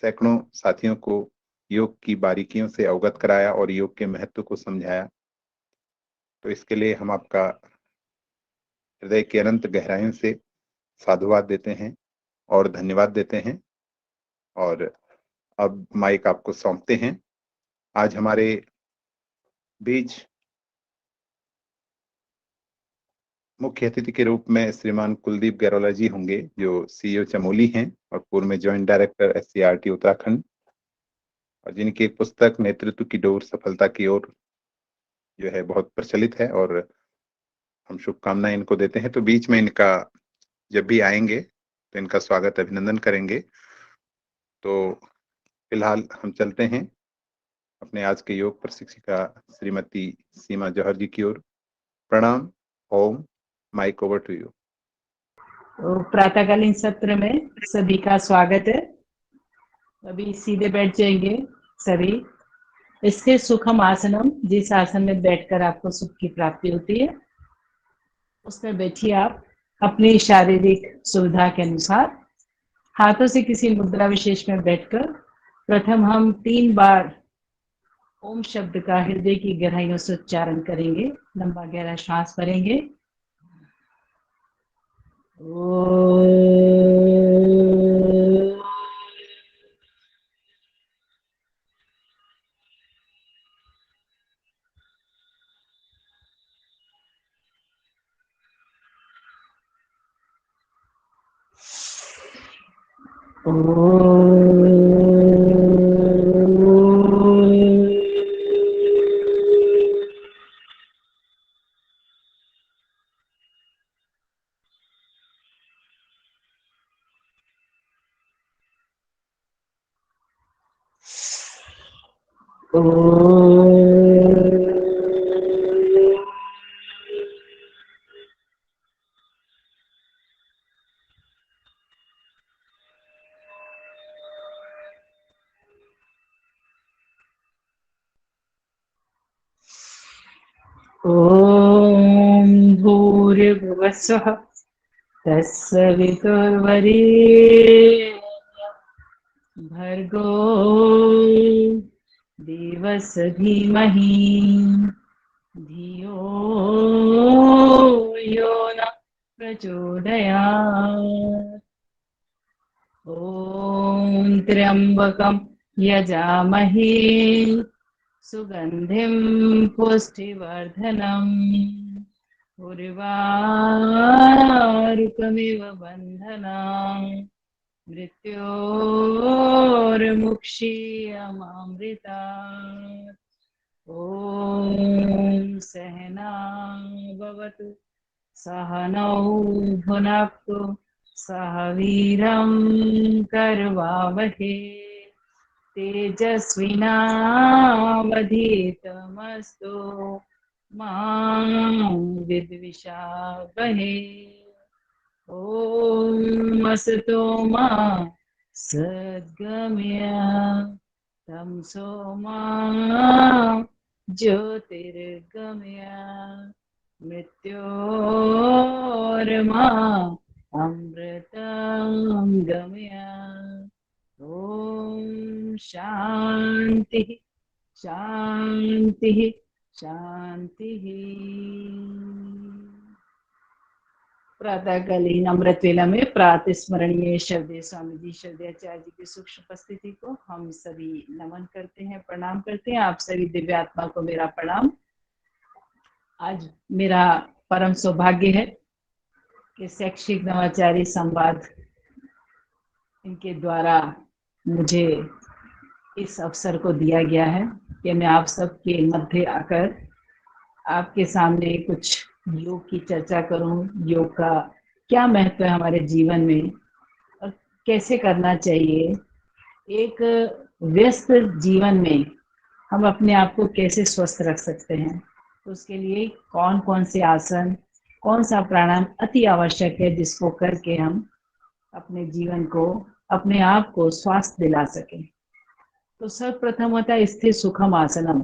सैकड़ों साथियों को योग की बारीकियों से अवगत कराया और योग के महत्व को समझाया। तो इसके लिए हम आपका हृदय की अनंत गहराइयों से साधुवाद देते हैं और धन्यवाद देते हैं। और अब माइक आपको सौंपते हैं। आज हमारे बीच मुख्य अतिथि के रूप में श्रीमान कुलदीप गैरोला जी होंगे, जो सीईओ चमोली हैं और पूर्व में ज्वाइंट डायरेक्टर SCRT उत्तराखंड, और जिनकी एक पुस्तक नेतृत्व की डोर सफलता की ओर जो है बहुत प्रचलित है, और हम शुभकामनाएं इनको देते हैं। तो बीच में इनका जब भी आएंगे तो इनका स्वागत अभिनंदन करेंगे। तो फिलहाल हम चलते हैं अपने आज के योग प्रशिक्षिका श्रीमती सीमा जौहर जी की ओर। प्रणाम। ओम। Mic over to you. तो प्रातःकालीन सत्र में सभी का स्वागत है। अभी सीधे बैठ जाएंगे सभी। इसके सुखम आसनम, जिस आसन में बैठकर आपको सुख की प्राप्ति होती है, उसमें बैठिए आप अपनी शारीरिक सुविधा के अनुसार। हाथों से किसी मुद्रा विशेष में बैठकर प्रथम हम 3 बार ओम शब्द का हृदय की गहराइयों से उच्चारण करेंगे। लंबा गहरा श्वास भरेंगे। ओम भूर्भुवः स्वः तत्सवितुर्वरेण्यं भर्गो देवस्य धीमहि धियो यो न प्रचोदयात्। ॐ त्र्यम्बकं यजामहे सुगन्धिं पुष्टिवर्धनम् उर्वारुकमिव बन्धनान् मृत्योर्मुक्षीयमामृतात्। ॐ सहना भवतु सहनौ भुनक्तु सह वीरं करवावहे तेजस्विनावधीतमस्तु मा विद्विषावहे। ॐ असतो मा सद्गमय तमसो मा ज्योतिर्गमय मृत्योर्मा अमृतं गमय। ओम शांति शांति शांति। प्रातःकालीन अमृत वेला में प्रातस्मरणीय श्रद्धेय स्वामी जी श्रद्धेयाचार्य जी की सूक्ष्म उपस्थिति को हम सभी नमन करते हैं, प्रणाम करते हैं। आप सभी दिव्य आत्मा को मेरा प्रणाम। आज मेरा परम सौभाग्य है कि शैक्षिक नवाचारी संवाद इनके द्वारा मुझे इस अवसर को दिया गया है कि मैं आप सबके मध्य आकर आपके सामने कुछ योग की चर्चा करूं। योग का क्या महत्व है हमारे जीवन में और कैसे करना चाहिए। एक व्यस्त जीवन में हम अपने आप को कैसे स्वस्थ रख सकते हैं, तो उसके लिए कौन कौन से आसन, कौन सा प्राणायाम अति आवश्यक है, जिसको करके हम अपने जीवन को, अपने आप को स्वास्थ्य दिला सकें। तो सर्वप्रथम होता है स्थिर सुखम आसनम।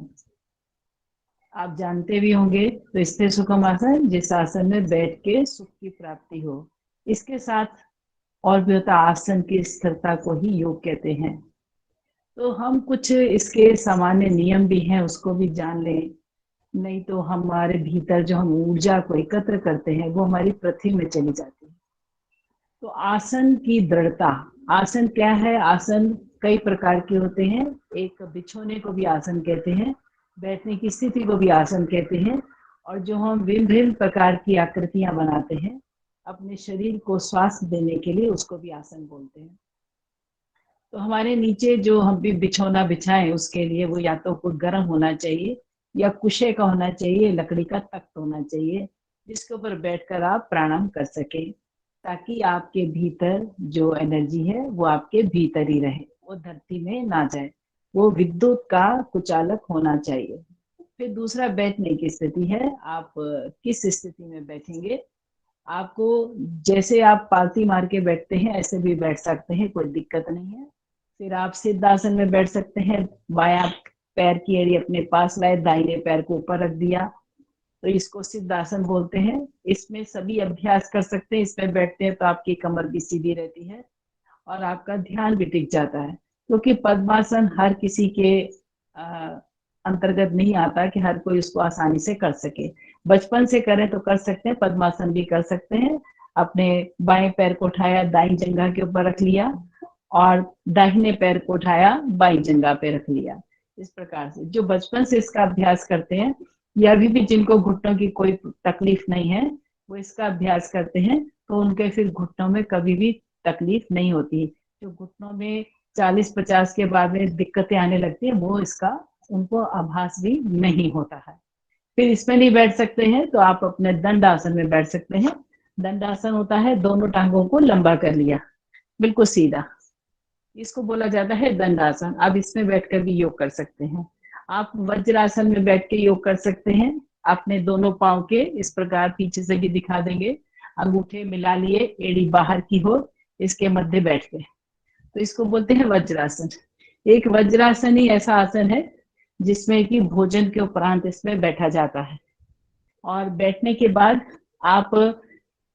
आप जानते भी होंगे, तो स्थिर सुखम आसन, जिस आसन में बैठ के सुख की प्राप्ति हो। इसके साथ और भी होता आसन की स्थिरता को ही योग कहते हैं। तो हम कुछ इसके सामान्य नियम भी हैं, उसको भी जान लें, नहीं तो हमारे भीतर जो हम ऊर्जा को एकत्र करते हैं वो हमारी पृथ्वी में चली जाती है। तो आसन की दृढ़ता, आसन क्या है? आसन कई प्रकार के होते हैं। एक बिछोने को भी आसन कहते हैं, बैठने की स्थिति को भी आसन कहते हैं, और जो हम विभिन्न प्रकार की आकृतियां बनाते हैं अपने शरीर को स्वास्थ्य देने के लिए, उसको भी आसन बोलते हैं। तो हमारे नीचे जो हम भी बिछौना बिछाएं उसके लिए वो या तो कोई गर्म होना चाहिए या कुशे का होना चाहिए, लकड़ी का तख्त होना चाहिए, जिसके ऊपर बैठकर आप प्राणायाम कर सकें, ताकि आपके भीतर जो एनर्जी है वो आपके भीतर ही रहे, वो धरती में ना जाए। वो विद्युत का कुचालक होना चाहिए। फिर दूसरा बैठने की स्थिति है, आप किस स्थिति में बैठेंगे। आपको जैसे आप पालती मार के बैठते हैं ऐसे भी बैठ सकते हैं, कोई दिक्कत नहीं है। फिर आप सिद्धासन में बैठ सकते हैं, बायां पैर की एड़ी अपने पास लाए, दाहिने पैर को ऊपर रख दिया, तो इसको सिद्धासन बोलते हैं। इसमें सभी अभ्यास कर सकते हैं। इसमें बैठते हैं तो आपकी कमर भी सीधी रहती है और आपका ध्यान भी टिक जाता है, क्योंकि पद्मासन हर किसी के अंतर्गत नहीं आता कि हर कोई उसको आसानी से कर सके। बचपन से करें तो कर सकते हैं, पद्मासन भी कर सकते हैं। अपने बाएं पैर को उठाया, दाई जंघा के ऊपर रख लिया, और दाहिने पैर को उठाया, बाई जंघा पे रख लिया। इस प्रकार से जो बचपन से इसका अभ्यास करते हैं, या अभी भी जिनको घुटनों की कोई तकलीफ नहीं है, वो इसका अभ्यास करते हैं, तो उनके फिर घुटनों में कभी भी तकलीफ नहीं होती। जो घुटनों में 40-50 के बाद में दिक्कतें आने लगती है, वो इसका उनको आभास भी नहीं होता है। फिर इसमें नहीं बैठ सकते हैं तो आप अपने दंड आसन में बैठ सकते हैं। दंड आसन होता है दोनों टांगों को लंबा कर लिया, बिल्कुल सीधा, इसको बोला जाता है दंडासन। आप इसमें बैठकर भी योग कर सकते हैं। आप वज्रासन में बैठ के योग कर सकते हैं। अपने दोनों पांव के इस प्रकार पीछे से भी दिखा देंगे, अंगूठे मिला लिए, एड़ी बाहर की हो, इसके मध्य बैठ के, तो इसको बोलते हैं वज्रासन। एक वज्रासन ही ऐसा आसन है जिसमें कि भोजन के उपरांत इसमें बैठा जाता है, और बैठने के बाद आप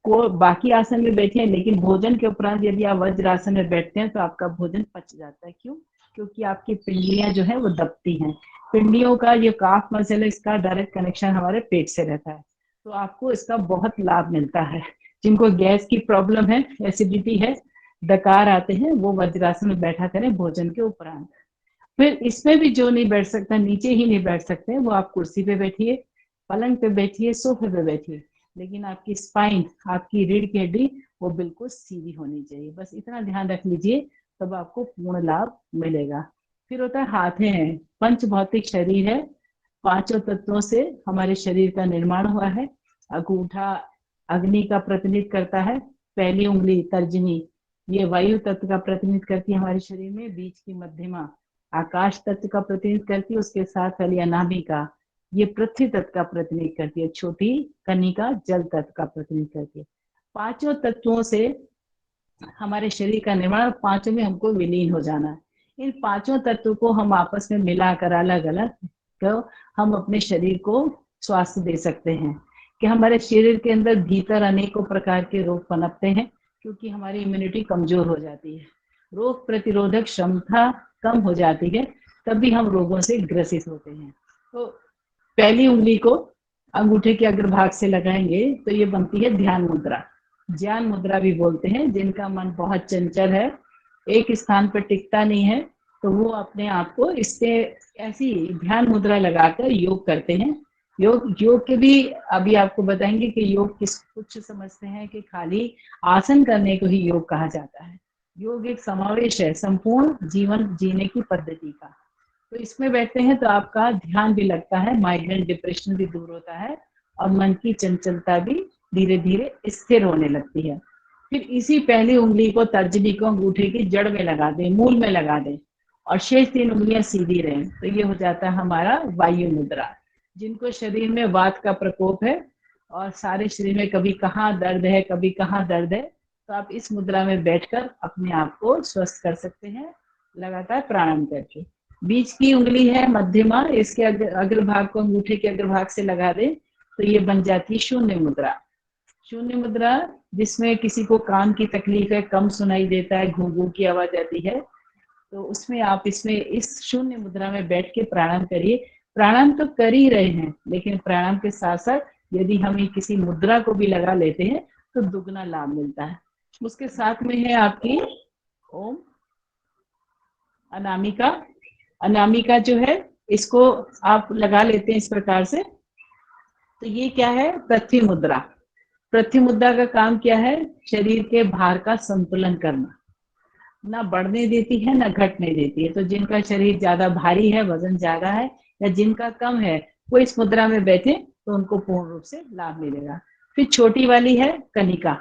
को बाकी आसन में बैठे हैं, लेकिन भोजन के उपरांत यदि आप वज्रासन में बैठते हैं तो आपका भोजन पच जाता है। क्यों? क्योंकि आपकी पिंडलियां जो है वो दबती हैं। पिंडलियों का ये काफ मसल है, इसका डायरेक्ट कनेक्शन हमारे पेट से रहता है, तो आपको इसका बहुत लाभ मिलता है। जिनको गैस की प्रॉब्लम है, एसिडिटी है, डकार आते हैं, वो वज्रासन में बैठा करें भोजन के उपरांत। फिर इसमें भी जो नहीं बैठ सकता, नीचे ही नहीं बैठ सकते, वो आप कुर्सी पे बैठिए, पलंग पे बैठिए, सोफे पे बैठिए, लेकिन आपकी स्पाइन, आपकी रीढ़ की हड्डी वो बिल्कुल सीधी होनी चाहिए। बस इतना ध्यान रख लीजिए, तब आपको पूर्ण लाभ मिलेगा। फिर होता है हाथें हैं, पंच भौतिक शरीर है, पांचों तत्वों से हमारे शरीर का निर्माण हुआ है। अंगूठा अग्नि का प्रतिनिधित्व करता है, पहली उंगली तर्जनी ये वायु तत्व का प्रतिनिधित्व करती है हमारे शरीर में, बीच की मध्यमा आकाश तत्व का प्रतिनिधित्व करती है, उसके साथ वाली अनामिका ये पृथ्वी तत्व का प्रतिनिधित्व करती है, छोटी कनिका जल तत्व का प्रतिनिधित्व करती है। पांचों तत्वों से हमारे शरीर का निर्माण, पांचों में हमको विलीन हो जाना है। इन पांचों तत्वों को हम आपस में मिलाकर अलग अलग तो हम अपने शरीर को स्वास्थ्य दे सकते हैं। कि हमारे शरीर के अंदर भीतर अनेकों प्रकार के रोग पनपते हैं, क्योंकि हमारी इम्यूनिटी कमजोर हो जाती है, रोग प्रतिरोधक क्षमता कम हो जाती है, तभी हम रोगों से ग्रसित होते हैं। तो पहली उंगली को अंगूठे के अग्रभाग से लगाएंगे तो ये बनती है ध्यान मुद्रा। ज्ञान मुद्रा भी बोलते हैं। जिनका मन बहुत चंचल है, एक स्थान पर टिकता नहीं है, तो वो अपने आप को इससे ऐसी ध्यान मुद्रा लगाकर योग करते हैं। योग के भी अभी आपको बताएंगे कि योग किस, कुछ समझते हैं कि खाली आसन करने को ही योग कहा जाता है। योग एक समावेश है संपूर्ण जीवन जीने की पद्धति का। तो इसमें बैठते हैं तो आपका ध्यान भी लगता है, माइग्रेन डिप्रेशन भी दूर होता है, और मन की चंचलता भी धीरे धीरे स्थिर होने लगती है। फिर इसी पहली उंगली को तर्जनी को अंगूठे की जड़ में लगा दें, मूल में लगा दें, और शेष 3 उंगलियां सीधी रहें, तो ये हो जाता है हमारा वायु मुद्रा। जिनको शरीर में वात का प्रकोप है और सारे शरीर में कभी कहाँ दर्द है, कभी कहाँ दर्द है, तो आप इस मुद्रा में बैठकर अपने आप को स्वस्थ कर सकते हैं लगातार प्राणायाम करके। बीच की उंगली है मध्यमा, इसके अग्रभाग को अंगूठे के अग्रभाग से लगा दें तो ये बन जाती है शून्य मुद्रा। शून्य मुद्रा जिसमें किसी को कान की तकलीफ है, कम सुनाई देता है, घू घू की आवाज आती है, तो उसमें आप इसमें इस शून्य मुद्रा में बैठ के प्राणायाम करिए। प्राणायाम तो कर ही रहे हैं, लेकिन प्राणायाम के साथ साथ यदि हम ये किसी मुद्रा को भी लगा लेते हैं तो दुगना लाभ मिलता है। उसके साथ में है आपकी ओम अनामिका। अनामिका जो है इसको आप लगा लेते हैं इस प्रकार से। तो ये क्या है? पृथ्वी मुद्रा। पृथ्वी मुद्रा का काम क्या है? शरीर के भार का संतुलन करना, ना बढ़ने देती है ना घटने देती है। तो जिनका शरीर ज्यादा भारी है, वजन ज्यादा है, या जिनका कम है, वो इस मुद्रा में बैठे तो उनको पूर्ण रूप से लाभ मिलेगा। फिर छोटी वाली है कनिका।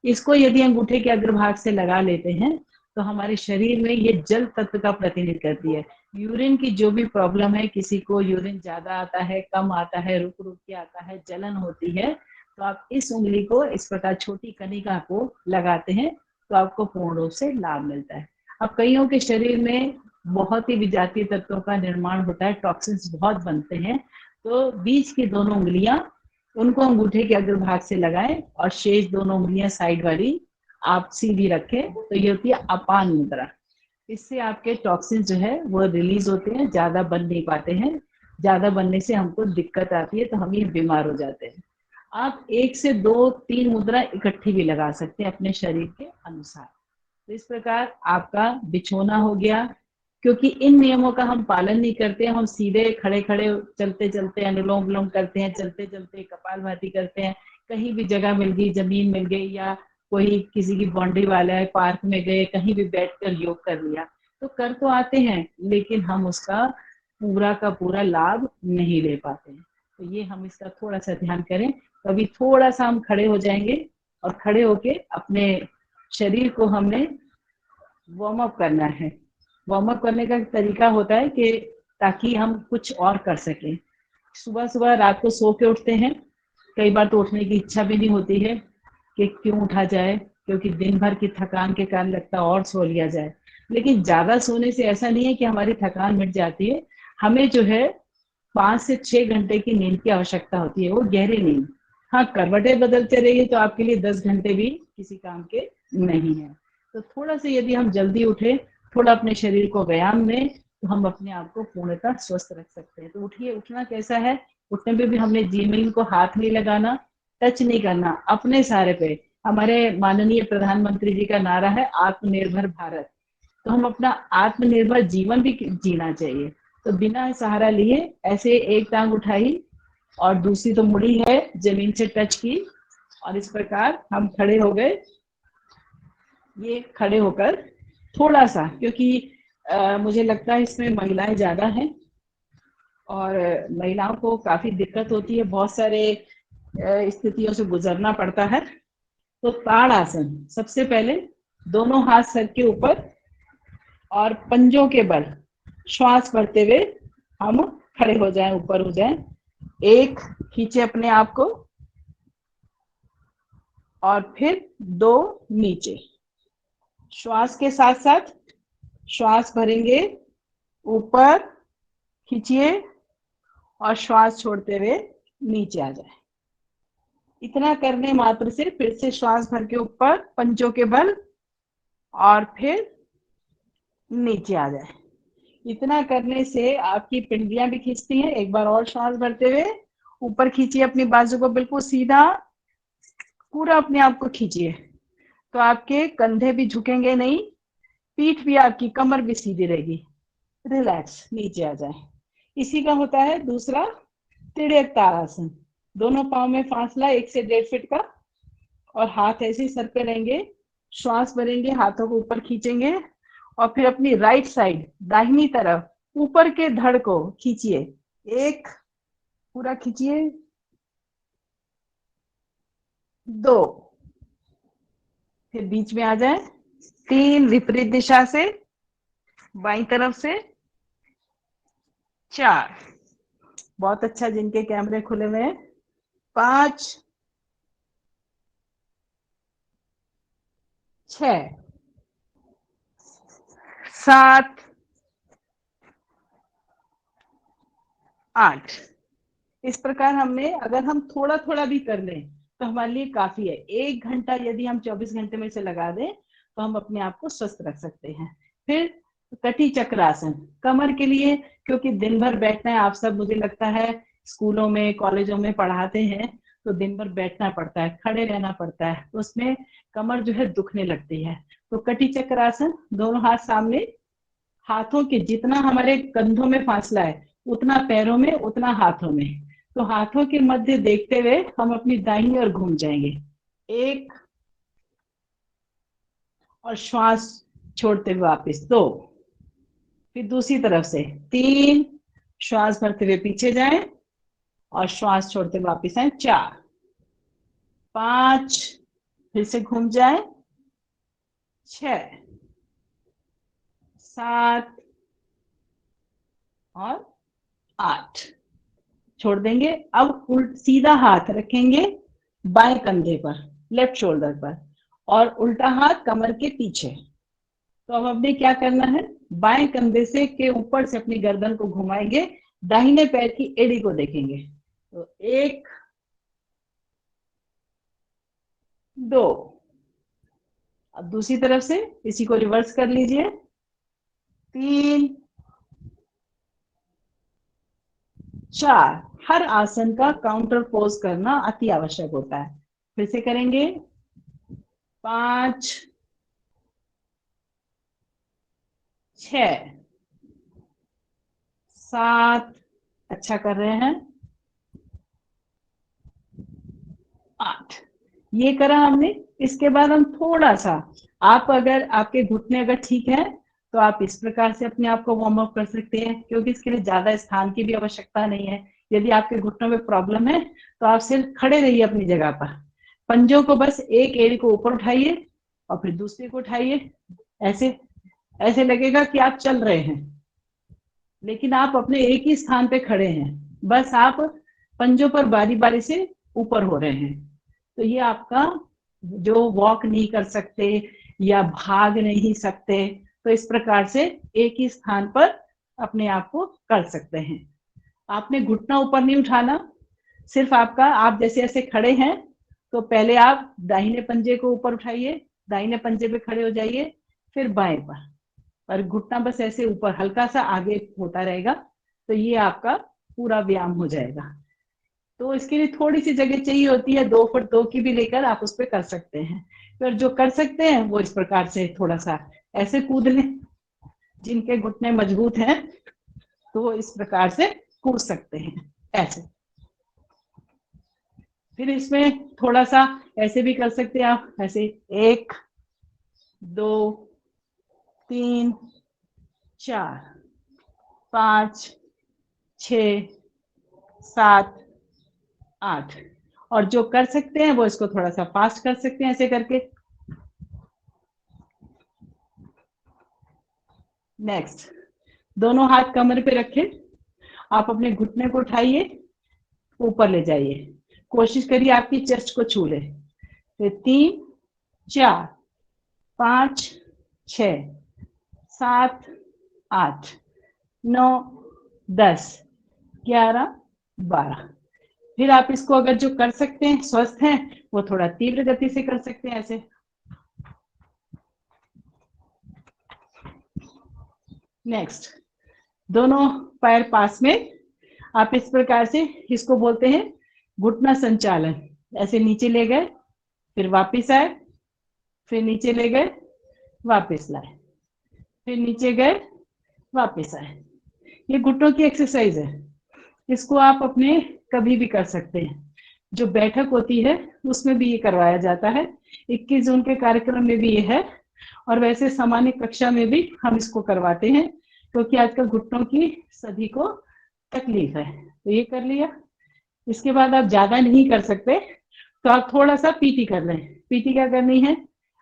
इसको यदि अंगूठे के अग्रभाग से लगा लेते हैं तो हमारे शरीर में ये जल तत्व का प्रतिनिधित्व करती है। यूरिन की जो भी प्रॉब्लम है, किसी को यूरिन ज्यादा आता है, कम आता है, रुक रुक के आता है, जलन होती है, तो आप इस उंगली को इस प्रकार छोटी कनिका को लगाते हैं तो आपको पूर्ण रूप से लाभ मिलता है। अब कईयों के शरीर में बहुत ही विजातीय तत्वों का निर्माण होता है, टॉक्सिन्स बहुत बनते हैं, तो बीच की दोनों उंगलियां उनको अंगूठे के अग्रभाग से लगाएं और शेष दोनों उंगलियां साइड वाली आप सीधी रखें। तो ये होती है अपान मुद्रा। इससे आपके टॉक्सिन जो है वो रिलीज होते हैं, ज्यादा बन नहीं पाते हैं। ज्यादा बनने से हमको दिक्कत आती है, तो हम ये बीमार हो जाते हैं। आप 1 से 2-3 मुद्रा इकट्ठी भी लगा सकते हैं अपने शरीर के अनुसार। तो इस प्रकार आपका बिछोना हो गया। क्योंकि इन नियमों का हम पालन नहीं करते, हम सीधे खड़े खड़े चलते चलते अनुलोम विलोम करते हैं, चलते चलते कपालभाति करते हैं। कहीं भी जगह मिल गई, जमीन मिल गई, या कोई किसी की बाउंड्री वाला है, पार्क में गए, कहीं भी बैठकर योग कर लिया, तो कर तो आते हैं, लेकिन हम उसका पूरा का पूरा लाभ नहीं ले पाते हैं। तो ये हम इसका थोड़ा सा ध्यान करें। कभी थोड़ा सा हम खड़े हो जाएंगे और खड़े होके अपने शरीर को हमने वार्म अप करना है। वार्म अप करने का तरीका होता है कि ताकि हम कुछ और कर सकें। सुबह सुबह रात को सो के उठते हैं, कई बार तो उठने की इच्छा भी नहीं होती है कि क्यों उठा जाए, क्योंकि दिन भर की थकान के कारण लगता है और सो लिया जाए। लेकिन ज्यादा सोने से ऐसा नहीं है कि हमारी थकान मिट जाती है। हमें जो है 5 से 6 घंटे की नींद की आवश्यकता होती है, वो गहरी नींद। हाँ, करवटें बदलते रहिए तो आपके लिए 10 घंटे भी किसी काम के नहीं है। तो थोड़ा सा यदि हम जल्दी उठे, थोड़ा अपने शरीर को व्यायाम दें, तो हम अपने आप को पूर्णतः स्वस्थ रख सकते हैं। तो उठिए। उठना कैसा है? उठने में भी हमने जमीन को हाथ नहीं लगाना, टच नहीं करना, अपने सहारे पे। हमारे माननीय प्रधानमंत्री जी का नारा है आत्मनिर्भर भारत। तो हम अपना आत्मनिर्भर जीवन भी जीना चाहिए। तो बिना सहारा लिए ऐसे एक टांग उठाई और दूसरी तो मुड़ी है, जमीन से टच की, और इस प्रकार हम खड़े हो गए। ये खड़े होकर थोड़ा सा, क्योंकि मुझे लगता है इसमें महिलाएं ज्यादा हैं और महिलाओं को काफी दिक्कत होती है, बहुत सारे स्थितियों से गुजरना पड़ता है। तो ताड़ासन, सबसे पहले दोनों हाथ सर के ऊपर और पंजों के बल श्वास भरते हुए हम खड़े हो जाएं, ऊपर हो जाएं। एक, खींचे अपने आप को, और फिर 2 नीचे। श्वास के साथ साथ श्वास भरेंगे, ऊपर खींचिए और श्वास छोड़ते हुए नीचे आ जाए। इतना करने मात्र से फिर से श्वास भर के ऊपर पंजों के बल और फिर नीचे आ जाए। इतना करने से आपकी पिंडलियां भी खींचती हैं। एक बार और श्वास भरते हुए ऊपर खींचिए, अपनी बाजू को बिल्कुल सीधा, पूरा अपने आप को खींचिए। तो आपके कंधे भी झुकेंगे नहीं, पीठ भी आपकी, कमर भी सीधी रहेगी। रिलैक्स, नीचे आ जाए। इसी का होता है दूसरा तिर्यक ताड़ासन। दोनों पांव में फासला 1 से 1.5 फीट का, और हाथ ऐसे सर पे रहेंगे। श्वास भरेंगे, हाथों को ऊपर खींचेंगे और फिर अपनी राइट साइड, दाहिनी तरफ ऊपर के धड़ को खींचिए। 1, पूरा खींचिए। 2, फिर बीच में आ जाए। 3, विपरीत दिशा से बाईं तरफ से। 4, बहुत अच्छा जिनके कैमरे खुले हुए हैं। 5, 6, 7, 8। इस प्रकार हमने, अगर हम थोड़ा थोड़ा भी कर लें तो हमारे लिए काफी है। 1 घंटा यदि हम 24 घंटे में से लगा दें तो हम अपने आप को स्वस्थ रख सकते हैं। फिर कटी चक्रासन कमर के लिए, क्योंकि दिन भर बैठना है, आप सब मुझे लगता है स्कूलों में कॉलेजों में पढ़ाते हैं, तो दिन भर बैठना पड़ता है, खड़े रहना पड़ता है, तो उसमें कमर जो है दुखने लगती है। तो कटी चक्रासन, दोनों हाथ सामने, हाथों के जितना हमारे कंधों में फासला है उतना पैरों में, उतना हाथों में। तो हाथों के मध्य देखते हुए हम अपनी दाहिनी ओर घूम जाएंगे, एक, और श्वास छोड़ते हुए वापस, दो, फिर दूसरी तरफ से, तीन, श्वास भरते हुए पीछे जाएं और श्वास छोड़ते वापस आए, चार, पांच, फिर से घूम जाए, छह, सात और आठ, छोड़ देंगे। अब सीधा हाथ रखेंगे बाएं कंधे पर, लेफ्ट शोल्डर पर, और उल्टा हाथ कमर के पीछे। तो अब हमने क्या करना है, बाएं कंधे से के ऊपर से अपनी गर्दन को घुमाएंगे, दाहिने पैर की एड़ी को देखेंगे। तो एक, दो, अब दूसरी तरफ से इसी को रिवर्स कर लीजिए, तीन, चार। हर आसन का काउंटर पोज करना अति आवश्यक होता है। फिर से करेंगे, पांच, छ, सात, अच्छा कर रहे हैं, आठ, ये करा हमने। इसके बाद हम थोड़ा सा, आप अगर आपके घुटने अगर ठीक है तो आप इस प्रकार से अपने आप को वार्म अप कर सकते हैं, क्योंकि इसके लिए ज्यादा स्थान की भी आवश्यकता नहीं है। यदि आपके घुटनों में प्रॉब्लम है तो आप सिर्फ खड़े रहिए अपनी जगह पर, पंजों को बस एक एड़ी को ऊपर उठाइए और फिर दूसरी को उठाइए, ऐसे ऐसे लगेगा कि आप चल रहे हैं, लेकिन आप अपने एक ही स्थान पे खड़े हैं, बस आप पंजों पर बारी बारी से ऊपर हो रहे हैं। तो ये आपका, जो वॉक नहीं कर सकते या भाग नहीं सकते, तो इस प्रकार से एक ही स्थान पर अपने आप को कर सकते हैं। आपने घुटना ऊपर नहीं उठाना, सिर्फ आपका, आप जैसे ऐसे खड़े हैं तो पहले आप दाहिने पंजे को ऊपर उठाइए, दाहिने पंजे पे खड़े हो जाइए, फिर बाएं पर, और घुटना बस ऐसे ऊपर हल्का सा आगे होता रहेगा। तो ये आपका पूरा व्यायाम हो जाएगा। तो इसके लिए थोड़ी सी जगह चाहिए होती है, 2 फुट 2 की भी लेकर आप उस पर कर सकते हैं। फिर जो कर सकते हैं वो इस प्रकार से थोड़ा सा ऐसे कूद लें, जिनके घुटने मजबूत हैं तो वो इस प्रकार से कूद सकते हैं, ऐसे। फिर इसमें थोड़ा सा ऐसे भी कर सकते हैं आप, ऐसे, एक, दो, तीन, चार, पांच, छ, सात, आठ। और जो कर सकते हैं वो इसको थोड़ा सा फास्ट कर सकते हैं, ऐसे करके। नेक्स्ट, दोनों हाथ कमर पे रखें, आप अपने घुटने को उठाइए, ऊपर ले जाइए, कोशिश करिए आपकी चेस्ट को छू ले। फिर तीन, चार, पांच, छ, सात, आठ, 9, 10, 11, 12। फिर आप इसको अगर जो कर सकते हैं, स्वस्थ हैं, वो थोड़ा तीव्र गति से कर सकते हैं, ऐसे। नेक्स्ट, दोनों पैर पास में, आप इस प्रकार से, इसको बोलते हैं घुटना संचालन। ऐसे नीचे ले गए, फिर वापस आए, फिर नीचे ले गए, वापस लाए, फिर नीचे गए, वापस आए। ये घुटनों की एक्सरसाइज है, इसको आप अपने कभी भी कर सकते हैं। जो बैठक होती है उसमें भी ये करवाया जाता है, 21 जून के कार्यक्रम में भी ये है, और वैसे सामान्य कक्षा में भी हम इसको करवाते हैं, क्योंकि आजकल घुटनों की सभी को तकलीफ है। तो ये कर लिया। इसके बाद आप ज्यादा नहीं कर सकते तो आप थोड़ा सा पीटी कर लें। पीटी क्या करनी है,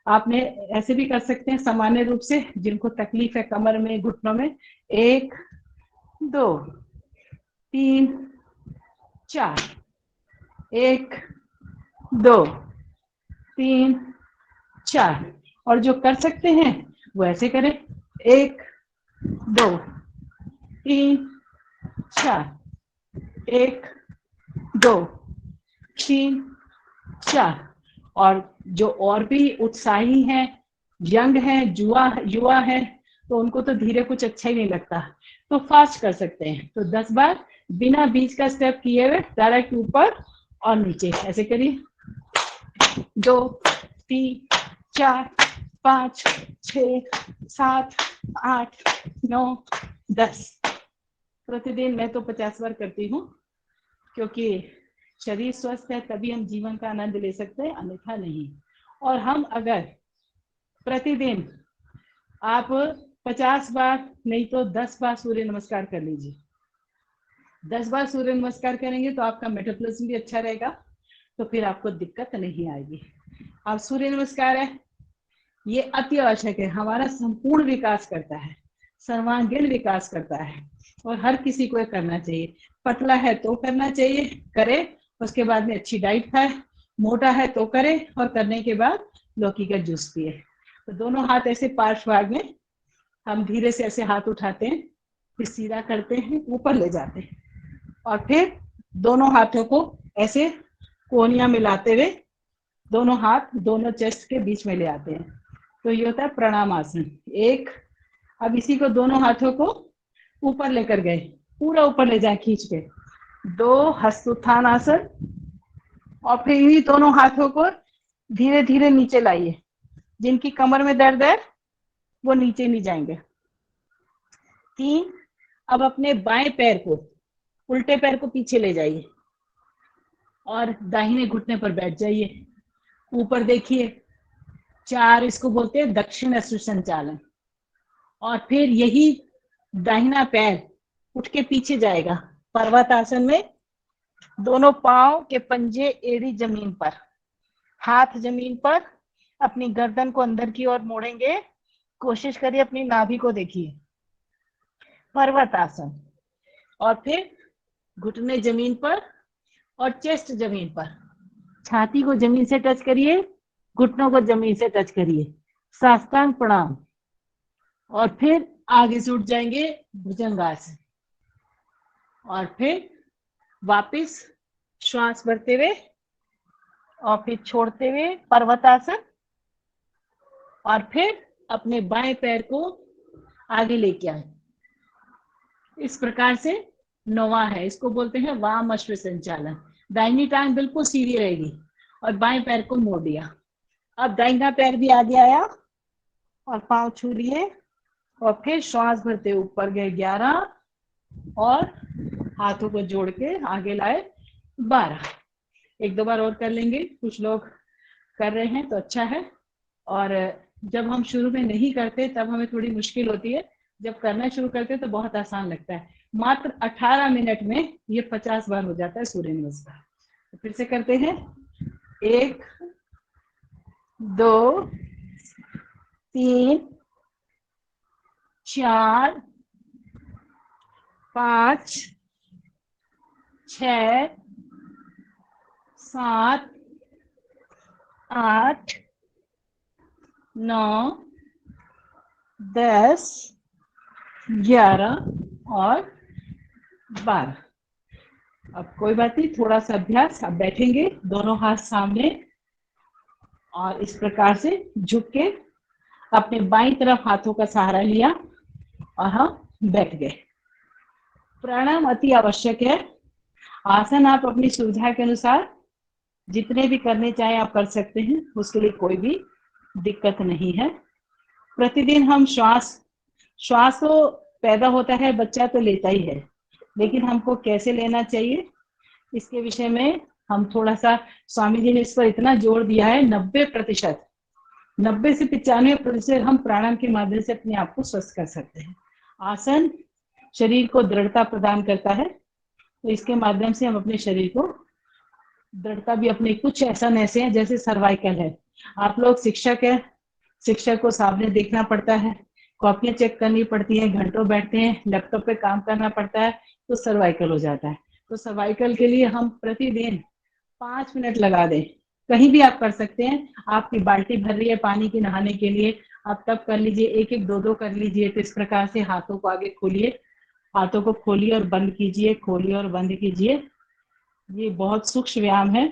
आपने ऐसे भी कर सकते हैं सामान्य रूप से, जिनको तकलीफ है कमर में, घुटनों में, 1, 2, 3, 4, 1, 2, 3, 4। और जो कर सकते हैं वो ऐसे करें, 1, 2, 3, 4, 1, 2, 3, 4। और जो और भी उत्साही हैं, यंग हैं, युवा है, तो उनको तो धीरे कुछ अच्छा ही नहीं लगता, तो फास्ट कर सकते हैं। तो 10 बार बिना बीच का स्टेप किए हुए डायरेक्ट ऊपर और नीचे ऐसे करिए। 2 3 4 5 6 7 8 9 10। प्रतिदिन मैं तो 50 बार करती हूँ, क्योंकि शरीर स्वस्थ है तभी हम जीवन का आनंद ले सकते हैं, अन्यथा नहीं। और हम अगर प्रतिदिन आप 50 बार नहीं तो 10 बार सूर्य नमस्कार कर लीजिए। 10 बार सूर्य नमस्कार करेंगे तो आपका मेटाबॉलिज्म भी अच्छा रहेगा, तो फिर आपको दिक्कत नहीं आएगी। अब सूर्य नमस्कार है, ये अति आवश्यक है, हमारा संपूर्ण विकास करता है, सर्वांगीण विकास करता है, और हर किसी को करना चाहिए। पतला है तो करना चाहिए, करे, उसके बाद में अच्छी डाइट खाए। मोटा है तो करे, और करने के बाद लौकी का जूस पिए। तो दोनों हाथ ऐसे पार्श्व भाग में हम धीरे से ऐसे हाथ उठाते हैं, फिर सीधा करते हैं, ऊपर ले जाते हैं, और फिर दोनों हाथों को ऐसे कोहनियां मिलाते हुए दोनों हाथ दोनों चेस्ट के बीच में ले आते हैं। तो ये होता है प्रणाम आसन। एक, अब इसी को दोनों हाथों को ऊपर लेकर गए, पूरा ऊपर ले जाए खींच के। 2 हस्तोत्थान आसन, और फिर इन्हीं दोनों हाथों को धीरे धीरे नीचे लाइए। जिनकी कमर में दर्द है वो नीचे नहीं जाएंगे। 3, अब अपने बाएं पैर को, उल्टे पैर को पीछे ले जाइए और दाहिने घुटने पर बैठ जाइए, ऊपर देखिए। 4, इसको बोलते हैं दक्षिण अश्रु संचालन। और फिर यही दाहिना पैर उठ के पीछे जाएगा पर्वत आसन में। दोनों पांव के पंजे एड़ी जमीन पर, हाथ जमीन पर, अपनी गर्दन को अंदर की ओर मोड़ेंगे। कोशिश करिए अपनी नाभि को देखिए, पर्वत आसन। और फिर घुटने जमीन पर और चेस्ट जमीन पर, छाती को जमीन से टच करिए, घुटनों को जमीन से टच करिए, साष्टांग प्रणाम। और फिर आगे से उठ जाएंगे भुजंगासन, और फिर वापस श्वास भरते हुए और फिर छोड़ते हुए पर्वतासन। और फिर अपने बाएं पैर को आगे लेके आए। इस प्रकार से 9वां है, इसको बोलते हैं वाम अश्व संचालन। दाहिनी टांग बिल्कुल सीधी रहेगी और बाएं पैर को मोड़ दिया। अब दाहिना पैर भी आगे आया और पांव छू लिए, और फिर श्वास भरते ऊपर गए 11, और हाथों को जोड़ के आगे लाए 12। 1-2 बार और कर लेंगे, कुछ लोग कर रहे हैं तो अच्छा है। और जब हम शुरू में नहीं करते तब हमें थोड़ी मुश्किल होती है, जब करना शुरू करते तो बहुत आसान लगता है। मात्र 18 मिनट में ये 50 बार हो जाता है सूर्य नमस्कार। तो फिर से करते हैं, 1 2 3 4 5 6 7 8 9 10 11 और 12। अब कोई बात नहीं, थोड़ा सा अभ्यास। अब बैठेंगे दोनों हाथ सामने और इस प्रकार से झुक के अपने बाईं तरफ हाथों का सहारा लिया और हम बैठ गए। प्राणायाम अति आवश्यक है। आसन आप अपनी सुविधा के अनुसार जितने भी करने चाहे आप कर सकते हैं, उसके लिए कोई भी दिक्कत नहीं है। प्रतिदिन हम श्वास तो पैदा होता है, बच्चा तो लेता ही है, लेकिन हमको कैसे लेना चाहिए इसके विषय में हम थोड़ा सा, स्वामी जी ने इस पर इतना जोर दिया है। 90% से 95% हम प्राणायाम के माध्यम से अपने आप को स्वस्थ कर सकते हैं। आसन शरीर को दृढ़ता प्रदान करता है, तो इसके माध्यम से हम अपने शरीर को दृढ़ता भी, अपने कुछ ऐसे हैं जैसे सर्वाइकल है। आप लोग शिक्षक है, शिक्षक को सामने देखना पड़ता है, कॉपियां चेक करनी पड़ती है, घंटों बैठते हैं, लैपटॉप पे काम करना पड़ता है, तो सर्वाइकल हो जाता है। तो सर्वाइकल के लिए हम प्रतिदिन 5 मिनट लगा दें। कहीं भी आप कर सकते हैं। आपकी बाल्टी भर रही है पानी की नहाने के लिए, आप तब कर लीजिए, 1-1 2-2 कर लीजिए। तो इस प्रकार से हाथों को आगे खोलिए, हाथों को खोलिए और बंद कीजिए, खोलिए और बंद कीजिए। ये बहुत सूक्ष्म व्यायाम है,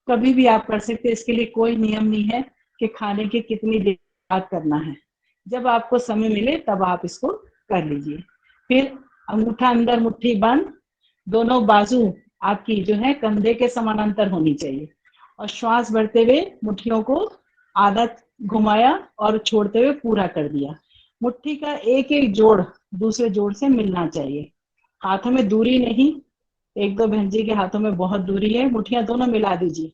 कभी भी आप कर सकते हैं। इसके लिए कोई नियम नहीं है कि खाने के कितनी देर बाद करना है। जब आपको समय मिले तब आप इसको कर लीजिए। फिर अंगूठा अंदर, मुट्ठी बंद, दोनों बाजू आपकी जो है कंधे के समानांतर होनी चाहिए, और श्वास भरते हुए मुट्ठियों को आधा घुमाया और छोड़ते हुए पूरा कर दिया। मुट्ठी का एक एक जोड़ दूसरे जोड़ से मिलना चाहिए, हाथों में दूरी नहीं। एक दो बहन जी के हाथों में बहुत दूरी है, मुट्ठियां दोनों मिला दीजिए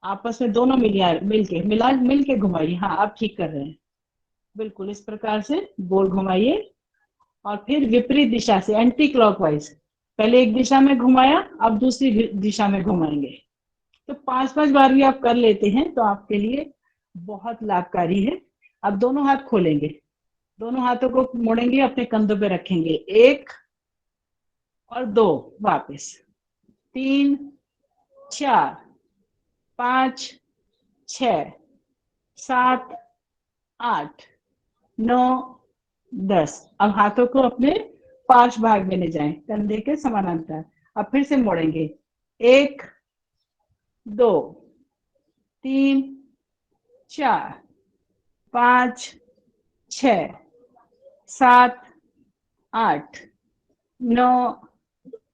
आपस में, दोनों मिल के घुमाइए। हाँ, आप ठीक कर रहे हैं, बिल्कुल इस प्रकार से गोल घुमाइए। और फिर विपरीत दिशा से एंटी क्लॉकवाइज, पहले एक दिशा में घुमाया, अब दूसरी दिशा में घुमाएंगे। तो 5-5 बार भी आप कर लेते हैं तो आपके लिए बहुत लाभकारी है। अब दोनों हाथ खोलेंगे, दोनों हाथों को मोड़ेंगे, अपने कंधों पे रखेंगे, 1 और 2, वापस 3, 4, 5, 6, 7, 8, 9, 10। अब हाथों को अपने पार्श्व भाग में ले जाएं, कंधे के समानांतर। अब फिर से मोड़ेंगे, 1, 2, 3, 4, 5, 6, 7, 8, 9,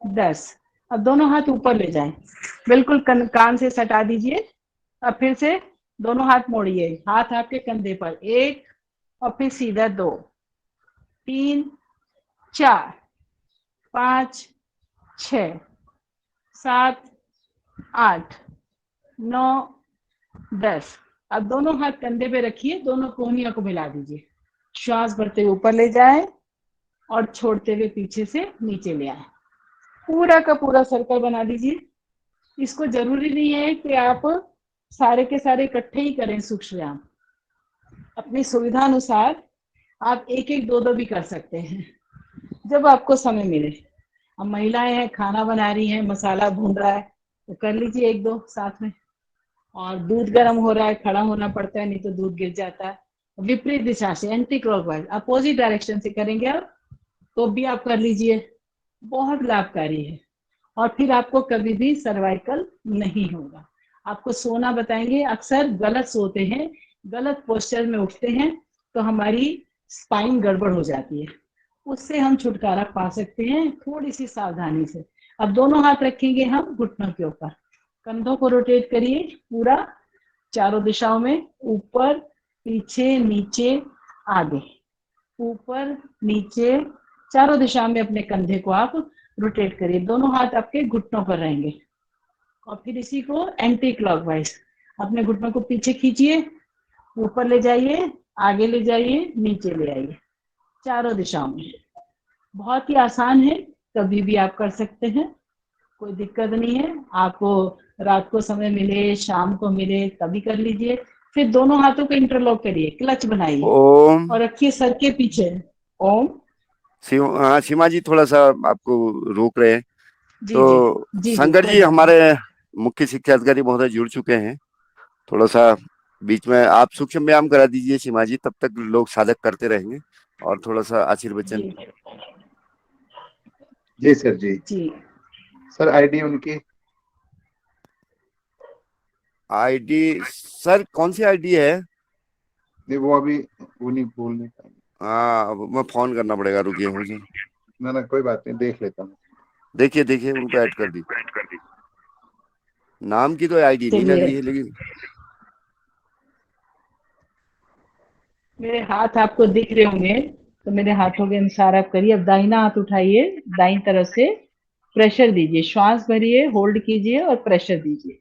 10। अब दोनों हाथ ऊपर ले जाएं, बिल्कुल कान से सटा दीजिए। अब फिर से दोनों हाथ मोड़िए, हाथ आपके कंधे पर, 1 और फिर सीधा 2, 3, 4, 5, 6, 7, 8, 9, 10। अब दोनों हाथ कंधे पे रखिए, दोनों कोहनियों को मिला दीजिए, श्वास भरते हुए ऊपर ले जाए और छोड़ते हुए पीछे से नीचे ले आए। पूरा का पूरा सर्कल बना दीजिए। इसको जरूरी नहीं है कि आप सारे के सारे इकट्ठे ही करें सूक्ष्म व्यायाम, अपनी सुविधा अनुसार आप एक एक दो दो भी कर सकते हैं, जब आपको समय मिले। अब महिलाएं हैं, खाना बना रही हैं, मसाला भून रहा है, तो कर लीजिए एक दो साथ में। और दूध गर्म हो रहा है, खड़ा होना पड़ता है, नहीं तो दूध गिर जाता है। विपरीत दिशा से एंटी क्लॉकवाइज, अपोजिट डायरेक्शन से करेंगे आप, तो भी आप कर लीजिए, बहुत लाभकारी है। और फिर आपको कभी भी सर्वाइकल नहीं होगा। आपको सोना बताएंगे, अक्सर गलत सोते हैं, गलत पोस्चर में उठते हैं, तो हमारी स्पाइन गड़बड़ हो जाती है, उससे हम छुटकारा पा सकते हैं थोड़ी सी सावधानी से। अब दोनों हाथ रखेंगे हम घुटनों के ऊपर, कंधों को रोटेट करिए पूरा चारों दिशाओं में, ऊपर, पीछे, नीचे, आगे, ऊपर, नीचे, चारों दिशा में अपने कंधे को आप रोटेट करिए। दोनों हाथ आपके घुटनों पर रहेंगे। और फिर इसी को एंटी क्लॉकवाइज, अपने घुटनों को पीछे खींचिए, ऊपर ले जाइए, आगे ले जाइए, नीचे ले आइए, चारों दिशाओं में। बहुत ही आसान है, कभी भी आप कर सकते हैं, कोई दिक्कत नहीं है। आपको रात को समय मिले, शाम को मिले, तभी कर लीजिए। फिर दोनों हाथों को इंटरलॉक करिए, क्लच बनाइए ओम। और रखिए सर के पीछे। ओम। हाँ सीमा जी, थोड़ा सा आपको रोक रहे हैं। जी जी तो जी जी, शंकर कोई जी बात नहीं। हमारे मुख्य शिक्षा अधिकारी महोदय जुड़ चुके हैं। थोड़ा सा बीच में आप सूक्ष्म व्यायाम करा दीजिए सीमा जी, तब तक लोग साधक करते रहेंगे। और थोड़ा सा आशीर्वचन। जी जी सर जी। जी। सर आईडी उनकी, आईडी सर कौन सी आईडी है? नहीं वो अभी वो नहीं बोल नहीं पाएंगे। हाँ, अब मैं फोन करना पड़ेगा, रुकिए मुझे। ना ना कोई बात नहीं, देख लेता हूँ। देखिए देखिए, उनको ऐड कर दी। नाम की तो आईडी नहीं लग चलिए, रही है लेकिन। मेरे हाथ आपको दिख रहे होंगे, तो मेरे हाथों के अनुसार आप करिए। अब दाहिना हाथ उठाइए, दाईं तरफ से प्रेशर दीजिए, श्वास भरिए, होल्ड कीजिए और प्रेशर दीजिए।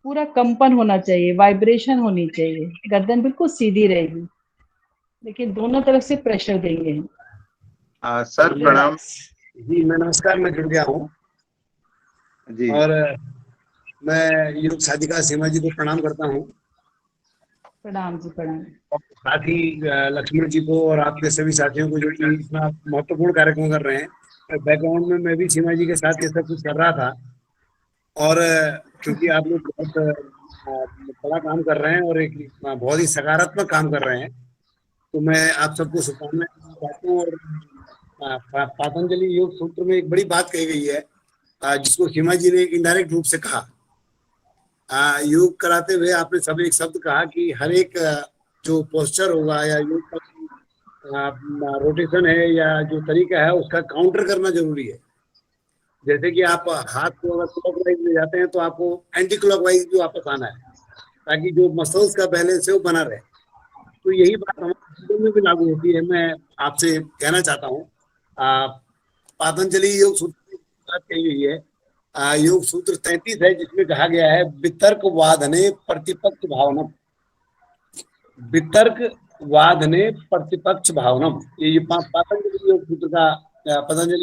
पूरा कंपन होना चाहिए, वाइब्रेशन होनी चाहिए, गर्दन बिल्कुल सीधी रहेगी, लेकिन दोनों तरफ से प्रेशर देंगे हम। सर प्रणाम। रिलैक्स। जी मैं नमस्कार, मैं जुड़ गया हूँ। जी और मैं योग साधिका सीमा जी को प्रणाम करता हूँ, प्रणाम जी, प्रणाम। और साथ ही लक्ष्मण जी को और आपके सभी साथियों को जो कि इतना महत्वपूर्ण कार्यक्रम कर रहे हैं। बैकग्राउंड में मैं भी सीमा जी के साथ ये सब कुछ कर रहा था। और क्योंकि आप लोग बहुत बड़ा काम कर रहे हैं और एक बहुत ही सकारात्मक काम कर रहे हैं, तो मैं आप सबको शुभकामनाएं देना चाहता हूँ। और पातंजलि योग सूत्र में एक बड़ी बात कही गई है, जिसको सीमा जी ने इनडायरेक्ट रूप से कहा। योग कराते हुए आपने सब एक शब्द कहा कि हर एक जो पोस्चर होगा या योग का रोटेशन है या जो तरीका है उसका काउंटर करना जरूरी है। जैसे कि आप हाथ को अगर क्लॉकवाइज ले जाते हैं तो आपको एंटी क्लॉकवाइज भी वापस आना है, ताकि जो मसल्स का बैलेंस है वो बना रहे। तो यही बात हमारे जीवन में भी लागू होती है। मैं आपसे कहना चाहता हूँ, पतंजलि योग सूत्र की बात कही गई है, योग सूत्र 33 है, जिसमें कहा गया है वितर्क वादने प्रतिपक्ष भावनम। वितर्क वादने प्रतिपक्ष भावनम, ये पतंजलि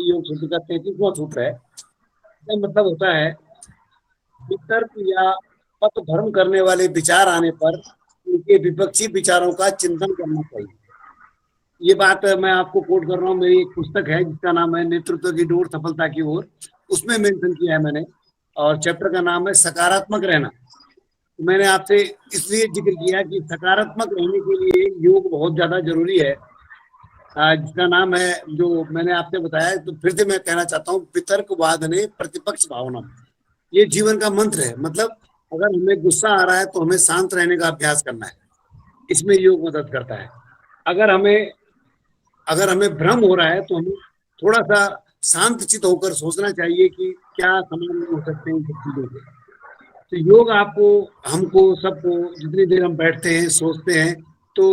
योग सूत्र का 33वां सूत्र है। इसका मतलब होता है वितर्क या पथ भ्रम करने वाले विचार आने पर उनके विपक्षी विचारों का चिंतन करना चाहिए। ये बात मैं आपको कोट कर रहा हूँ, मेरी एक पुस्तक है जिसका नाम है नेतृत्व की डोर सफलता की ओर, उसमें मेंशन किया है मैंने, और चैप्टर का नाम है सकारात्मक रहना। मैंने आपसे इसलिए जिक्र किया कि सकारात्मक रहने के लिए योग बहुत ज्यादा जरूरी है, जिसका नाम है, जो मैंने आपसे बताया। तो फिर से मैं कहना चाहता हूँ, वितर्क वादने प्रतिपक्ष भावना, ये जीवन का मंत्र है। मतलब अगर हमें गुस्सा आ रहा है तो हमें शांत रहने का अभ्यास करना है, इसमें योग मदद करता है। अगर हमें भ्रम हो रहा है तो हमें थोड़ा सा शांत चित्त होकर सोचना चाहिए कि क्या समाधान हो सकते हैं इन सब चीजों के। तो योग आपको, हमको, सबको, जितनी देर हम बैठते हैं सोचते हैं तो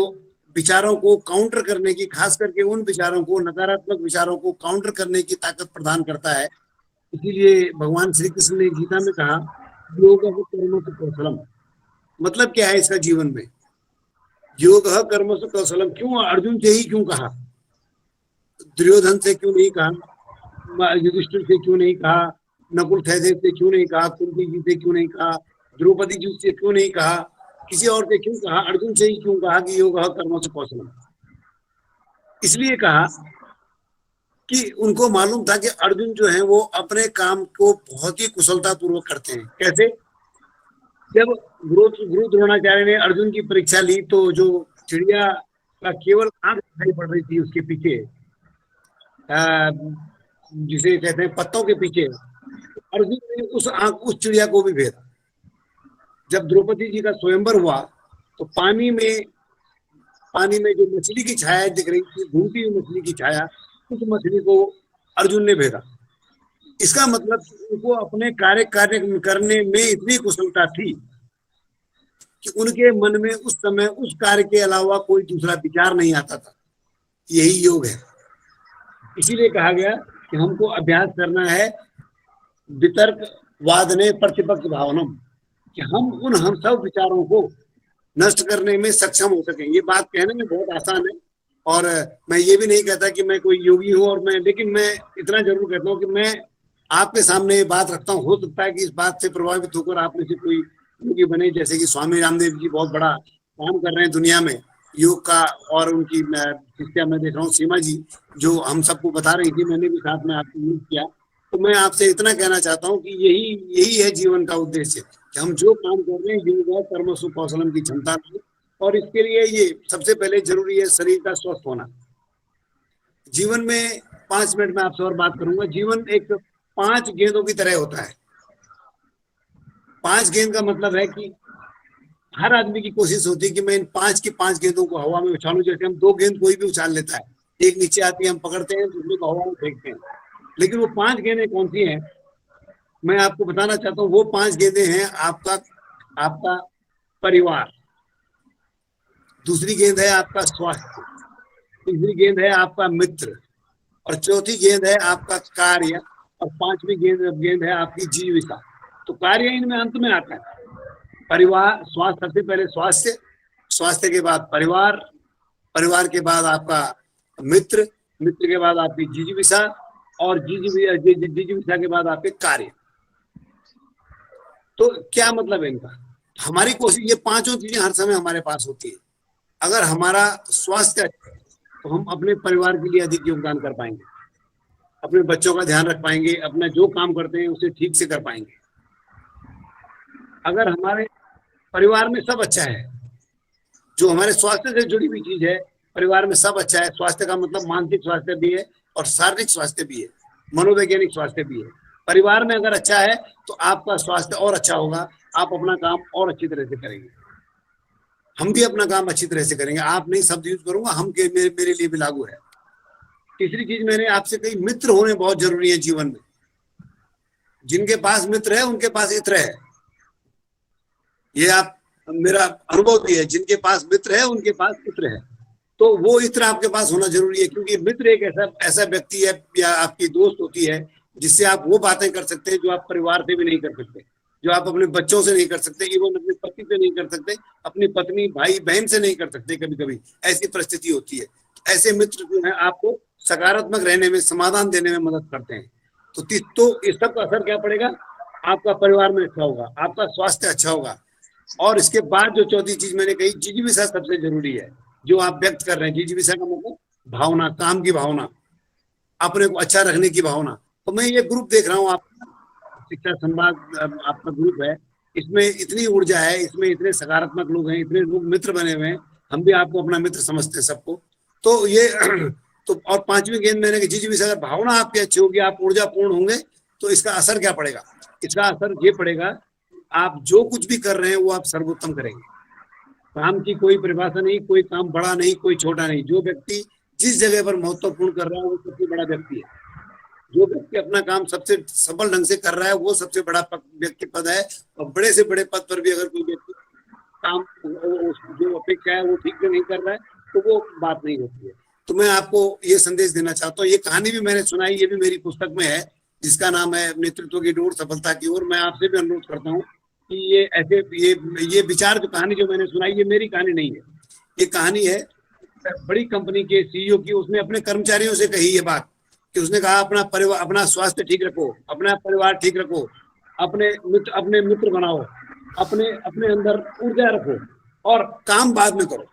विचारों को काउंटर करने की, खास करके उन विचारों को, नकारात्मक विचारों को काउंटर करने की ताकत प्रदान करता है। इसीलिए भगवान श्री कृष्ण ने गीता में कहा योग कर्मसु कौशलम। मतलब क्या है इसका जीवन में, योग कर्मसु कौशलम। क्यों अर्जुन से ही क्यों कहा, दुर्योधन से क्यों नहीं कहा, युधिष्ठिर से क्यों नहीं कहा, नकुल सहदेव से क्यों नहीं कहा, कुंती जी से क्यों नहीं कहा, द्रौपदी जी से क्यों नहीं कहा, किसी और से क्यों कहा, अर्जुन से ही क्यों कहा कि योग कर्मसु कौशलम। इसलिए कहा कि उनको मालूम था कि अर्जुन जो है वो अपने काम को बहुत ही कुशलता पूर्वक करते हैं। कैसे? जब गुरु द्रोणाचार्य ने अर्जुन की परीक्षा ली तो जो चिड़िया का केवल आंख दिखाई पड़ रही थी उसके पीछे, जिसे कहते हैं पत्तों के पीछे, अर्जुन ने उस चिड़िया को भी भेदा। जब द्रौपदी जी का स्वयंवर हुआ तो पानी में जो मछली की छाया दिख रही थी, घूमती हुई मछली की छाया, उस मछली को अर्जुन ने भेदा। इसका मतलब उनको अपने कार्य करने में इतनी कुशलता थी कि उनके मन में उस समय उस कार्य के अलावा कोई दूसरा विचार नहीं आता था। यही योग है। इसीलिए कहा गया कि हमको अभ्यास करना है वितर्क वादने प्रतिपक्ष भावनम, कि हम सब विचारों को नष्ट करने में सक्षम हो सकें। ये बात कहने में बहुत आसान है, और मैं ये भी नहीं कहता कि मैं कोई योगी हूँ, और लेकिन मैं इतना जरूर कहता हूँ कि मैं आपके सामने ये बात रखता हूँ। हो सकता है कि इस बात से प्रभावित होकर आप में से कोई योगी बने, जैसे कि स्वामी रामदेव जी बहुत बड़ा काम कर रहे हैं दुनिया में योग का, और उनकी शिष्या मैं देख रहा हूँ सीमा जी, जो हम सबको बता रही थी, मैंने भी साथ में आपको यूज किया। तो मैं आपसे इतना कहना चाहता हूँ कि यही है जीवन का उद्देश्य, कि हम जो काम कर रहे हैं योग कर्मसु कौशलम की क्षमता में, और इसके लिए ये सबसे पहले जरूरी है शरीर का स्वस्थ होना। जीवन में 5 मिनट में आपसे और बात करूंगा। जीवन एक 5 गेंदों की तरह होता है। 5 गेंद का मतलब है कि हर आदमी की कोशिश होती है कि मैं इन 5 की 5 गेंदों को हवा में उछालूं। जैसे हम 2 गेंद कोई भी उछाल लेता है, एक नीचे आती है, हम पकड़ते हैं, दूसरे को हवा में फेंकते हैं। लेकिन वो 5 गेंदें कौन सी हैं, मैं आपको बताना चाहता हूँ। वो 5 गेंदें हैं आपका परिवार, दूसरी गेंद है आपका स्वास्थ्य, तीसरी गेंद है आपका मित्र, और चौथी गेंद है आपका कार्य, और 5वीं गेंद है आपकी जीविका। तो कार्य इनमें अंत में आता है। परिवार, स्वास्थ्य, सबसे पहले स्वास्थ्य के बाद परिवार के बाद आपका मित्र के बाद आपकी जिजीविषा, और जिजीविषा के बाद आपके कार्य। तो क्या मतलब है इनका? हमारी कोशिश, ये 5 चीजें हर समय हमारे पास होती है। अगर हमारा स्वास्थ्य अच्छा है तो हम अपने परिवार के लिए अधिक योगदान कर पाएंगे, अपने बच्चों का ध्यान रख पाएंगे, अपना जो काम करते हैं उसे ठीक से कर पाएंगे। अगर हमारे परिवार में सब अच्छा है, जो हमारे स्वास्थ्य से जुड़ी हुई चीज है, परिवार में सब अच्छा है। स्वास्थ्य का मतलब मानसिक स्वास्थ्य भी है और शारीरिक स्वास्थ्य भी है, मनोवैज्ञानिक स्वास्थ्य भी है। परिवार में अगर अच्छा है तो आपका स्वास्थ्य और अच्छा होगा, आप अपना काम और अच्छी तरह से करेंगे। हम भी अपना काम अच्छी तरह से करेंगे। आप नहीं शब्द यूज करूंगा, हम के मेरे लिए भी लागू है। तीसरी चीज मैंने आपसे कही, मित्र होने बहुत जरूरी है जीवन में। जिनके पास मित्र है उनके पास इत्र है, ये आप मेरा अनुभव भी है। जिनके पास मित्र है उनके पास इत्र है, तो वो इत्र आपके पास होना जरूरी है, क्योंकि मित्र एक ऐसा व्यक्ति है या आपकी दोस्त होती है जिससे आप वो बातें कर सकते हैं जो आप परिवार से भी नहीं कर सकते, जो आप अपने बच्चों से नहीं कर सकते, इवन अपने पति से नहीं कर सकते, अपनी पत्नी भाई बहन से नहीं कर सकते। कभी कभी ऐसी परिस्थिति होती है। ऐसे मित्र जो है आपको सकारात्मक रहने में, समाधान देने में मदद करते हैं। तो इस सब का असर क्या पड़ेगा? आपका परिवार में अच्छा होगा, आपका स्वास्थ्य अच्छा होगा। और इसके बाद जो चौथी चीज मैंने कही, जिजीविषा सबसे जरूरी है जो आप व्यक्त कर रहे हैं। जिजीविषा का मतलब भावना, काम की भावना, अपने को अच्छा रखने की भावना। तो मैं ये ग्रुप देख रहा हूँ, आप शिक्षा संवाद आपका ग्रुप है, इसमें इतनी ऊर्जा है, इसमें इतने सकारात्मक लोग हैं, इतने लोग मित्र बने हुए हैं। हम भी आपको अपना मित्र समझते हैं सबको। तो ये तो और पांचवी गेंद मैंने कही, जिजीविषा अगर भावना आपकी अच्छी होगी, आप ऊर्जापूर्ण होंगे, तो इसका असर क्या पड़ेगा? इसका असर ये पड़ेगा, आप जो कुछ भी कर रहे हैं वो आप सर्वोत्तम करेंगे। काम की कोई परिभाषा नहीं, कोई काम बड़ा नहीं, कोई छोटा नहीं। जो व्यक्ति जिस जगह पर महत्वपूर्ण कर रहा है वो सबसे बड़ा व्यक्ति है। जो व्यक्ति अपना काम सबसे सफल ढंग से कर रहा है वो सबसे बड़ा व्यक्ति पद है। और बड़े से बड़े पद पर भी अगर कोई व्यक्ति काम जो अपेक्षा है वो ठीक से नहीं कर रहा है तो वो बात नहीं होती है। तो मैं आपको ये संदेश देना चाहता हूँ। ये कहानी भी मैंने सुनाई, ये भी मेरी पुस्तक में है, जिसका नाम है नेतृत्व की डोर सफलता की ओर। मैं आपसे भी अनुरोध करता हूँ कि ये ऐसे ये विचार, जो कहानी जो मैंने सुनाई, ये मेरी कहानी नहीं है। ये कहानी है बड़ी कंपनी के सीईओ की। उसने अपने कर्मचारियों से कही ये बात कि उसने कहा, अपना परिवार, अपना स्वास्थ्य ठीक रखो, अपना परिवार ठीक रखो, अपने मित्र बनाओ, अपने अपने अंदर ऊर्जा रखो और काम बाद में करो।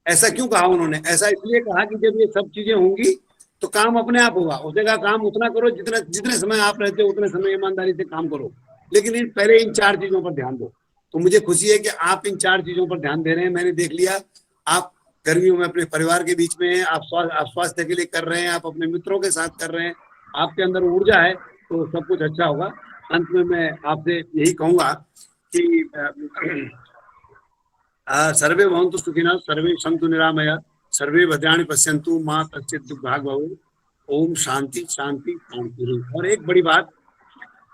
ऐसा क्यों कहा उन्होंने? ऐसा इसलिए कहा कि जब ये सब चीजें होंगी तो काम अपने आप होगा। उसने कहा काम उतना करो जितने समय आप रहते हो उतने समय ईमानदारी से काम करो, लेकिन पहले इन 4 चीजों पर ध्यान दो। तो मुझे खुशी है कि आप इन 4 चीजों पर ध्यान दे रहे हैं। मैंने देख लिया, आप गर्मियों में अपने परिवार के बीच में हैं, आप स्वास्थ्य के लिए कर रहे हैं, आप अपने मित्रों के साथ कर रहे हैं, आपके अंदर ऊर्जा है, तो सब कुछ अच्छा होगा। अंत में मैं आपसे यही कहूंगा कि सर्वे भवन्तु सुखिनः, सर्वे सन्तु निरामया, सर्वे भद्राणि पश्यन्तु मा कश्चित् दुर्भाग् भवेत्। ओम शांति शांति शांति। और एक बड़ी बात,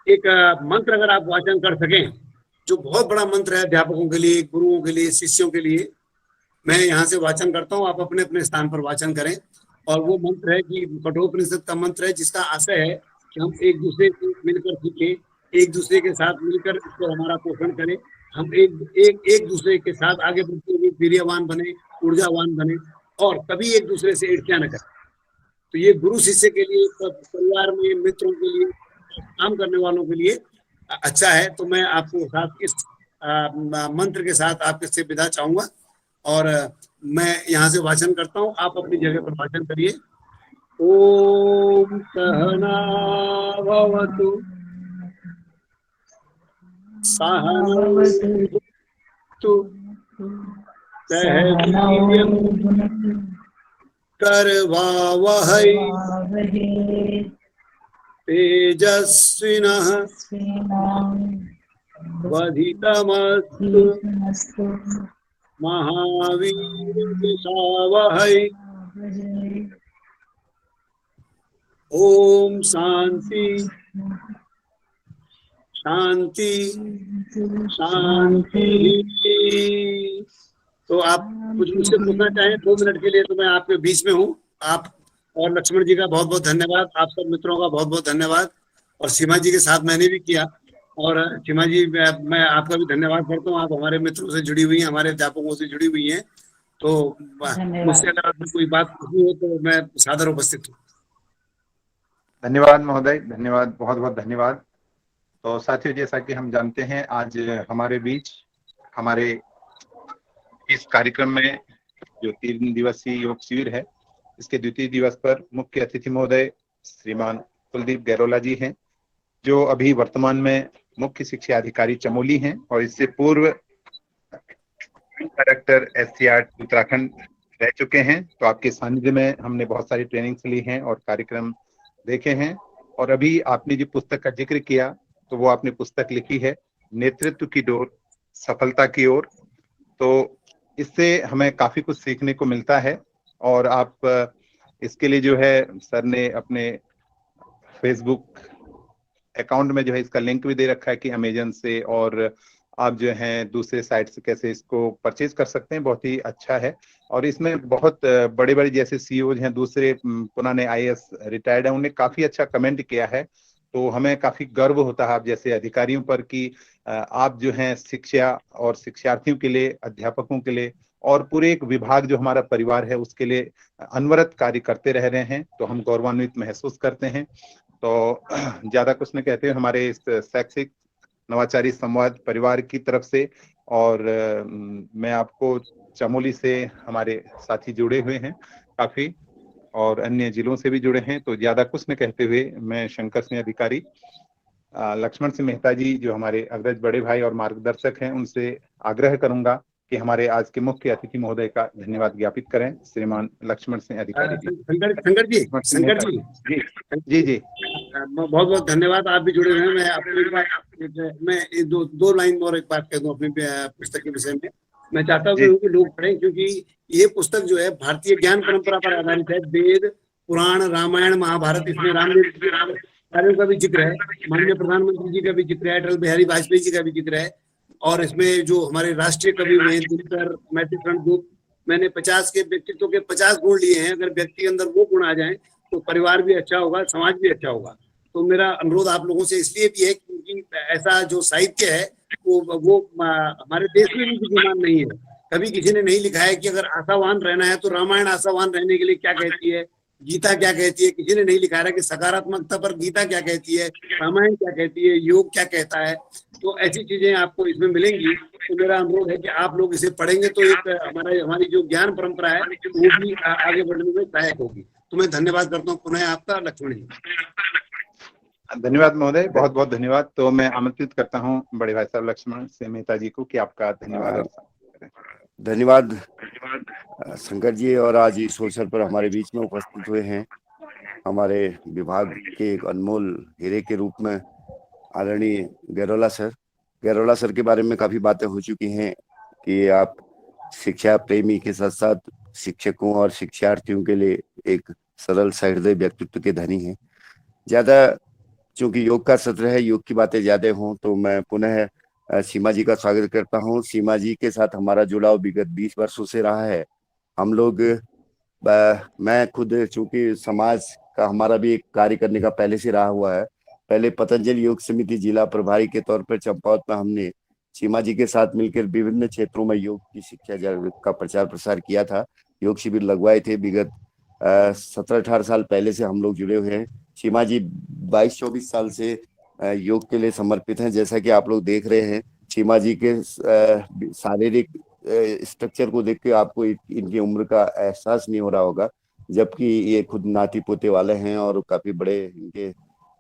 एक मंत्र अगर आप वाचन कर सकें, जो बहुत बड़ा मंत्र है अध्यापकों के लिए, गुरुओं के लिए, शिष्यों के लिए, मैं यहाँ से वाचन करता हूँ, आप अपने अपने स्थान पर वाचन करें। और वो मंत्र है कि कठोपनिषद का मंत्र है, जिसका आशय है कि हम एक दूसरे से मिलकर सीखें, एक दूसरे के साथ मिलकर इसको हमारा पोषण करें, हम एक दूसरे के साथ आगे बढ़ते हुए वीर्यवान बने, ऊर्जावान बने, और कभी एक दूसरे से ईर्ष्या न करें। तो ये गुरु शिष्य के लिए, परिवार में मित्रों के लिए, काम करने वालों के लिए अच्छा है। तो मैं आपको साथ इस मंत्र के साथ आपके से विदा चाहूंगा और मैं यहाँ से वाचन करता हूँ, आप अपनी जगह पर वाचन करिए। ओम सहना भवतु सहनौ भुनक्तु सह करवावहै तेजस्विनः वधितमस्तु महावीर विशावहै। ओम शांति शांति शांति। तो आप कुछ मुझसे पूछना चाहें 2 मिनट के लिए, तो मैं आपके बीच में हूँ। आप और लक्ष्मण जी का बहुत बहुत धन्यवाद, आप सब मित्रों का बहुत बहुत धन्यवाद, और सीमा जी के साथ मैंने भी किया। और सीमा जी, मैं आपका भी धन्यवाद करता हूँ। आप हमारे मित्रों से जुड़ी हुई हैं, हमारे अध्यापकों से जुड़ी हुई हैं। तो मुझसे अगर आपने कोई बात पूछनी हो तो मैं सादर उपस्थित हूँ। धन्यवाद महोदय, धन्यवाद, बहुत बहुत धन्यवाद। तो साथियों, जैसा कि हम जानते हैं, आज हमारे बीच हमारे इस कार्यक्रम में जो 3 दिवसीय योग शिविर है, इसके द्वितीय दिवस पर मुख्य अतिथि महोदय श्रीमान कुलदीप गैरोला जी हैं, जो अभी वर्तमान में मुख्य शिक्षा अधिकारी चमोली हैं और इससे पूर्व डायरेक्टर SCRT उत्तराखंड रह चुके हैं। तो आपके सानिध्य में हमने बहुत सारी ट्रेनिंग्स ली हैं और कार्यक्रम देखे हैं। और अभी आपने जो पुस्तक का जिक्र किया, तो वो आपने पुस्तक लिखी है नेतृत्व की डोर सफलता की ओर। तो इससे हमें काफी कुछ सीखने को मिलता है। और आप इसके लिए जो है सर ने अपने फेसबुक अकाउंट में जो है इसका लिंक भी दे रखा है कि अमेजन से और आप जो हैं दूसरे साइट से कैसे इसको परचेज कर सकते हैं। बहुत ही अच्छा है। और इसमें बहुत बड़े बड़े जैसे सीईओ हैं, दूसरे पुराने आईएएस रिटायर्ड हैं, उन्हें काफी अच्छा कमेंट किया है। तो हमें काफी गर्व होता है आप जैसे अधिकारियों पर कि आप जो हैं शिक्षा और शिक्षार्थियों के लिए, अध्यापकों के लिए और पूरे एक विभाग जो हमारा परिवार है उसके लिए अनवरत कार्य करते रह रहे हैं। तो हम गौरवान्वित महसूस करते हैं। तो ज्यादा कुछ न कहते हुए हमारे इस शैक्षिक नवाचारी संवाद परिवार की तरफ से और मैं आपको चमोली से हमारे साथी जुड़े हुए हैं काफी, और अन्य जिलों से भी जुड़े हैं। तो ज्यादा कुछ न कहते हुए मैं शंकर सिंह अधिकारी, लक्ष्मण सिंह मेहता जी जो हमारे अग्रज बड़े भाई और मार्गदर्शक हैं, उनसे आग्रह करूंगा कि हमारे आज के मुख्य अतिथि महोदय का धन्यवाद ज्ञापित करें, श्रीमान लक्ष्मण सिंह अधिकारी जी। शंकर जी, लक्ष्मण सिंह शंकर मेहता जी, जी। बहुत बहुत धन्यवाद, आप भी जुड़े हुए हैं। मैं अपनी एक बात, मैं दो लाइन और एक बात कह दूं अपनी पुस्तक के विषय में। मैं चाहता हूँ कि लोग पढ़ें, क्योंकि ये पुस्तक जो है भारतीय ज्ञान परंपरा पर आधारित है। वेद, पुराण, रामायण, महाभारत, इसमें रामदेव जी कार्यों का भी जिक्र है, माननीय प्रधानमंत्री जी का भी जिक्र है, अटल बिहारी वाजपेयी जी का भी जिक्र है। और इसमें जो हमारे राष्ट्रीय कवि हुए दिनकर, मैथिलीकरण गुप्त, मैंने 50 के व्यक्तित्व के 50 गुण लिए हैं। अगर व्यक्ति के अंदर वो गुण आ जाए तो परिवार भी अच्छा होगा, समाज भी अच्छा होगा। तो मेरा अनुरोध आप लोगों से इसलिए भी है क्योंकि ऐसा जो साहित्य है वो हमारे देश में भी विद्यमान नहीं है। कभी किसी ने नहीं लिखा है कि अगर आशावान रहना है तो रामायण आशावान रहने के लिए क्या कहती है, गीता क्या कहती है। किसी ने नहीं लिखा है कि सकारात्मकता पर गीता क्या कहती है, रामायण क्या कहती है, योग क्या कहता है। तो ऐसी चीजें आपको इसमें मिलेंगी। तो मेरा अनुरोध है कि आप लोग इसे पढ़ेंगे तो एक हमारी जो ज्ञान परंपरा है वो भी आगे बढ़ने में सहायक होगी। तो मैं धन्यवाद करता हूँ पुनः आपका, लक्ष्मण जी। धन्यवाद महोदय, बहुत बहुत धन्यवाद। तो मैं आमंत्रित करता हूं बड़े भाई साहब लक्ष्मण सिंह मेहता जी को कि आपका धन्यवाद। धन्यवाद शंकर जी, और आज इस अवसर पर हमारे बीच में उपस्थित हुए हैं हमारे विभाग के एक अनमोल हीरे के रूप में आदरणीय गैरोला सर। गैरोला सर के बारे में काफी बातें हो चुकी हैं कि आप शिक्षा प्रेमी के साथ साथ शिक्षकों और शिक्षार्थियों के लिए एक सरल सहृदय व्यक्तित्व के धनी हैं। ज्यादा चूंकि योग का सत्र है, योग की बातें ज्यादा हों, तो मैं पुनः सीमा जी का स्वागत करता हूं। सीमा जी के साथ हमारा जुड़ाव विगत 20 वर्षों से रहा है। हम लोग मैं खुद चूंकि समाज का हमारा भी एक कार्य करने का पहले से रहा हुआ है। पहले पतंजलि योग समिति जिला प्रभारी के तौर पर चंपावत में हमने सीमा जी के साथ मिलकर विभिन्न क्षेत्रों में योग की शिक्षा का प्रचार प्रसार किया था। योग शिविर लगवाए थे। विगत 17-18 साल पहले से हम लोग जुड़े हुए हैं। सीमा जी 22-24 साल से योग के लिए समर्पित हैं। जैसा कि आप लोग देख रहे हैं, सीमा जी के शारीरिक स्ट्रक्चर को देख के आपको इनकी उम्र का एहसास नहीं हो रहा होगा, जबकि ये खुद नाती पोते वाले हैं और काफी बड़े इनके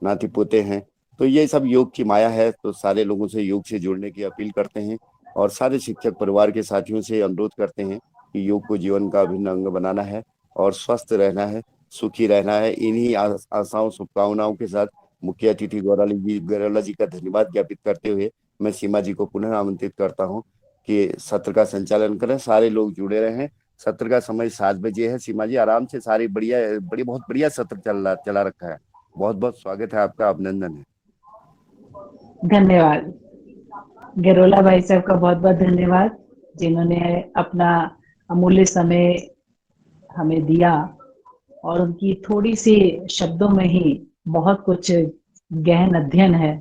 नाती पोते हैं। तो ये सब योग की माया है। तो सारे लोगों से योग से जुड़ने की अपील करते हैं और सारे शिक्षक परिवार के साथियों से अनुरोध करते हैं कि योग को जीवन का अभिन्न अंग बनाना है और स्वस्थ रहना है, सुखी रहना है। इन्हीं आशाओं शुभकामनाओं के साथ मुख्य अतिथि गैरोला जी का धन्यवाद ज्ञापित करते हुए मैं सीमा जी को पुनः आमंत्रित करता हूँ कि सत्र का संचालन करें। सारे लोग जुड़े रहें। सत्र का समय 7 बजे है। सीमा जी आराम से, सारी बहुत बढ़िया सत्र चला रखा है। बहुत बहुत स्वागत है आपका, अभिनंदन है। धन्यवाद गैरोला भाई साहब का, बहुत बहुत धन्यवाद जिन्होंने अपना अमूल्य समय हमें दिया और उनकी थोड़ी सी शब्दों में ही बहुत कुछ गहन अध्ययन है।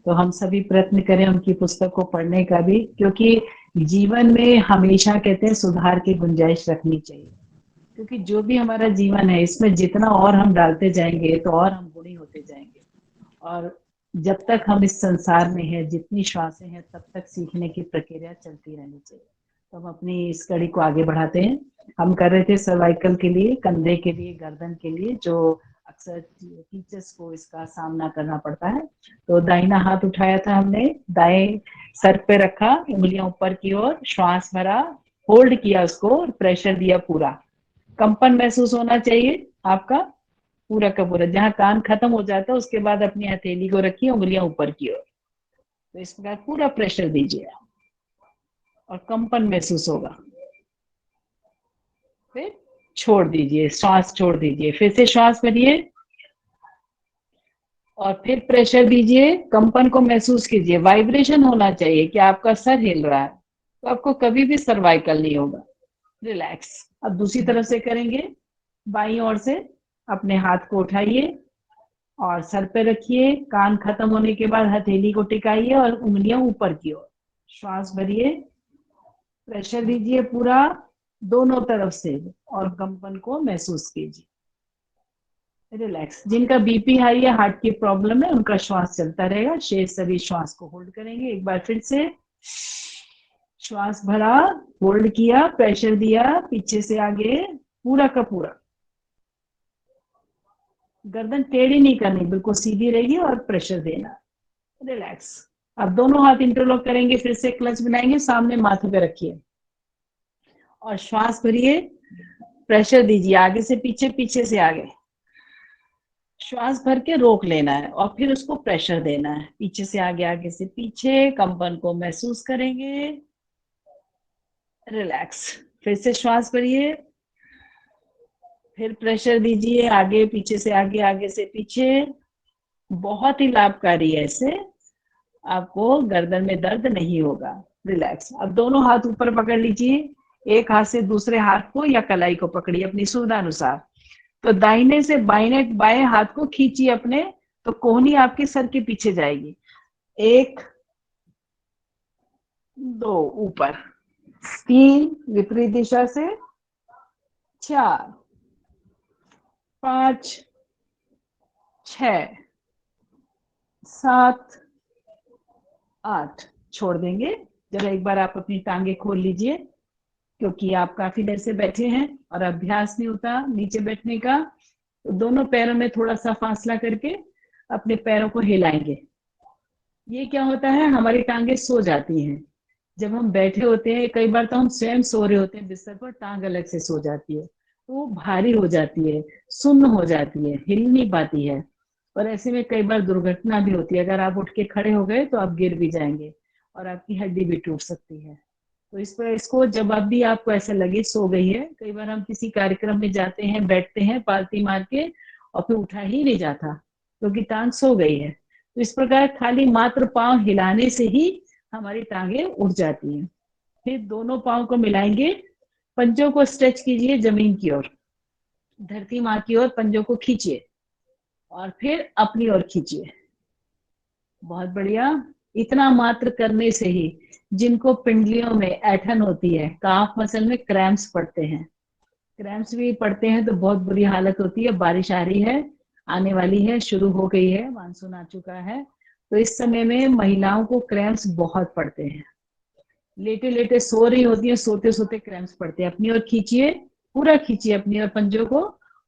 तो हम सभी प्रयत्न करें उनकी पुस्तक को पढ़ने का भी, क्योंकि जीवन में हमेशा कहते हैं सुधार की गुंजाइश रखनी चाहिए। क्योंकि जो भी हमारा जीवन है इसमें जितना और हम डालते जाएंगे तो और हम गुणी होते जाएंगे। और जब तक हम इस संसार में हैं, जितनी श्वासें हैं, तब तक सीखने की प्रक्रिया चलती रहनी चाहिए। तो हम अपनी इस कड़ी को आगे बढ़ाते हैं। हम कर रहे थे सर्वाइकल के लिए, कंधे के लिए, गर्दन के लिए, जो अक्सर टीचर्स को इसका सामना करना पड़ता है। तो दाहिना हाथ उठाया था हमने, दाएं सर पे रखा, उंगलियां ऊपर की ओर, श्वास भरा, होल्ड किया उसको और प्रेशर दिया पूरा। कंपन महसूस होना चाहिए आपका पूरा का पूरा। जहां कान खत्म हो जाता है उसके बाद अपनी हथेली को रखिए, उंगलियां ऊपर की ओर। तो इस प्रकार पूरा प्रेशर दीजिए और कंपन महसूस होगा। फिर छोड़ दीजिए, श्वास छोड़ दीजिए, फिर से श्वास भरिए और फिर प्रेशर दीजिए। कंपन को महसूस कीजिए, वाइब्रेशन होना चाहिए कि आपका सर हिल रहा है, तो आपको कभी भी सर्वाइकल नहीं होगा। रिलैक्स। अब दूसरी तरफ से करेंगे। बाईं ओर से अपने हाथ को उठाइए और सर पे रखिए। कान खत्म होने के बाद हथेली को टिकाइए और उंगलियां ऊपर की ओर। श्वास भरिए, प्रेशर दीजिए पूरा दोनों तरफ से और कंपन को महसूस कीजिए। रिलैक्स। जिनका बीपी हाई या हार्ट की प्रॉब्लम है उनका श्वास चलता रहेगा, शेष सभी श्वास को होल्ड करेंगे। एक बार फिर से श्वास भरा, होल्ड किया, प्रेशर दिया पीछे से आगे पूरा का पूरा। गर्दन टेढ़ी नहीं करनी, बिल्कुल सीधी रहेगी और प्रेशर देना। रिलैक्स। अब दोनों हाथ इंटरलॉक करेंगे, फिर से क्लच बनाएंगे, सामने माथे पे रखिए और श्वास भरिए, प्रेशर दीजिए आगे से पीछे, पीछे से आगे। श्वास भर के रोक लेना है और फिर उसको प्रेशर देना है, पीछे से आगे, आगे से पीछे। कंपन को महसूस करेंगे। रिलैक्स। फिर से श्वास भरिए, फिर प्रेशर दीजिए आगे, पीछे से आगे, आगे से पीछे। बहुत ही लाभकारी है, इससे आपको गर्दन में दर्द नहीं होगा। रिलैक्स। अब दोनों हाथ ऊपर पकड़ लीजिए, एक हाथ से दूसरे हाथ को या कलाई को पकड़िए अपनी सुविधा अनुसार। तो दाहिने से बाएं हाथ को खींचिए अपने, तो कोहनी आपके सर के पीछे जाएगी। 1 2 ऊपर, 3 विपरीत दिशा से, 4 5 6 7 8। छोड़ देंगे। जरा एक बार आप अपनी टांगे खोल लीजिए, क्योंकि आप काफी देर से बैठे हैं और अभ्यास नहीं होता नीचे बैठने का। तो दोनों पैरों में थोड़ा सा फासला करके अपने पैरों को हिलाएंगे। ये क्या होता है, हमारी टांगे सो जाती हैं जब हम बैठे होते हैं। कई बार तो हम स्वयं सो रहे होते हैं बिस्तर पर, टांग अलग से सो जाती है, तो वो भारी हो जाती है, सुन्न हो जाती है, हिल नहीं पाती है। और ऐसे में कई बार दुर्घटना भी होती है। अगर आप उठ के खड़े हो गए तो आप गिर भी जाएंगे और आपकी हड्डी भी टूट सकती है। तो इस पर इसको जब अब भी आपको ऐसा लगे सो गई है, कई बार हम किसी कार्यक्रम में जाते हैं, बैठते हैं पालती मार के और फिर उठा ही नहीं जाता क्योंकि टांग सो गई है। तो इस प्रकार खाली मात्र पांव हिलाने से ही हमारी टांगे उठ जाती हैं। फिर दोनों पांव को मिलाएंगे, पंजों को स्ट्रेच कीजिए जमीन की ओर, धरती माँ की ओर पंजों को खींचिए और फिर अपनी ओर खींचिए। बहुत बढ़िया। इतना मात्र करने से ही जिनको पिंडलियों में ऐठन होती है, काफ मसल में क्रैम्प्स पड़ते हैं, क्रैम्प्स भी पड़ते हैं तो बहुत बुरी हालत होती है। बारिश आ रही है, आने वाली है, शुरू हो गई है, मानसून आ चुका है, तो इस समय में महिलाओं को क्रैम्प्स बहुत पड़ते हैं। लेटे लेटे सो रही होती है, सोते सोते क्रैम्प्स पड़ते हैं। अपनी ओर खींचिए, पूरा खींचिए अपनी ओर पंजों को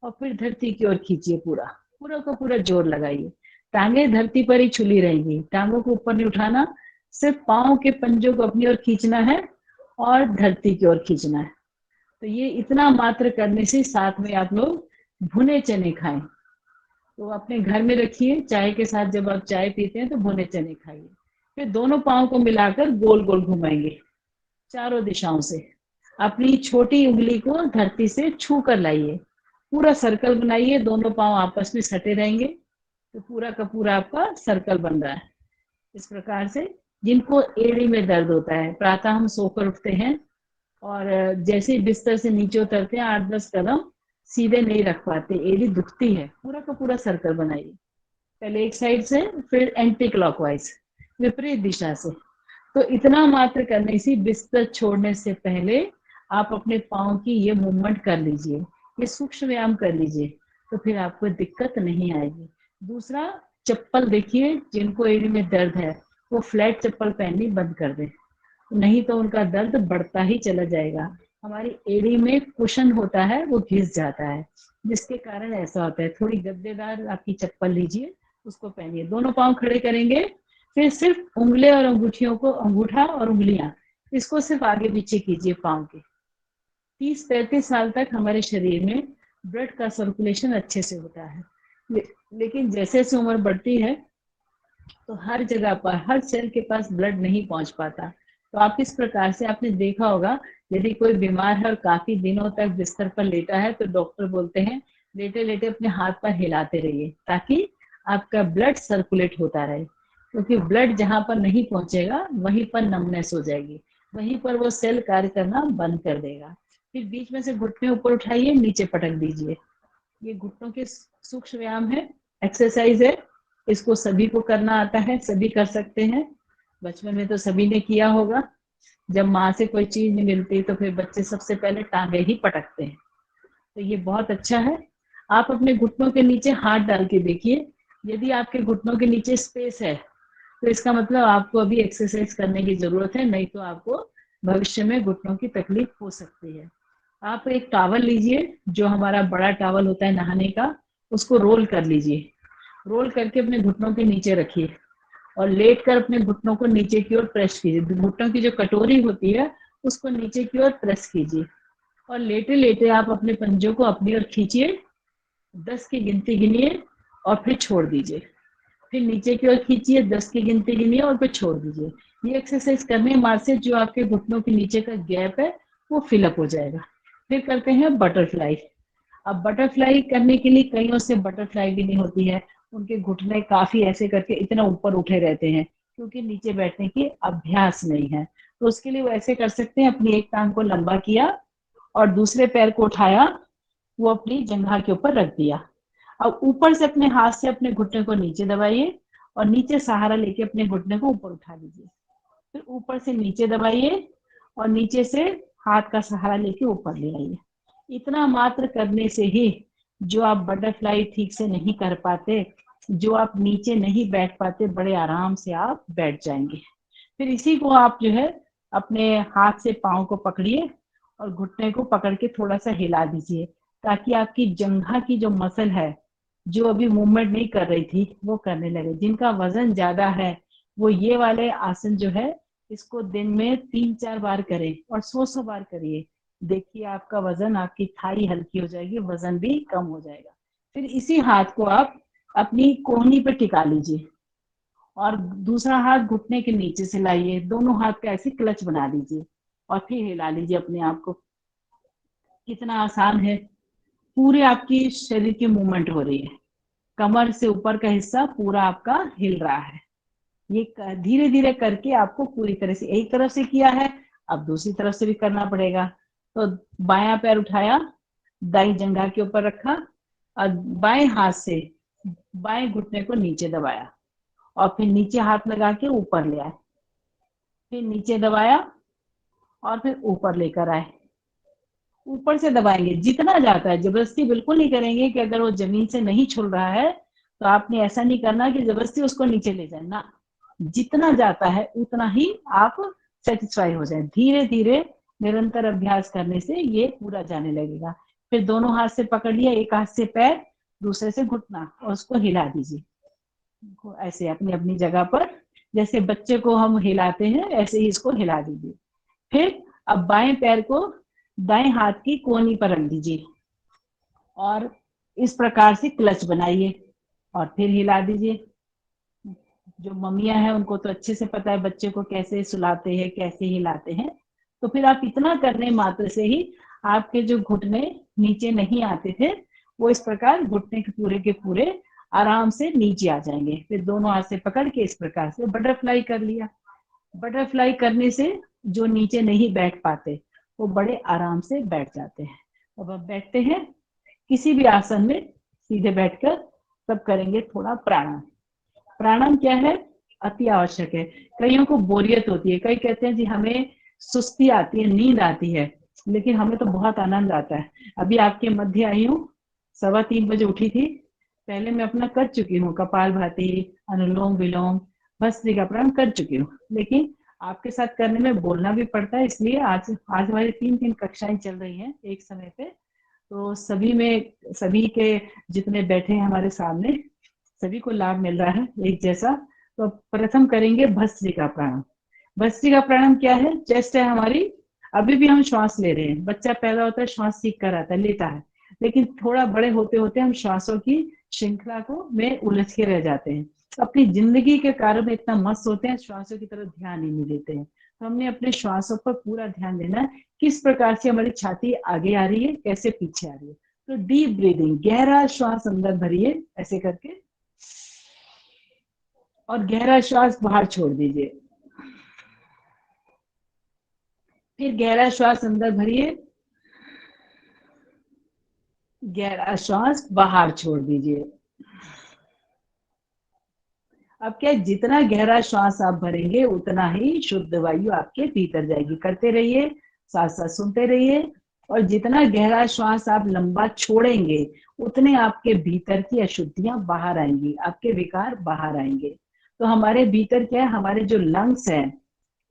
और फिर धरती की ओर खींचिए, पूरा पूरा को पूरा जोर लगाइए। टांगे धरती पर ही छुली रहेंगी, टांगों को ऊपर नहीं उठाना, सिर्फ पांव के पंजों को अपनी ओर खींचना है और धरती की ओर खींचना है। तो ये इतना मात्र करने से साथ में आप लोग भुने चने खाएं, तो अपने घर में रखिए, चाय के साथ जब आप चाय पीते हैं तो भुने चने खाइए। फिर दोनों पांव को मिलाकर गोल गोल घुमाएंगे चारों दिशाओं से। अपनी छोटी उंगली को धरती से छू कर लाइए, पूरा सर्कल बनाइए, दोनों पांव आपस में सटे रहेंगे, तो पूरा का पूरा आपका सर्कल बन रहा है। इस प्रकार से जिनको एड़ी में दर्द होता है, प्रातः हम सोकर उठते हैं और जैसे बिस्तर से नीचे उतरते हैं 8-10 कदम सीधे नहीं रख पाते, एड़ी दुखती है, पूरा का पूरा सर्कल बनाइए। पहले एक साइड से, फिर एंटी क्लॉकवाइज, विपरीत दिशा से। तो इतना मात्र करने से, बिस्तर छोड़ने से पहले आप अपने पाँव की ये मूवमेंट कर लीजिए, ये सूक्ष्म व्यायाम कर लीजिए, तो फिर आपको दिक्कत नहीं आएगी। दूसरा, चप्पल देखिए, जिनको एड़ी में दर्द है वो फ्लैट चप्पल पहननी बंद कर दें, नहीं तो उनका दर्द बढ़ता ही चला जाएगा। हमारी एड़ी में कुशन होता है, वो घिस जाता है, जिसके कारण ऐसा होता है। थोड़ी गद्देदार आपकी चप्पल लीजिए, उसको पहनिए। दोनों पांव खड़े करेंगे, फिर सिर्फ उंगले और अंगूठियों को, अंगूठा और उंगलियां, इसको सिर्फ आगे पीछे कीजिए पांव के। 30-35 साल तक हमारे शरीर में ब्लड का सर्कुलेशन अच्छे से होता है, लेकिन जैसे जैसे उम्र बढ़ती है तो हर जगह पर, हर सेल के पास ब्लड नहीं पहुंच पाता। तो आप इस प्रकार से, आपने देखा होगा यदि कोई बीमार है और काफी दिनों तक बिस्तर पर लेटा है तो डॉक्टर बोलते हैं लेटे लेटे अपने हाथ पर हिलाते रहिए ताकि आपका ब्लड सर्कुलेट होता रहे, क्योंकि ब्लड जहां पर नहीं पहुंचेगा वहीं पर नमनेस हो जाएगी, वहीं पर वो सेल कार्य करना बंद कर देगा। फिर बीच में से घुटने ऊपर उठाइए, नीचे पटक दीजिए। ये घुटनों के सूक्ष्म व्यायाम है, एक्सरसाइज है। इसको सभी को करना आता है, सभी कर सकते हैं। बचपन में तो सभी ने किया होगा। जब माँ से कोई चीज नहीं मिलती तो फिर बच्चे सबसे पहले टांगे ही पटकते हैं। तो ये बहुत अच्छा है। आप अपने घुटनों के नीचे हाथ डाल के देखिए, यदि आपके घुटनों के नीचे स्पेस है तो इसका मतलब आपको अभी एक्सरसाइज करने की जरूरत है, नहीं तो आपको भविष्य में घुटनों की तकलीफ हो सकती है। आप एक टॉवल लीजिए, जो हमारा बड़ा टॉवल होता है नहाने का, उसको रोल कर लीजिए। रोल करके अपने घुटनों के नीचे रखिए और लेट कर अपने घुटनों को नीचे की ओर प्रेस कीजिए। घुटनों की जो कटोरी होती है उसको नीचे की ओर प्रेस कीजिए और लेटे लेटे आप अपने पंजों को अपनी ओर खींचिए, 10 की गिनती गिनिए और फिर छोड़ दीजिए। फिर नीचे की ओर खींचिए, 10 की गिनती गिनिए और फिर छोड़ दीजिए। ये एक्सरसाइज करने मार से जो आपके घुटनों के नीचे का गैप है वो फिलअप हो जाएगा। फिर करते हैं बटरफ्लाई। अब बटरफ्लाई करने के लिए कईयों से बटरफ्लाई भी नहीं होती है, उनके घुटने काफी ऐसे करके इतना ऊपर उठे रहते हैं क्योंकि नीचे बैठने की अभ्यास नहीं है। तो उसके लिए वो ऐसे कर सकते हैं, अपनी एक टांग को लंबा किया और दूसरे पैर को उठाया, वो अपनी जंघा के ऊपर रख दिया। अब ऊपर से अपने हाथ से अपने घुटने को नीचे दबाइए और नीचे सहारा लेके अपने घुटने को ऊपर उठा लीजिए। फिर ऊपर से नीचे दबाइए और नीचे से हाथ का सहारा लेके ऊपर ले आइए। इतना मात्र करने से ही जो आप बटरफ्लाई ठीक से नहीं कर पाते, जो आप नीचे नहीं बैठ पाते, बड़े आराम से आप बैठ जाएंगे। फिर इसी को आप जो है अपने हाथ से पाँव को पकड़िए और घुटने को पकड़ के थोड़ा सा हिला दीजिए ताकि आपकी जंघा की जो मसल है, जो अभी मूवमेंट नहीं कर रही थी, वो करने लगे। जिनका वजन ज्यादा है वो ये वाले आसन जो है इसको दिन में 3-4 बार करें और 100 बार करिए। देखिए आपका वजन, आपकी थाई हल्की हो जाएगी, वजन भी कम हो जाएगा। फिर इसी हाथ को आप अपनी कोहनी पे टिका लीजिए और दूसरा हाथ घुटने के नीचे से लाइए, दोनों हाथ का ऐसे क्लच बना लीजिए और फिर हिला लीजिए अपने आप को। कितना आसान है, पूरे आपकी शरीर की मूवमेंट हो रही है, कमर से ऊपर का हिस्सा पूरा आपका हिल रहा है। ये धीरे धीरे करके आपको पूरी तरह से, एक तरफ से किया है अब दूसरी तरफ से भी करना पड़ेगा। तो बायां पैर उठाया, दाई जंघा के ऊपर रखा और बाएं हाथ से बाएं घुटने को नीचे दबाया और फिर नीचे हाथ लगा के ऊपर ले आए, फिर नीचे दबाया और फिर ऊपर लेकर आए। ऊपर से दबाएंगे जितना जाता है, जबरदस्ती बिल्कुल नहीं करेंगे कि अगर वो जमीन से नहीं छुल रहा है तो आपने ऐसा नहीं करना कि जबरदस्ती उसको नीचे ले जाए ना, जितना जाता है उतना ही आप सेटिस्फाई हो जाए। धीरे धीरे निरंतर अभ्यास करने से ये पूरा जाने लगेगा। फिर दोनों हाथ से पकड़ लिया, एक हाथ से पैर, दूसरे से घुटना और उसको हिला दीजिए ऐसे अपनी अपनी जगह पर, जैसे बच्चे को हम हिलाते हैं ऐसे ही इसको हिला दीजिए। फिर अब बाएं पैर को दाएं हाथ की कोहनी पर रख दीजिए और इस प्रकार से क्लच बनाइए और फिर हिला दीजिए। जो मम्मियां हैं उनको तो अच्छे से पता है बच्चे को कैसे सुलाते हैं, कैसे हिलाते हैं। तो फिर आप इतना करने मात्र से ही आपके जो घुटने नीचे नहीं आते थे वो इस प्रकार घुटने के पूरे आराम से नीचे आ जाएंगे। फिर दोनों हाथ से पकड़ के इस प्रकार से बटरफ्लाई कर लिया। बटरफ्लाई करने से जो नीचे नहीं बैठ पाते वो बड़े आराम से बैठ जाते हैं। अब आप बैठते हैं किसी भी आसन में सीधे बैठकर, तब करेंगे थोड़ा प्राणायाम। प्राणायाम क्या है, अति आवश्यक है। कईयों को बोरियत होती है, कई कहते हैं जी हमें सुस्ती आती है, नींद आती है, लेकिन हमें तो बहुत आनंद आता है। अभी आपके मध्य आई हूँ, 3:15 बजे उठी थी, पहले मैं अपना कर चुकी हूँ कपालभाति, अनुलोम विलोम, भस्त्रिका प्राणायाम कर चुकी हूँ, लेकिन आपके साथ करने में बोलना भी पड़ता है, इसलिए आज हमारी 3 कक्षाएं चल रही हैं एक समय पे। तो सभी के जितने बैठे हैं हमारे सामने, सभी को लाभ मिल रहा है एक जैसा। तो प्रथम करेंगे भस्त्रिका प्राणायाम। भस्त्रिका प्राणायाम क्या है, चेस्ट है हमारी, अभी भी हम श्वास ले रहे हैं। बच्चा पैदा होता है श्वास सीख कर आता है, लेता है, लेकिन थोड़ा बड़े होते होते हम श्वासों की श्रृंखला को में उलझ के रह जाते हैं। अपनी जिंदगी के कार्य में इतना मस्त होते हैं, श्वासों की तरफ ध्यान ही नहीं देते हैं। तो हमने अपने श्वासों पर पूरा ध्यान देना है, किस प्रकार से हमारी छाती आगे आ रही है, कैसे पीछे आ रही है। तो डीप ब्रीदिंग, गहरा श्वास अंदर भरिए ऐसे करके, और गहरा श्वास बाहर छोड़ दीजिए। फिर गहरा श्वास अंदर भरिए, गहरा श्वास बाहर छोड़ दीजिए। अब क्या, जितना गहरा श्वास आप भरेंगे उतना ही शुद्ध वायु आपके भीतर जाएगी। करते रहिए, साथ साथ सुनते रहिए। और जितना गहरा श्वास आप लंबा छोड़ेंगे उतने आपके भीतर की अशुद्धियां बाहर आएंगी, आपके विकार बाहर आएंगे। तो हमारे भीतर क्या है, हमारे जो लंग्स है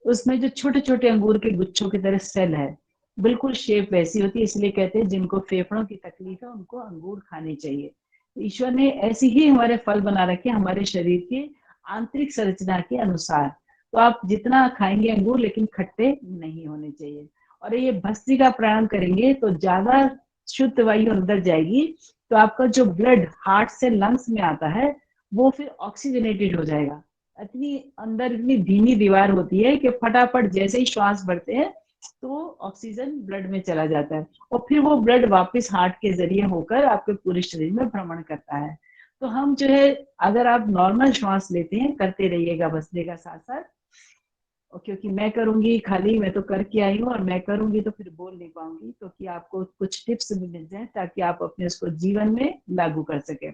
उसमें जो छोटे छोटे अंगूर के गुच्छों की तरह सेल है, बिल्कुल शेप वैसी होती है। इसलिए कहते हैं जिनको फेफड़ों की तकलीफ है उनको अंगूर खाने चाहिए। ईश्वर ने ऐसी ही हमारे फल बना रखे हमारे शरीर की आंतरिक संरचना के अनुसार। तो आप जितना खाएंगे अंगूर, लेकिन खट्टे नहीं होने चाहिए। और ये भस्त्रिका प्राणायाम करेंगे तो ज्यादा शुद्ध वायु अंदर जाएगी। तो आपका जो ब्लड हार्ट से लंग्स में आता है वो फिर ऑक्सीजनेटेड हो जाएगा। इतनी अंदर इतनी धीमी दीवार होती है कि फटाफट जैसे ही श्वास भरते हैं तो ऑक्सीजन ब्लड में चला जाता है, और फिर वो ब्लड वापस हार्ट के जरिए होकर आपके पूरे शरीर में भ्रमण करता है। तो हम जो है, अगर आप नॉर्मल श्वास लेते हैं, करते रहिएगा भस्त्रिका साथ साथ। और क्योंकि मैं करूंगी, खाली मैं तो करके आई हूँ, और मैं करूंगी तो फिर बोल नहीं पाऊंगी, तो कि आपको कुछ टिप्स भी मिल जाए ताकि आप अपने उसको जीवन में लागू कर सके।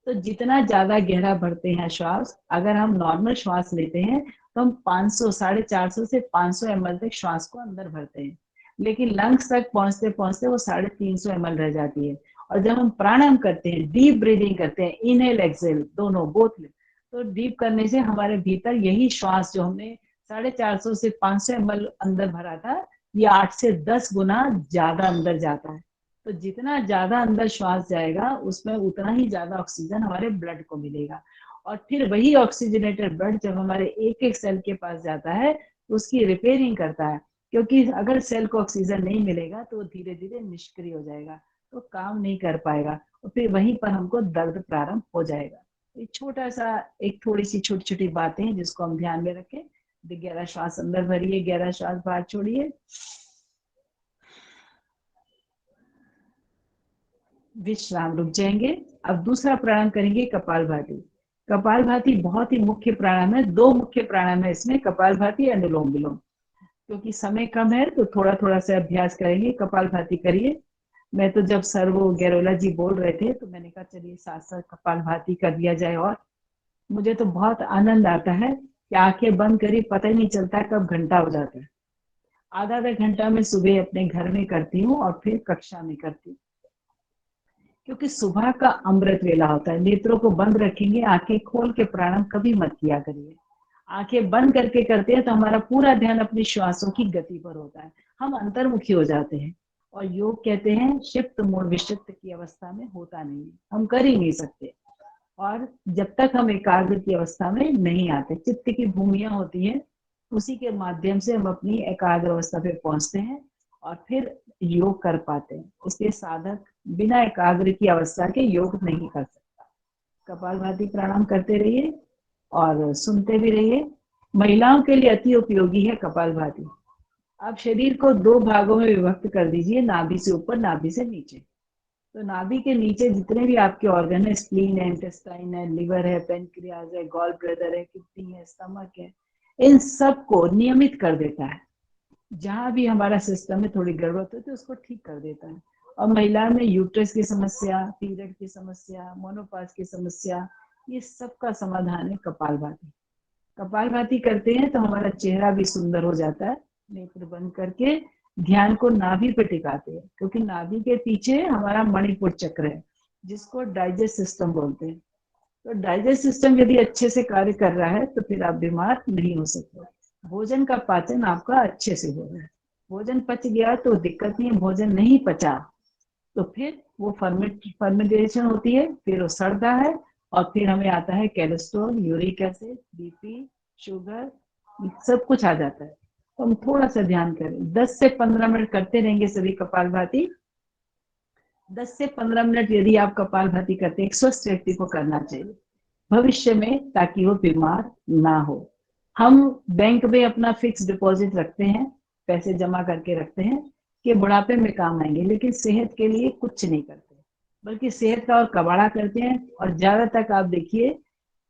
तो जितना ज्यादा गहरा भरते हैं श्वास, अगर हम नॉर्मल श्वास लेते हैं तो हम 500, 450 से 500 ml तक श्वास को अंदर भरते हैं, लेकिन लंग्स तक पहुंचते पहुंचते वो 350 ml रह जाती है। और जब हम प्राणायाम करते हैं, डीप ब्रीदिंग करते हैं, इनहेल एक्सेल दोनों बोथ, तो डीप करने से हमारे भीतर यही श्वास जो हमने 450 से 500 ml अंदर भरा था, ये 8 से 10 गुना ज्यादा अंदर जाता है। तो जितना ज्यादा अंदर श्वास जाएगा उसमें उतना ही ज्यादा ऑक्सीजन हमारे ब्लड को मिलेगा। और फिर वही ऑक्सीजनेटेड ब्लड जब हमारे एक एक सेल के पास जाता है उसकी रिपेयरिंग करता है, क्योंकि अगर सेल को ऑक्सीजन नहीं मिलेगा तो धीरे धीरे निष्क्रिय हो जाएगा, तो काम नहीं कर पाएगा, और फिर वहीं पर हमको दर्द प्रारंभ हो जाएगा। एक छोटा सा, एक थोड़ी सी छोटी छोटी बातें हैं जिसको हम ध्यान में रखें। गहरा श्वास अंदर भरिए, गहरा श्वास बाहर छोड़िए, विश्राम, रुक जाएंगे। अब दूसरा प्राणायाम करेंगे कपालभाति। कपालभाति बहुत ही मुख्य प्राणायाम है। 2 मुख्य प्राणायाम है इसमें, कपालभाति, अनुलोम विलोम। क्योंकि समय कम है तो थोड़ा थोड़ा सा अभ्यास करेंगे। कपालभाति करिए। मैं तो जब सर वो गैरोला जी बोल रहे थे तो मैंने कहा चलिए साथ साथ कपालभाति कर दिया जाए। और मुझे तो बहुत आनंद आता है कि आंखें बंद करी, पता ही नहीं चलता कब घंटा हो जाता है। आधा घंटा मैं सुबह अपने घर में करती हूँ और फिर कक्षा में करती हूँ, क्योंकि सुबह का अमृत वेला होता है। नेत्रों को बंद रखेंगे, आंखें खोल के प्राणायाम कभी मत किया करिए। आंखें बंद करके करते हैं तो हमारा पूरा ध्यान अपनी श्वासों की गति पर होता है, हम अंतर्मुखी हो जाते हैं। और योग कहते हैं शिप्त मूल विशिष्ट की अवस्था में होता नहीं है, हम कर ही नहीं सकते। और जब तक हम एकाग्र की अवस्था में नहीं आते, चित्त की भूमियां होती है, उसी के माध्यम से हम अपनी एकाग्र अवस्था पे पहुंचते हैं और फिर योग कर पाते हैं। इसलिए साधक बिना एकाग्र की अवस्था के योग नहीं कर सकता। कपालभाति प्राणायाम करते रहिए और सुनते भी रहिए। महिलाओं के लिए अति उपयोगी है कपालभाति। आप शरीर को 2 भागों में विभक्त कर दीजिए, नाभि से ऊपर, नाभि से नीचे। तो नाभि के नीचे जितने भी आपके ऑर्गन है, स्प्लीन है, इंटेस्टाइन है, लिवर है, पेनक्रियाज है, गॉल ब्लैडर है, किडनी है, स्टमक है, इन सब को नियमित कर देता है। जहां भी हमारा सिस्टम में थोड़ी गड़बड़ होती है उसको ठीक कर देता है। और महिला में यूट्रस की समस्या, पीरियड की समस्या, मोनोपाज की समस्या, ये सब का समाधान है कपालभाति। कपालभाति करते हैं तो हमारा चेहरा भी सुंदर हो जाता है। नेत्र बंद करके ध्यान को नाभि पे टिकाते हैं, क्योंकि नाभि के पीछे हमारा मणिपुर चक्र है जिसको डाइजेस्ट सिस्टम बोलते हैं। तो डाइजेस्ट सिस्टम यदि अच्छे से कार्य कर रहा है तो फिर आप बीमार नहीं हो सकते। भोजन का पाचन आपका अच्छे से हो रहा है, भोजन पच गया तो दिक्कत नहीं है, भोजन नहीं पचा तो फिर वो फर्मेंटेशन होती है, फिर वो सड़ता है और फिर हमें आता है cholesterol, uric acid, BP, sugar, सब कुछ आ जाता है। तो हम थोड़ा सा ध्यान करें, 10 से 15 मिनट करते रहेंगे सभी कपालभाति। 10 से 15 मिनट यदि आप कपालभाति करते हैं, एक स्वस्थ व्यक्ति को करना चाहिए भविष्य में, ताकि वो बीमार ना हो। हम बैंक में अपना फिक्स डिपॉजिट रखते हैं, पैसे जमा करके रखते हैं कि बुढ़ापे में काम आएंगे, लेकिन सेहत के लिए कुछ नहीं करते, बल्कि सेहत का और कबाड़ा करते हैं। और ज्यादा तक आप देखिए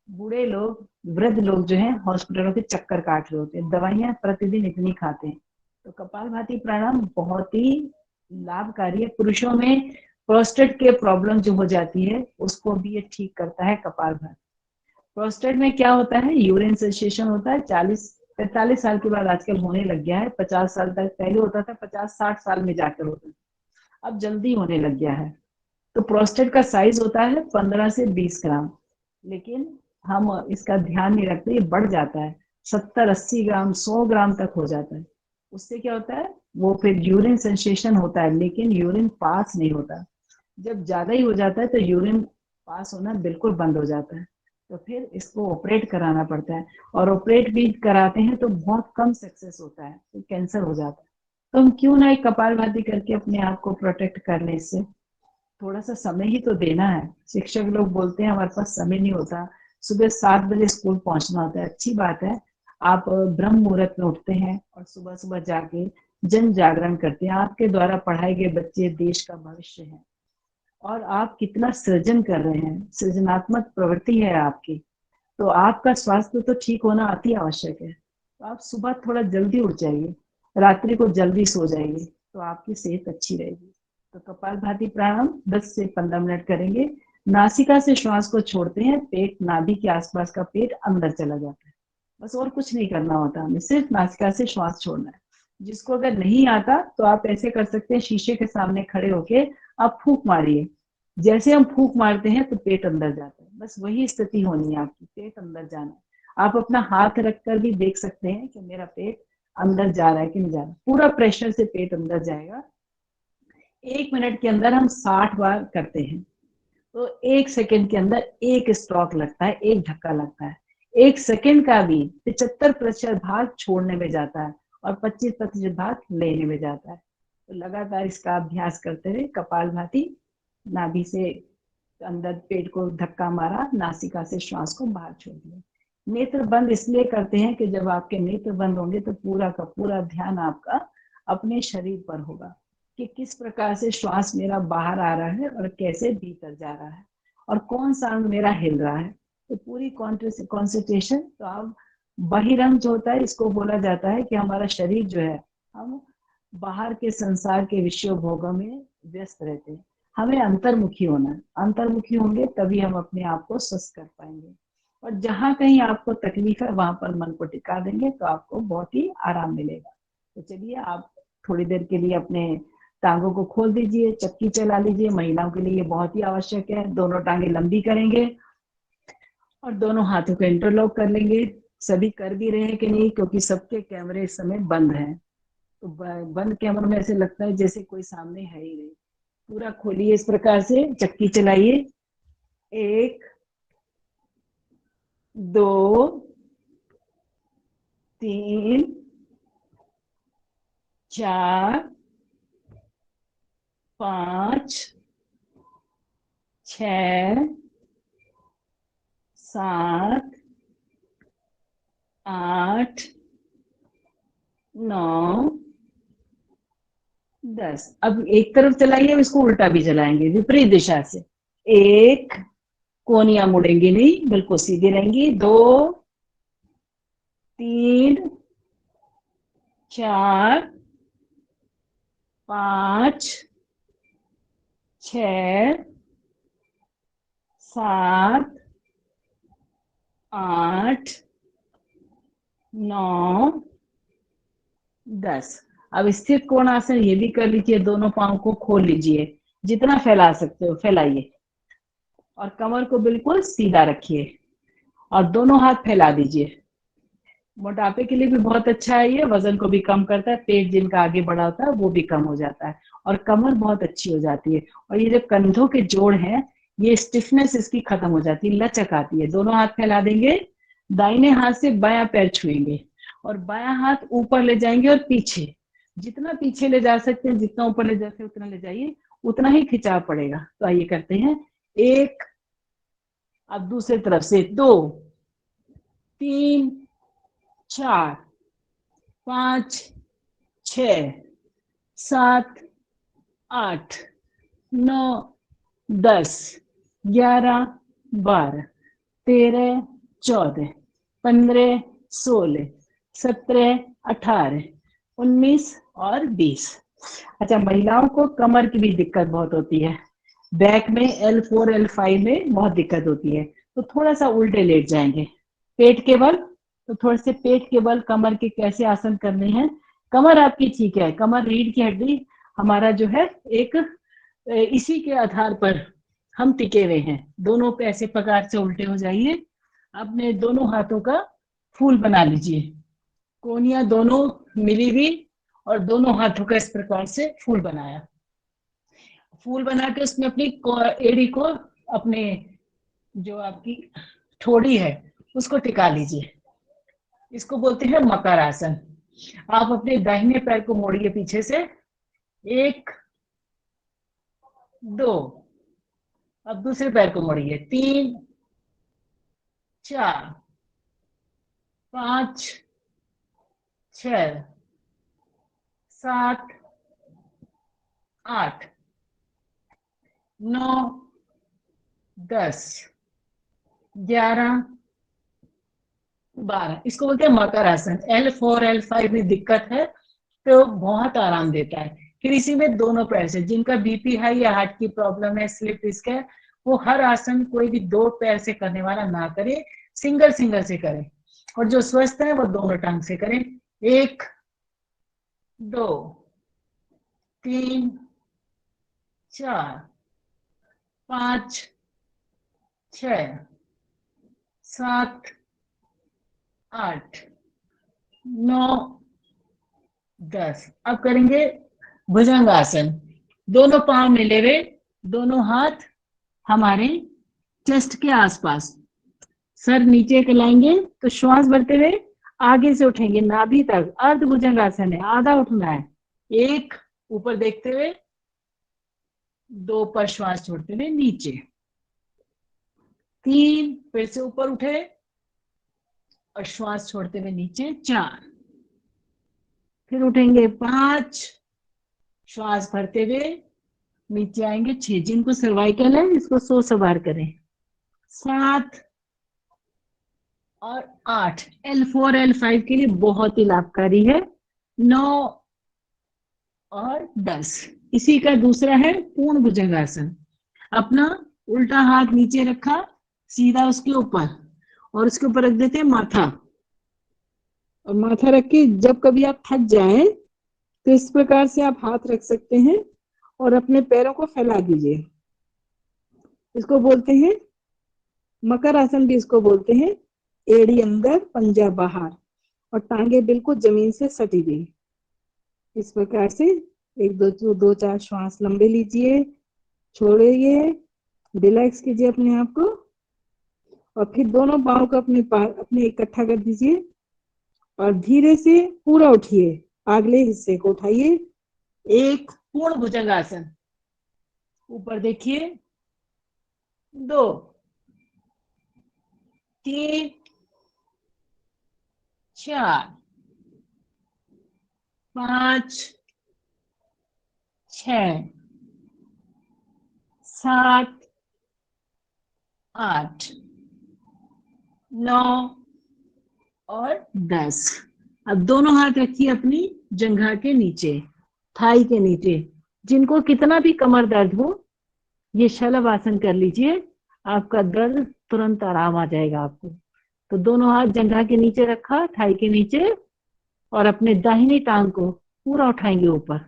बूढ़े लोग, वृद्ध लोग जो हैं हॉस्पिटलों के चक्कर काट रहे होते हैं, दवाइयां प्रतिदिन इतनी खाते हैं। तो कपालभाति प्राणायाम बहुत ही लाभकारी है। पुरुषों में प्रोस्टेट के प्रॉब्लम जो हो जाती है उसको भी ये ठीक करता है कपालभाति। प्रोस्टेट में क्या होता है, यूरिन सेंसेशन होता है। 40-45 साल के बाद आजकल होने लग गया है, 50 साल तक पहले होता था, 50-60 साल में जाकर होता था, अब जल्दी होने लग गया है। तो प्रोस्टेट का साइज होता है 15 से 20 ग्राम, लेकिन हम इसका ध्यान नहीं रखते, ये बढ़ जाता है 70-80 ग्राम, 100 ग्राम तक हो जाता है। उससे क्या होता है, वो फिर यूरिन सेंसेशन होता है, लेकिन यूरिन पास नहीं होता। जब ज्यादा ही हो जाता है तो यूरिन पास होना बिल्कुल बंद हो जाता है, तो फिर इसको ऑपरेट कराना पड़ता है। और ऑपरेट भी कराते हैं तो बहुत कम सक्सेस होता है, तो कैंसर हो जाता है। तो हम क्यों ना एक कपालभाति करके अपने आप को प्रोटेक्ट कर लें। इससे थोड़ा सा समय ही तो देना है। शिक्षक लोग बोलते हैं हमारे पास समय नहीं होता, सुबह 7 बजे स्कूल पहुंचना होता है। अच्छी बात है, आप ब्रह्म मुहूर्त में उठते हैं और सुबह सुबह जाके जन जागरण करते हैं। आपके द्वारा पढ़ाए गए बच्चे देश का भविष्य है, और आप कितना सृजन कर रहे हैं, सृजनात्मक प्रवृत्ति है आपकी, तो आपका स्वास्थ्य तो ठीक होना अति आवश्यक है। तो आप सुबह थोड़ा जल्दी उठ जाइए, रात्रि को जल्दी सो जाइए, तो आपकी सेहत अच्छी रहेगी। तो कपालभाति प्राणायाम 10 से 15 मिनट करेंगे। नासिका से श्वास को छोड़ते हैं, पेट नाभि के आसपास का पेट अंदर चला जाता है, बस और कुछ नहीं करना होता, हमें सिर्फ नासिका से श्वास छोड़ना है। जिसको अगर नहीं आता तो आप ऐसे कर सकते हैं, शीशे के सामने खड़े होके आप फूंक मारिए। जैसे हम फूंक मारते हैं तो पेट अंदर जाता है, बस वही स्थिति होनी है आपकी, पेट अंदर जाना है। आप अपना हाथ रखकर भी देख सकते हैं कि मेरा पेट अंदर जा रहा है कि नहीं जा रहा। पूरा प्रेशर से पेट अंदर जाएगा। 1 मिनट के अंदर हम 60 बार करते हैं, तो 1 सेकंड के अंदर एक स्ट्रोक लगता है, एक धक्का लगता है। 1 सेकंड का भी 75% भाग छोड़ने में जाता है और 25% भाग लेने में जाता है। तो लगातार इसका अभ्यास करते रहे। कपालभाति, नाभि से अंदर पेट को धक्का मारा, नासिका से श्वास को बाहर छोड़ दिया। नेत्र बंद इसलिए करते हैं कि जब आपके नेत्र बंद होंगे तो पूरा का पूरा ध्यान आपका अपने शरीर पर होगा कि किस प्रकार से श्वास मेरा बाहर आ रहा है और कैसे भीतर जा रहा है और कौन सा अंग मेरा हिल रहा है। तो पूरी कॉन्सेंट्रेशन। तो अब बहिरंग जो होता है, इसको बोला जाता है कि हमारा शरीर जो है, हम बाहर के संसार के विषय भोगों में व्यस्त रहते हैं। हमें अंतर्मुखी होना है, अंतर्मुखी होंगे तभी हम अपने आप को स्वस्थ कर पाएंगे। और जहां कहीं आपको तकलीफ है वहां पर मन को टिका देंगे तो आपको बहुत ही आराम मिलेगा। तो चलिए, आप थोड़ी देर के लिए अपने टांगों को खोल दीजिए, चक्की चला लीजिए। महिलाओं के लिए ये बहुत ही आवश्यक है। दोनों टांगे लंबी करेंगे और दोनों हाथों को इंटरलॉक कर लेंगे। सभी कर भी रहे हैं कि नहीं, क्योंकि सबके कैमरे इस समय बंद हैं, तो बंद कैमरे में ऐसे लगता है जैसे कोई सामने है ही नहीं। पूरा खोलिए, इस प्रकार से चक्की चलाइए। 1 2 3 4 5 6 7 8 9 10। अब एक तरफ चलाइए, अब इसको उल्टा भी चलाएंगे, विपरीत दिशा से। 1, कोनियां मुड़ेंगी नहीं, बिल्कुल सीधी रहेंगी। 2 3 4 5 6 7 8 9 10। अब स्थिर कोण आसन ये भी कर लीजिए, दोनों पांव को खोल लीजिए, जितना फैला सकते हो फैलाइए, और कमर को बिल्कुल सीधा रखिए और दोनों हाथ फैला दीजिए। मोटापे के लिए भी बहुत अच्छा है ये, वजन को भी कम करता है, पेट जिनका आगे बढ़ा होता है वो भी कम हो जाता है, और कमर बहुत अच्छी हो जाती है। और ये जो कंधों के जोड़ हैं, ये स्टिफनेस इसकी खत्म हो जाती है, लचक आती है। दोनों हाथ फैला देंगे, दाहिने हाथ से बायां पैर छुएंगे और बायां हाथ ऊपर ले जाएंगे और पीछे, जितना पीछे ले जा सकते हैं, जितना ऊपर ले जा सकते उतना ले जाइए, उतना ही खिंचाव पड़ेगा। तो आइए करते हैं। 1, अब दूसरी तरफ से 2 3 4 5 6 7 8 9 10 11 12 13 14 15 16 17 18 19 और 20। अच्छा, महिलाओं को कमर की भी दिक्कत बहुत होती है, बैक में L4 L5 में बहुत दिक्कत होती है, तो थोड़ा सा उल्टे लेट जाएंगे। पेट के बल, तो थोड़े से पेट के बल कमर के कैसे आसन करने हैं। कमर आपकी ठीक है, कमर रीढ़ की हड्डी हमारा जो है एक इसी के आधार पर हम टिके हुए हैं। दोनों पे ऐसे प्रकार से उल्टे हो जाइए, अपने दोनों हाथों का फूल बना लीजिए, कोनियां दोनों मिली हुई और दोनों हाथों का इस प्रकार से फूल बनाया। फूल बना के उसमें अपनी एड़ी को, अपने जो आपकी ठोड़ी है उसको टिका लीजिए। इसको बोलते हैं मकर आसन। आप अपने दाहिने पैर को मोड़िए पीछे से, 1 2, अब दूसरे पैर को मोड़िए, 3 4 5 6 7 8 9 10 11 12। इसको बोलते हैं मकर आसन। L4 L5 में दिक्कत है तो बहुत आराम देता है। फिर इसी में दोनों पैर से, जिनका बीपी हाई या हार्ट की प्रॉब्लम है, स्लिप डिस्क है, वो हर आसन कोई भी 2 पैर से करने वाला ना करे, सिंगल से करे। और जो स्वस्थ है वो दोनों टांग से करें। 1 2 3 4 5 6 7 8 9 10। अब करेंगे भुजंग आसन। दोनों पांव मिले हुए, दोनों हाथ हमारे चेस्ट के आसपास, सर नीचे लाएंगे तो श्वास भरते हुए आगे से उठेंगे नाभि तक। अर्ध भुजंग आसन है, आधा उठना है। 1 ऊपर देखते हुए, 2 पर श्वास छोड़ते हुए नीचे, 3 फिर से ऊपर उठे और श्वास छोड़ते हुए नीचे, 4 फिर उठेंगे, 5 श्वास भरते हुए नीचे आएंगे, 6 जिनको सर्वाइकल है इसको 100 सवार करें, 7 और 8 L4 L5 के लिए बहुत ही लाभकारी है, 9 और 10। इसी का दूसरा है पूर्ण भुजंगासन। अपना उल्टा हाथ नीचे रखा, सीधा उसके ऊपर, और उसके ऊपर रख देते हैं माथा, और माथा रख के जब कभी आप थक जाएं तो इस प्रकार से आप हाथ रख सकते हैं और अपने पैरों को फैला दीजिए। इसको बोलते हैं मकर आसन भी इसको बोलते हैं। एड़ी अंदर पंजा बाहर और टांगे बिल्कुल जमीन से सटी हुई। इस प्रकार से 1 2 4 श्वास लंबे लीजिए, छोड़िए, रिलैक्स कीजिए अपने आप को, और फिर दोनों पाँव को अपने इकट्ठा कर दीजिए और धीरे से पूरा उठिए, अगले हिस्से को उठाइए। 1 पूर्ण भुजंगासन, ऊपर देखिए, 2 3 4 5 6 7 8 9 और 10। अब दोनों हाथ रखिए अपनी जंघा के नीचे, थाई के नीचे। जिनको कितना भी कमर दर्द हो, ये शलभ आसन कर लीजिए, आपका दर्द तुरंत आराम आ जाएगा आपको। तो दोनों हाथ जंघा के नीचे रखा, थाई के नीचे, और अपने दाहिनी टांग को पूरा उठाएंगे ऊपर,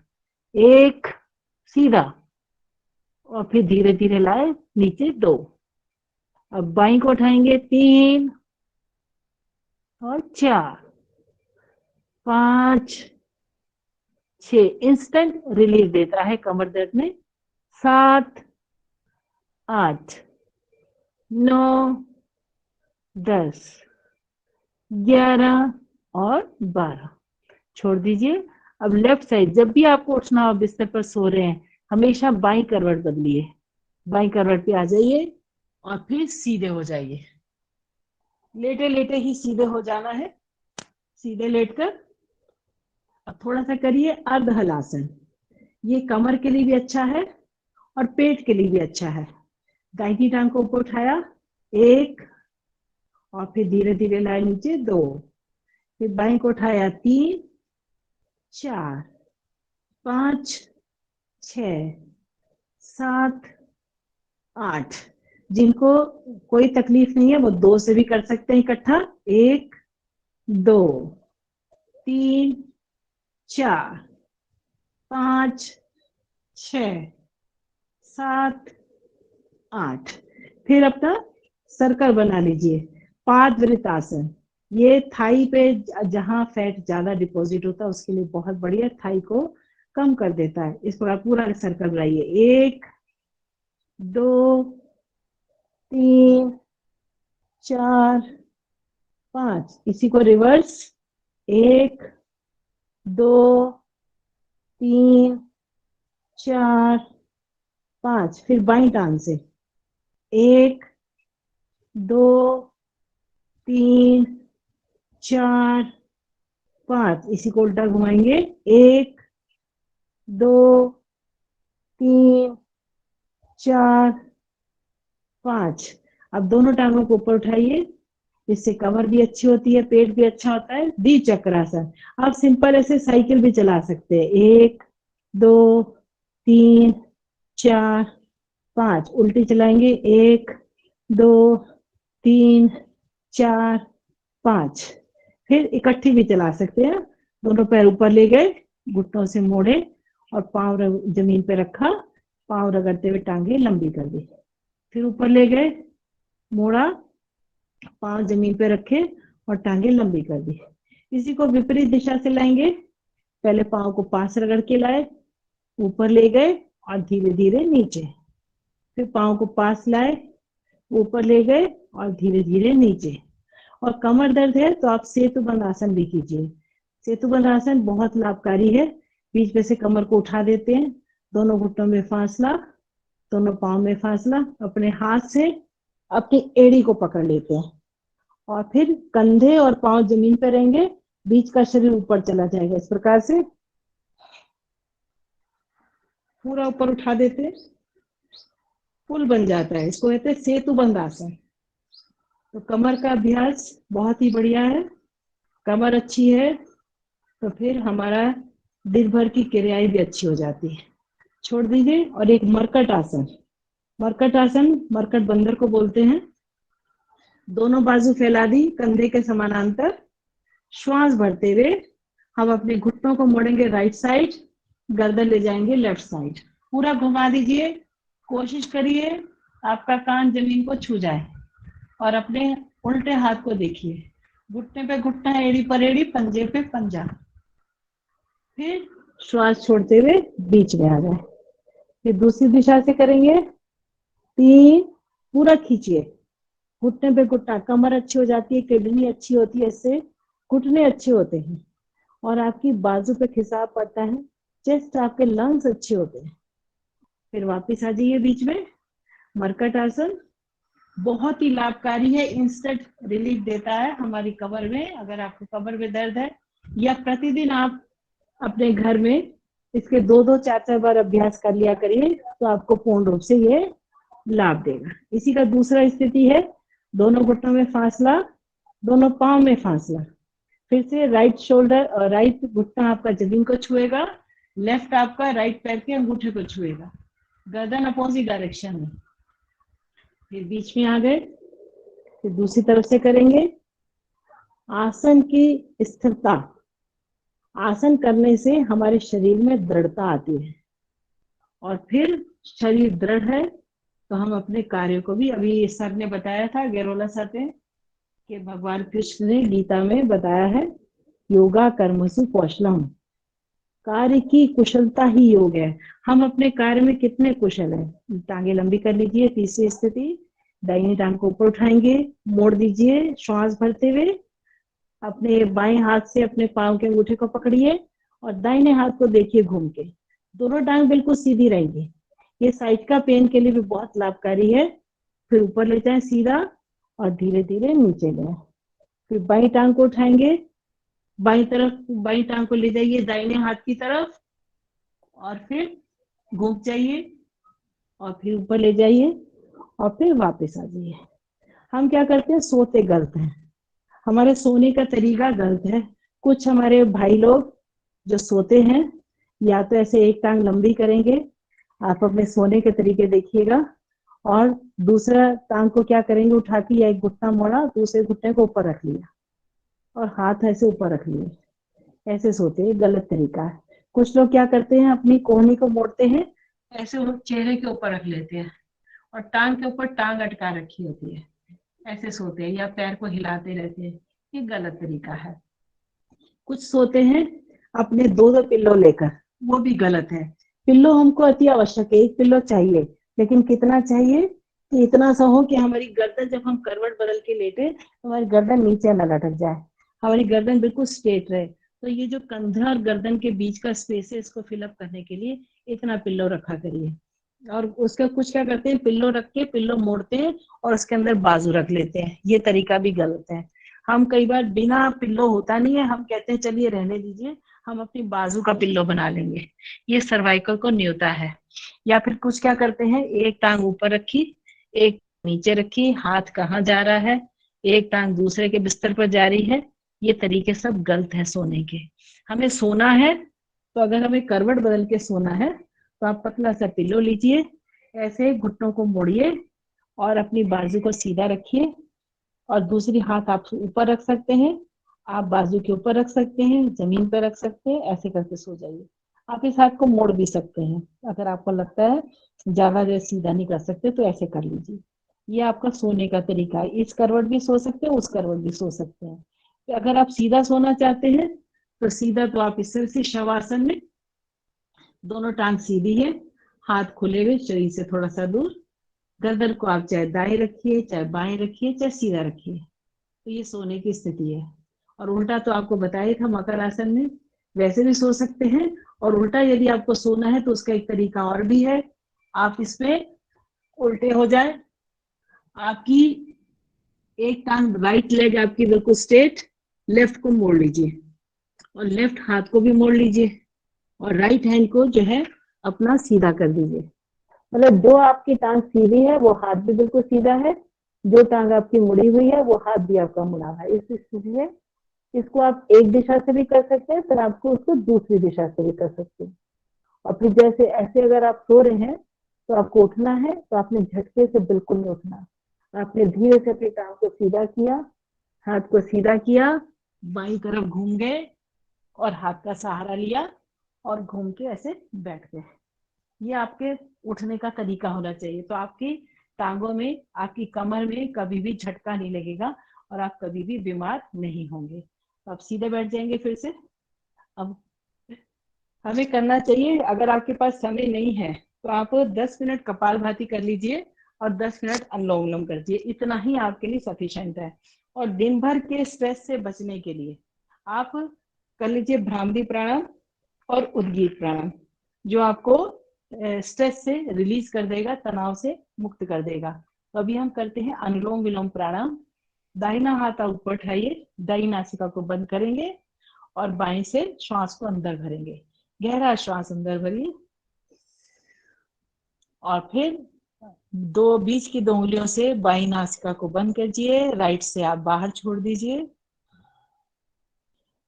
1 सीधा, और फिर धीरे धीरे लाए नीचे, 2। अब बाई को उठाएंगे, 3 और 4 5 6। इंस्टेंट रिलीफ देता है कमर दर्द में। 7 8 9 10 11 और 12। छोड़ दीजिए। अब लेफ्ट साइड, जब भी आपको उठना हो बिस्तर पर सो रहे हैं, हमेशा बाई करवट बदलिए। बाई करवट पे आ जाइए और फिर सीधे हो जाइए। लेटे लेटे ही सीधे हो जाना है। सीधे लेटकर अब थोड़ा सा करिए अर्ध हलासन। ये कमर के लिए भी अच्छा है और पेट के लिए भी अच्छा है। दाहिनी टांग को ऊपर उठाया, 1, और फिर धीरे धीरे लाए नीचे, 2, फिर बाएं को उठाया, 3, 4, 5, 6, 7, 8। जिनको कोई तकलीफ नहीं है वो 2 से भी कर सकते हैं इकट्ठा। 1, 2, 3, 4, 5, 6, 7, 8। फिर अपना सर्कल बना लीजिए, पादवृत्तासन। ये थाई पे जहां फैट ज्यादा डिपॉजिट होता है उसके लिए बहुत बढ़िया, थाई को कम कर देता है। इस प्रकार पूरा सर्कल बनाइए, 1, 2, 3, 4, 5। इसी को रिवर्स, 1, 2, 3, 4, 5। फिर बाईं टांग से, 1, 2, 3, 4, 5। इसी को उल्टा घुमाएंगे, 1, 2, 3, 4, 5। अब दोनों टांगों को ऊपर उठाइए, इससे कमर भी अच्छी होती है, पेट भी अच्छा होता है। द्विचक्रासन। आप सिंपल ऐसे साइकिल भी चला सकते हैं, 1, 2, 3, 4, 5। उल्टी चलाएंगे, 1, 2, 3, 4, 5। फिर इकट्ठी भी चला सकते हैं। दोनों पैर ऊपर ले गए, घुटनों से मोड़े और पांव जमीन पे रखा, पांव रगड़ते हुए टांगे लंबी कर दी। फिर ऊपर ले गए, मोड़ा, पांव जमीन पे रखे और टांगे लंबी कर दी। इसी को विपरीत दिशा से लाएंगे। पहले पांव को पास रगड़ के लाए, ऊपर ले गए और धीरे धीरे नीचे। फिर पांव को पास लाए, ऊपर ले गए और धीरे धीरे नीचे। और कमर दर्द है तो आप सेतुबंध आसन भी कीजिए। सेतुबंध आसन बहुत लाभकारी है। बीच में से कमर को उठा देते हैं, दोनों घुटनों में फासला, दोनों पांव में फासला, अपने हाथ से अपनी एड़ी को पकड़ लेते हैं और फिर कंधे और पांव जमीन पर रहेंगे, बीच का शरीर ऊपर चला जाएगा। इस प्रकार से पूरा ऊपर उठा देते हैं, पुल बन जाता है। इसको कहते हैं सेतुबंध आसन। तो कमर का अभ्यास बहुत ही बढ़िया है। कमर अच्छी है तो फिर हमारा दिन भर की क्रियाएं भी अच्छी हो जाती है। छोड़ दीजिए। और एक मरकट आसन। मरकट आसन मरकट बंदर को बोलते हैं। दोनों बाजू फैला दी कंधे के समानांतर, श्वास भरते हुए हम अपने घुटनों को मोड़ेंगे राइट साइड, गर्दन ले जाएंगे लेफ्ट साइड। पूरा घुमा दीजिए। कोशिश करिए आपका कान जमीन को छू जाए और अपने उल्टे हाथ को देखिए। घुटने पे घुटना, एड़ी पर एड़ी, पंजे पे पंजा। फिर श्वास छोड़ते हुए बीच में आ जाए। फिर दूसरी दिशा से करेंगे। 3, पूरा खींचिए, घुटने पे घुटना, कमर अच्छी हो जाती है, किडनी अच्छी होती है, इससे घुटने अच्छे होते हैं और आपकी बाजू पे खिंचाव पड़ता है, चेस्ट, आपके लंग्स अच्छे होते हैं। फिर वापस आ जाइए बीच में। मरकट आसन बहुत ही लाभकारी है, इंस्टेंट रिलीफ देता है हमारी कमर में। अगर आपको कमर में दर्द है या प्रतिदिन आप अपने घर में इसके 2-2, 4-4 बार अभ्यास कर लिया करिए तो आपको पूर्ण रूप से ये लाभ देगा। इसी का दूसरा स्थिति है, दोनों घुटनों में फासला, दोनों पांव में फासला। फिर से राइट शोल्डर और राइट घुटना आपका जमीन को छुएगा, लेफ्ट आपका राइट पैर के अंगूठे को छुएगा, गर्दन अपोजिट डायरेक्शन में। फिर बीच में आ गए। फिर दूसरी तरफ से करेंगे। आसन की स्थिरता। आसन करने से हमारे शरीर में दृढ़ता आती है और फिर शरीर दृढ़ है तो हम अपने कार्यों को भी, अभी सर ने बताया था, गेरोला सर ने, कि भगवान कृष्ण ने गीता में बताया है, योगा कर्मसु कौशलम, कार्य की कुशलता ही योग है। हम अपने कार्य में कितने कुशल हैं। टांगे लंबी कर लीजिए। तीसरी स्थिति, दाहिनी टांग को ऊपर उठाएंगे, मोड़ दीजिए श्वास भरते हुए। अपने बाएं हाथ से अपने पांव के अंगूठे को पकड़िए और दाहिने हाथ को देखिए घूम के। दोनों टांग बिल्कुल सीधी रहेंगी। ये साइड का पेन के लिए भी बहुत लाभकारी है। फिर ऊपर ले जाएं सीधा और धीरे धीरे नीचे ले। फिर बाई टांग को उठाएंगे, बाई टांग को ले जाइए दाहिने हाथ की तरफ और फिर घूम जाइए और फिर ऊपर ले जाइए और फिर वापस आ जाइए। हम क्या करते हैं, सोते गलत हैं, हमारे सोने का तरीका गलत है। कुछ हमारे भाई लोग जो सोते हैं या तो ऐसे एक टांग लंबी करेंगे, आप अपने सोने के तरीके देखिएगा, और दूसरा टांग को क्या करेंगे, उठा के या एक घुटना मोड़ा दूसरे घुटने को ऊपर रख लिया और हाथ ऐसे ऊपर रख लिए, ऐसे सोते हैं, गलत तरीका है। कुछ लोग क्या करते हैं, अपनी कोहनी को मोड़ते हैं, ऐसे वो चेहरे के ऊपर रख लेते हैं और टांग के ऊपर टांग अटका रखी होती है, ऐसे सोते हैं या पैर को हिलाते रहते हैं, ये गलत तरीका है। कुछ सोते हैं अपने दो दो पिल्लो लेकर, वो भी गलत है। पिल्लो हमको अति आवश्यक है, एक पिल्लो चाहिए, लेकिन कितना चाहिए कि इतना सा हो कि हमारी गर्दन जब हम करवट बदल के लेटे तो हमारी गर्दन नीचे न लटक जाए, हमारी गर्दन बिल्कुल स्ट्रेट रहे। तो ये जो कंधा और गर्दन के बीच का स्पेस है, इसको फिलअप करने के लिए इतना पिल्लो रखा करिए। और उसका कुछ क्या करते हैं, पिल्लो रख के पिल्लो मोड़ते हैं और उसके अंदर बाजू रख लेते हैं, ये तरीका भी गलत है। हम कई बार बिना पिल्लो होता नहीं है, हम कहते हैं चलिए रहने दीजिए, हम अपनी बाजू का पिल्लो बना लेंगे, ये सर्वाइकल को न्योता है। या फिर कुछ क्या करते हैं, एक टांग ऊपर रखी, एक नीचे रखी, हाथ कहाँ जा रहा है, एक टांग दूसरे के बिस्तर पर जा रही है, ये तरीके सब गलत है सोने के। हमें सोना है तो अगर हमें करवट बदल के सोना है तो आप पतला सा पिल्लो लीजिए, ऐसे घुटनों को मोड़िए और अपनी बाजू को सीधा रखिए और दूसरी हाथ आप ऊपर रख सकते हैं, आप बाजू के ऊपर रख सकते हैं, जमीन पर रख सकते हैं, ऐसे करके सो जाइए। आप इस हाथ को मोड़ भी सकते हैं, अगर आपको लगता है ज्यादा देर सीधा नहीं कर सकते तो ऐसे कर लीजिए। ये आपका सोने का तरीका है, इस करवट भी सो सकते हैं, उस करवट भी सो सकते हैं। तो अगर आप सीधा सोना चाहते हैं तो सीधा तो आप इस तरह से शवासन में, दोनों टांग सीधी है, हाथ खुले हुए शरीर से थोड़ा सा दूर, गर्दन को आप चाहे दाएं रखिए चाहे बाएं रखिए चाहे सीधा रखिए, तो ये सोने की स्थिति है। और उल्टा तो आपको बताया था मकर आसन में, वैसे भी सो सकते हैं, और उल्टा यदि आपको सोना है तो उसका एक तरीका और भी है, आप इसमें उल्टे हो जाए, आपकी एक टांग राइट लेग आपकी बिल्कुल स्ट्रेट, लेफ्ट को मोड़ लीजिए और लेफ्ट हाथ को भी मोड़ लीजिए और राइट हैंड को जो है अपना सीधा कर दीजिए। मतलब जो आपकी टांग सीधी है वो हाथ भी बिल्कुल सीधा है, जो टांग आपकी मुड़ी हुई है वो हाथ भी आपका मुड़ा है। इस स्थिति में इसको आप एक दिशा से भी कर सकते हैं, फिर आपको उसको दूसरी दिशा से भी कर सकते हैं। और फिर जैसे ऐसे अगर आप सो रहे हैं तो आपको उठना है तो आपने झटके से बिल्कुल नहीं उठना, आपने धीरे से अपनी टांग को सीधा किया, हाथ को सीधा किया, बाई तरफ घूम गए और हाथ का सहारा लिया और घूम के ऐसे बैठ गए। ये आपके उठने का तरीका होना चाहिए, तो आपकी टांगों में, आपकी कमर में कभी भी झटका नहीं लगेगा और आप कभी भी बीमार नहीं होंगे। तो आप सीधे बैठ जाएंगे फिर से। अब हमें करना चाहिए, अगर आपके पास समय नहीं है तो आप 10 मिनट कपालभाति कर लीजिए और 10 मिनट अनुलोम विलोम कर लीजिए, इतना ही आपके लिए सफिशिएंट है। और दिन भर के स्ट्रेस से बचने के लिए आप कर लीजिए भ्रामरी प्राणायाम और उद्गीत प्राणायाम, जो आपको स्ट्रेस से रिलीज कर देगा, तनाव से मुक्त कर देगा। तो अभी हम करते हैं अनुलोम विलोम प्राणायाम। दाहिना हाथ आप ऊपर उठाइए, दाहिनी नासिका को बंद करेंगे और बाएं से श्वास को अंदर भरेंगे, गहरा श्वास अंदर भरिए और फिर दो बीच की 2 उंगलियों से बाईं नासिका को बंद कीजिए, राइट से आप बाहर छोड़ दीजिए,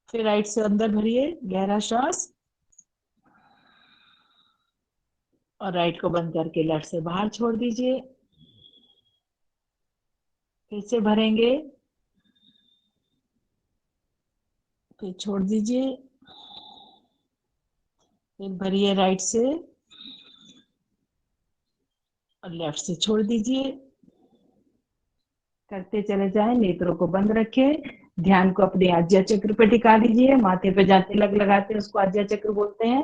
फिर राइट से अंदर भरिए गहरा श्वास और राइट को बंद करके लेफ्ट से बाहर छोड़ दीजिए, फिर से भरेंगे, फिर छोड़ दीजिए, फिर भरिए राइट से और लेफ्ट से छोड़ दीजिए। करते चले जाएं, नेत्रों को बंद रखें, ध्यान को अपने आज्ञा चक्र पे टिका लीजिए, माथे पे जहाँ तिलक लगाते हैं उसको आज्ञा चक्र बोलते हैं।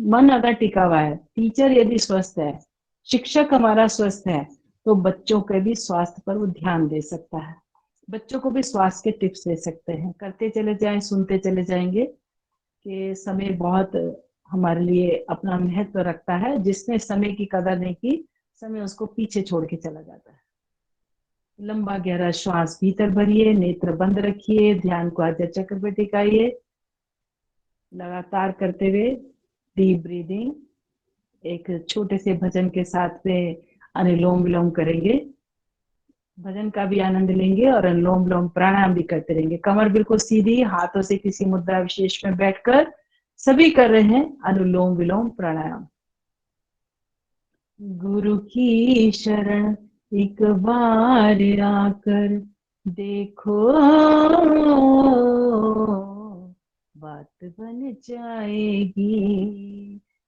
मन अगर टिका हुआ है, टीचर यदि स्वस्थ है, शिक्षक हमारा स्वस्थ है, तो बच्चों के भी स्वास्थ्य पर वो ध्यान दे सकता है, बच्चों को भी स्वास्थ्य के टिप्स दे सकते हैं। करते चले जाएं, सुनते चले जाएंगे कि समय बहुत हमारे लिए अपना महत्व रखता है, जिसने समय की कदर नहीं की, समय उसको पीछे छोड़ के चला जाता है। लंबा गहरा श्वास भीतर भरिए, नेत्र बंद रखिए, ध्यान को आज्ञा चक्र पे टिकाइए। लगातार करते हुए डीप ब्रीदिंग, एक छोटे से भजन के साथ में अनुलोम विलोम करेंगे, भजन का भी आनंद लेंगे और अनुलोम विलोम प्राणायाम भी करते रहेंगे। कमर बिल्कुल सीधी, हाथों से किसी मुद्रा विशेष में बैठकर सभी कर रहे हैं अनुलोम विलोम प्राणायाम। गुरु की शरण एक बार आकर देखो, बात बन जाएगी,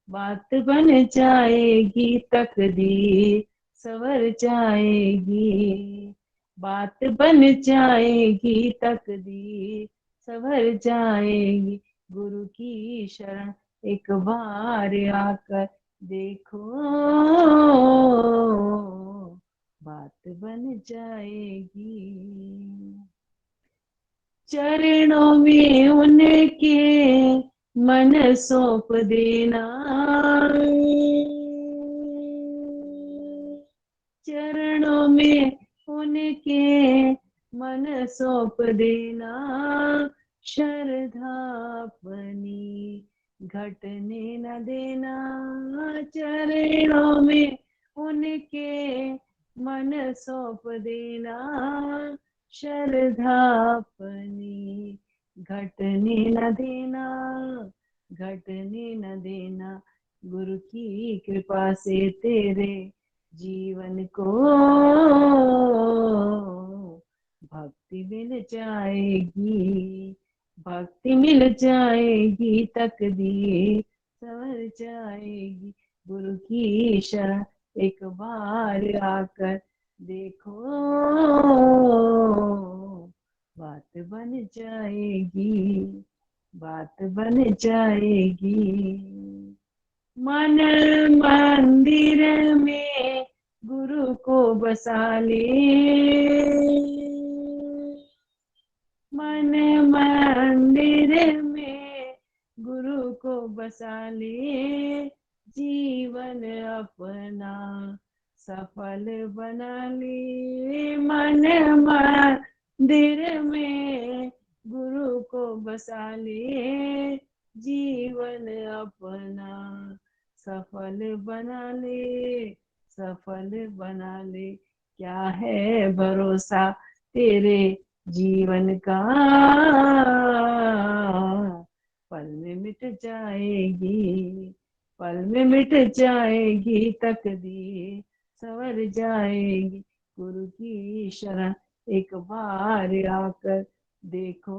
बात बन जाएगी, तकदीर सवर जाएगी, बात बन जाएगी, तकदीर सवर जाएगी। गुरु की शरण एक बार आकर देखो, बात बन जाएगी। चरणों में उनके मन सौंप देना, चरणों में उनके मन सौंप देना, श्रद्धा अपनी घटने न देना। चरणों में उनके मन सौंप देना, श्रद्धा अपनी घटने न देना, घटने न देना। गुरु की कृपा से तेरे जीवन को भक्ति मिल जाएगी, भक्ति मिल जाएगी, तकदीर संवर जाएगी। गुरु की शरण एक बार आकर देखो, बात बन जाएगी, बात बन जाएगी। मन मंदिर में गुरु को बसा ले, मन मंदिर में गुरु को बसा ले, जीवन अपना सफल बना ले। मन मंदिर में गुरु को बसा ले, जीवन अपना सफल बना ले, सफल बना ले। क्या है भरोसा तेरे जीवन का, पल में मिट जाएगी, पल में मिट जाएगी, तकदीर संवर जाएगी। गुरु की शरण एक बार आकर देखो,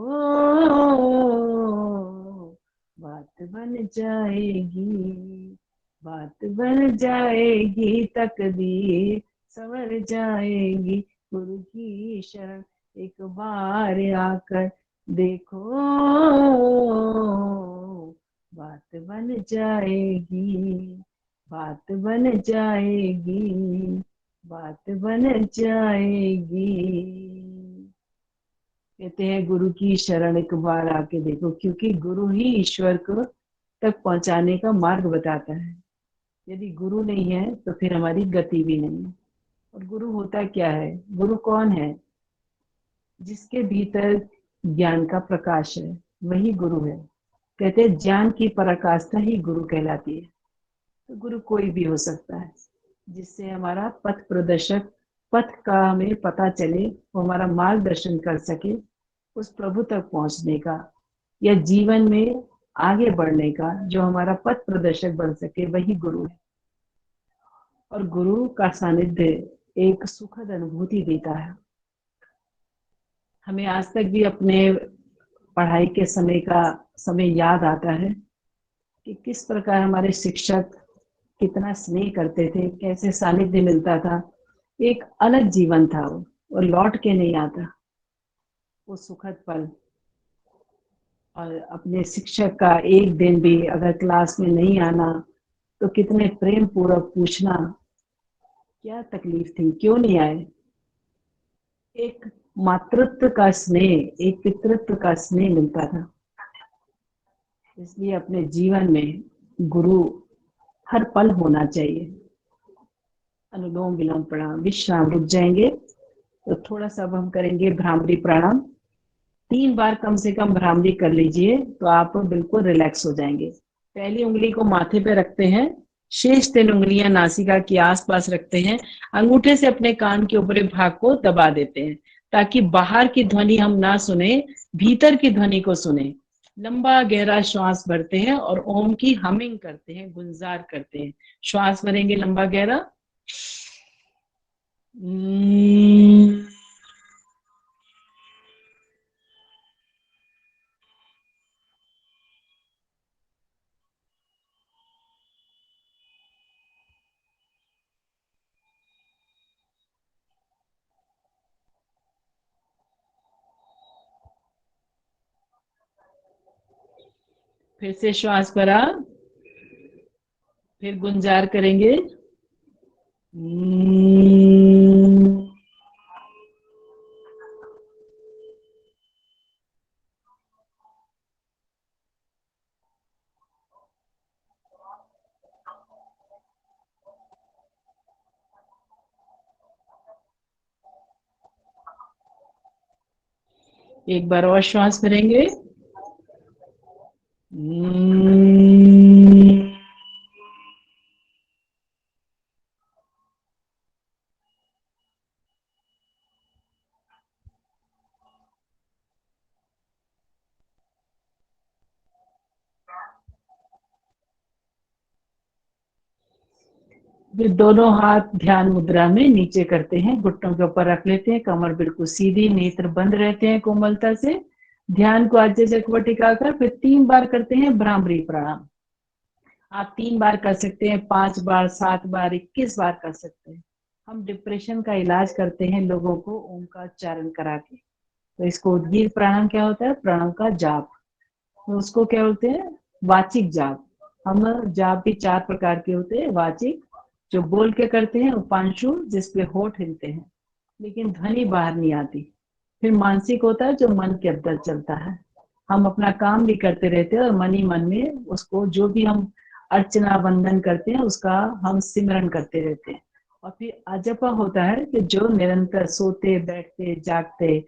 बात बन जाएगी, बात बन जाएगी, तकदीर संवर जाएगी। गुरु की शरण एक बार आकर देखो, बात बन जाएगी, बात बन जाएगी, बात बन जाएगी। कहते हैं गुरु की शरण एक बार आके देखो, क्योंकि गुरु ही ईश्वर को तक पहुंचाने का मार्ग बताता है। यदि गुरु नहीं है तो फिर हमारी गति भी नहीं है। और गुरु होता क्या है? गुरु कौन है? जिसके भीतर ज्ञान का प्रकाश है, वही गुरु है। कहते हैं ज्ञान की पराकाष्ठा ही गुरु कहलाती है। तो गुरु कोई भी हो सकता है, जिससे हमारा पथ प्रदर्शक, पथ का हमें पता चले, वो हमारा मार्गदर्शन कर सके उस प्रभु तक पहुंचने का, या जीवन में आगे बढ़ने का, जो हमारा पथ प्रदर्शक बन सके, वही गुरु है। और गुरु का सानिध्य एक सुखद अनुभूति देता है। हमें आज तक भी अपने पढ़ाई के समय याद आता है कि किस प्रकार हमारे शिक्षक कितना स्नेह करते थे, कैसे सानिध्य मिलता था। एक अलग जीवन था वो, और लौट के नहीं आता वो सुखद पल। और अपने शिक्षक का एक दिन भी अगर क्लास में नहीं आना तो कितने प्रेम पूर्वक पूछना, क्या तकलीफ थी, क्यों नहीं आए। एक मातृत्व का स्नेह, एक पितृत्व का स्नेह मिलता था। इसलिए अपने जीवन में गुरु हर पल होना चाहिए। अनुलोम विलोम प्रणाम, विश्राम, रुक जाएंगे तो थोड़ा सा अब हम करेंगे भ्रामरी प्राणायाम। 3 बार कम से कम भ्रामरी कर लीजिए तो आप बिल्कुल रिलैक्स हो जाएंगे। पहली उंगली को माथे पे रखते हैं, शेष 3 उंगलियां नासिका के आसपास रखते हैं, अंगूठे से अपने कान के ऊपरी भाग को दबा देते हैं ताकि बाहर की ध्वनि हम ना सुने, भीतर की ध्वनि को सुने। लंबा गहरा श्वास भरते हैं और ओम की हमिंग करते हैं, गुंजार करते हैं। श्वास भरेंगे लंबा गहरा, फिर से श्वास भरा, फिर गुंजार करेंगे। एक बार और श्वास भरेंगे। फिर दोनों हाथ ध्यान मुद्रा में नीचे करते हैं, घुटनों के ऊपर रख लेते हैं, कमर बिल्कुल सीधी, नेत्र बंद रहते हैं कोमलता से। ध्यान को आज्य चक्रवर टिकाकर फिर 3 बार करते हैं भ्रामरी प्राणायाम। आप 3 बार कर सकते हैं, 5 बार, 7 बार, 21 बार कर सकते हैं। हम डिप्रेशन का इलाज करते हैं लोगों को ओम का उच्चारण करा के। तो इसको उद्गीर प्राणायाम क्या होता है? प्रणव का जाप। तो उसको क्या बोलते हैं? वाचिक जाप। हम जाप भी 4 प्रकार के होते हैं। वाचिक जो बोल के करते हैं, उपांशु जिसपे होठ हिलते हैं लेकिन ध्वनि बाहर नहीं आती। फिर मानसिक होता है जो मन के अंदर चलता है। हम अपना काम भी करते रहते हैं और मन ही मन में उसको जो भी हम अर्चना वंदन करते हैं उसका हम सिमरन करते रहते हैं। और फिर अजपा होता है कि जो निरंतर सोते बैठते जागते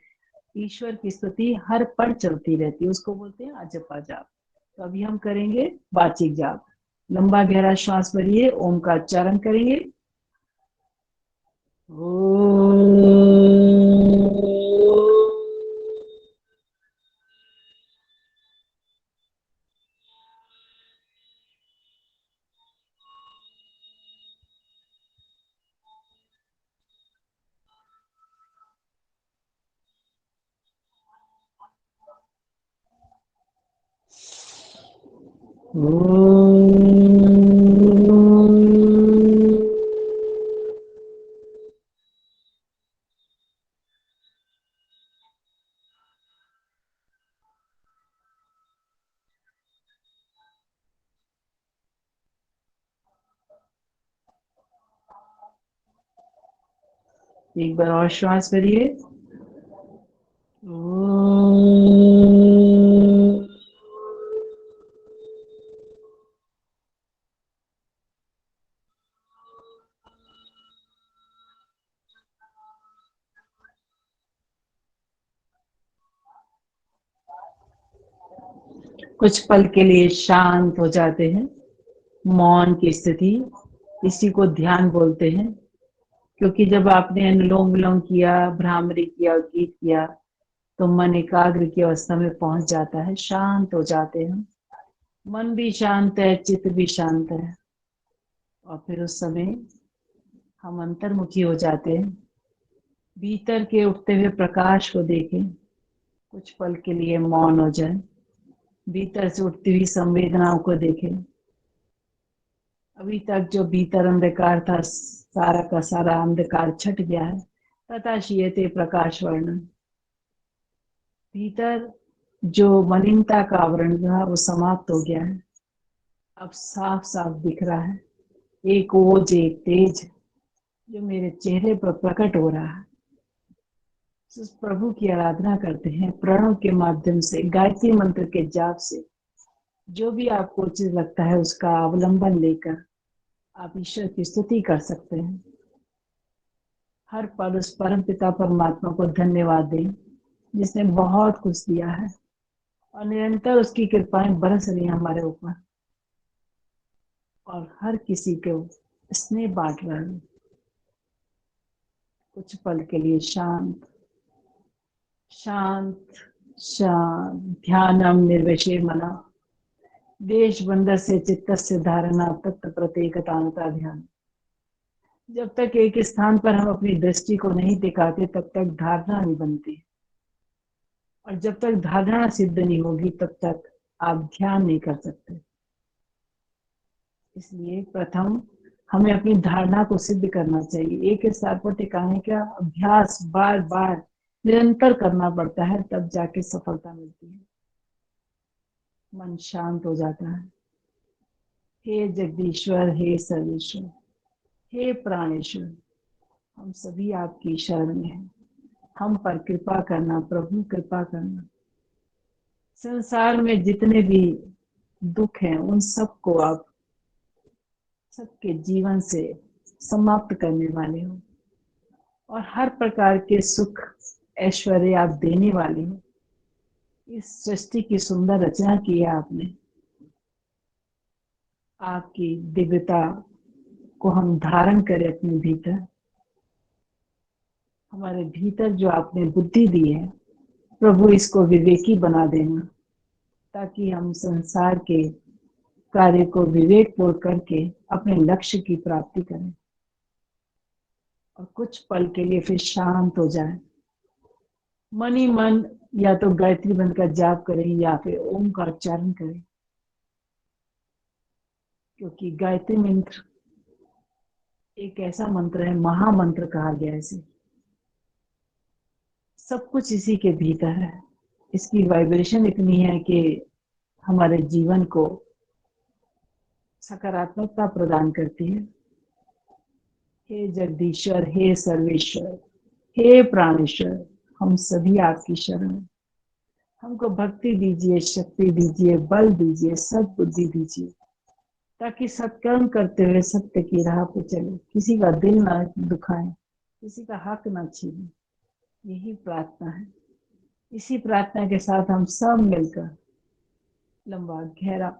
ईश्वर की स्तुति हर पल चलती रहती है, उसको बोलते हैं अजपा जाप। तो अभी हम करेंगे वाचिक जाप। लंबा गहरा श्वास भरिए, ओम का उच्चारण करेंगे। एक बार और श्वास भरिए। कुछ पल के लिए शांत हो जाते हैं, मौन की स्थिति, इसी को ध्यान बोलते हैं। क्योंकि जब आपने अनुलोम विलोम किया, भ्रामरी किया, गीत किया तो मन एकाग्र की अवस्था में पहुंच जाता है, शांत हो जाते हैं। मन भी शांत है, चित्त भी शांत है और फिर उस समय हम अंतर्मुखी हो जाते हैं। भीतर के उठते हुए प्रकाश को देखें, कुछ पल के लिए मौन हो जाए, भीतर से उठती हुई संवेदनाओं को देखें। अभी तक जो भीतर अंधकार था, सारा का सारा अंधकार छट गया है। तथा शीयते प्रकाश वर्ण, भीतर जो मलिनता का आवरण था वो समाप्त हो गया है। अब साफ साफ दिख रहा है एक ओज, एक तेज जो मेरे चेहरे पर प्रकट हो रहा है। उस प्रभु की आराधना करते हैं प्रणव के माध्यम से, गायत्री मंत्र के जाप से। जो भी आपको उचित लगता है उसका अवलंबन लेकर आप ईश्वर की स्तुति कर सकते हैं। हर पल उस परम पिता परमात्मा को धन्यवाद दें जिसने बहुत कुछ दिया है और निरंतर उसकी कृपाएं बरस रही हैं हमारे ऊपर और हर किसी को स्नेह बांट रहा है। कुछ पल के लिए शांत शांत शांत ध्यानम निर्विशेष मना देश बंधस्य चित्तस्य धारणा तत्व प्रत्येकतानता ध्यान। जब तक एक स्थान पर हम अपनी दृष्टि को नहीं टिकाते तब तक धारणा नहीं बनती और जब तक धारणा सिद्ध नहीं होगी तब तक आप ध्यान नहीं कर सकते। इसलिए प्रथम हमें अपनी धारणा को सिद्ध करना चाहिए। एक स्थान पर टिकाने का अभ्यास बार बार निरंतर करना पड़ता है, तब जाके सफलता मिलती है। मन शांत हो जाता है। हे जगदीश्वर, हे सर्वेश्वर, हे प्राणेश्वर, हम सभी आपकी शरण में हैं। हम पर कृपा करना प्रभु, कृपा करना। संसार में जितने भी दुख हैं उन सबको आप सबके जीवन से समाप्त करने वाले हो और हर प्रकार के सुख ऐश्वर्य आप देने वाले हो। इस सृष्टि की सुंदर रचना की है आपने। आपकी दिव्यता को हम धारण करें अपने भीतर। हमारे भीतर जो आपने बुद्धि दी है प्रभु, इसको विवेकी बना देना ताकि हम संसार के कार्य को विवेकपूर्ण करके अपने लक्ष्य की प्राप्ति करें और कुछ पल के लिए फिर शांत हो जाए। मन ही मन या तो गायत्री मंत्र का जाप करें या फिर ओम का उच्चारण करें, क्योंकि गायत्री मंत्र एक ऐसा मंत्र है, महामंत्र कहा गया है इसे। सब कुछ इसी के भीतर है। इसकी वाइब्रेशन इतनी है कि हमारे जीवन को सकारात्मकता प्रदान करती है। हे जगदीश्वर, हे सर्वेश्वर, हे प्राणेश्वर, हम सभी आपकी शरण हैं। हमको भक्ति दीजिए, शक्ति दीजिए, बल दीजिए, सद्बुद्धि दीजिए ताकि सत्कर्म करते हुए सत्य की राह पे चले, किसी का दिल ना दुखाए, किसी का हक ना छीने। यही प्रार्थना है। इसी प्रार्थना के साथ हम सब मिलकर लंबा गहरा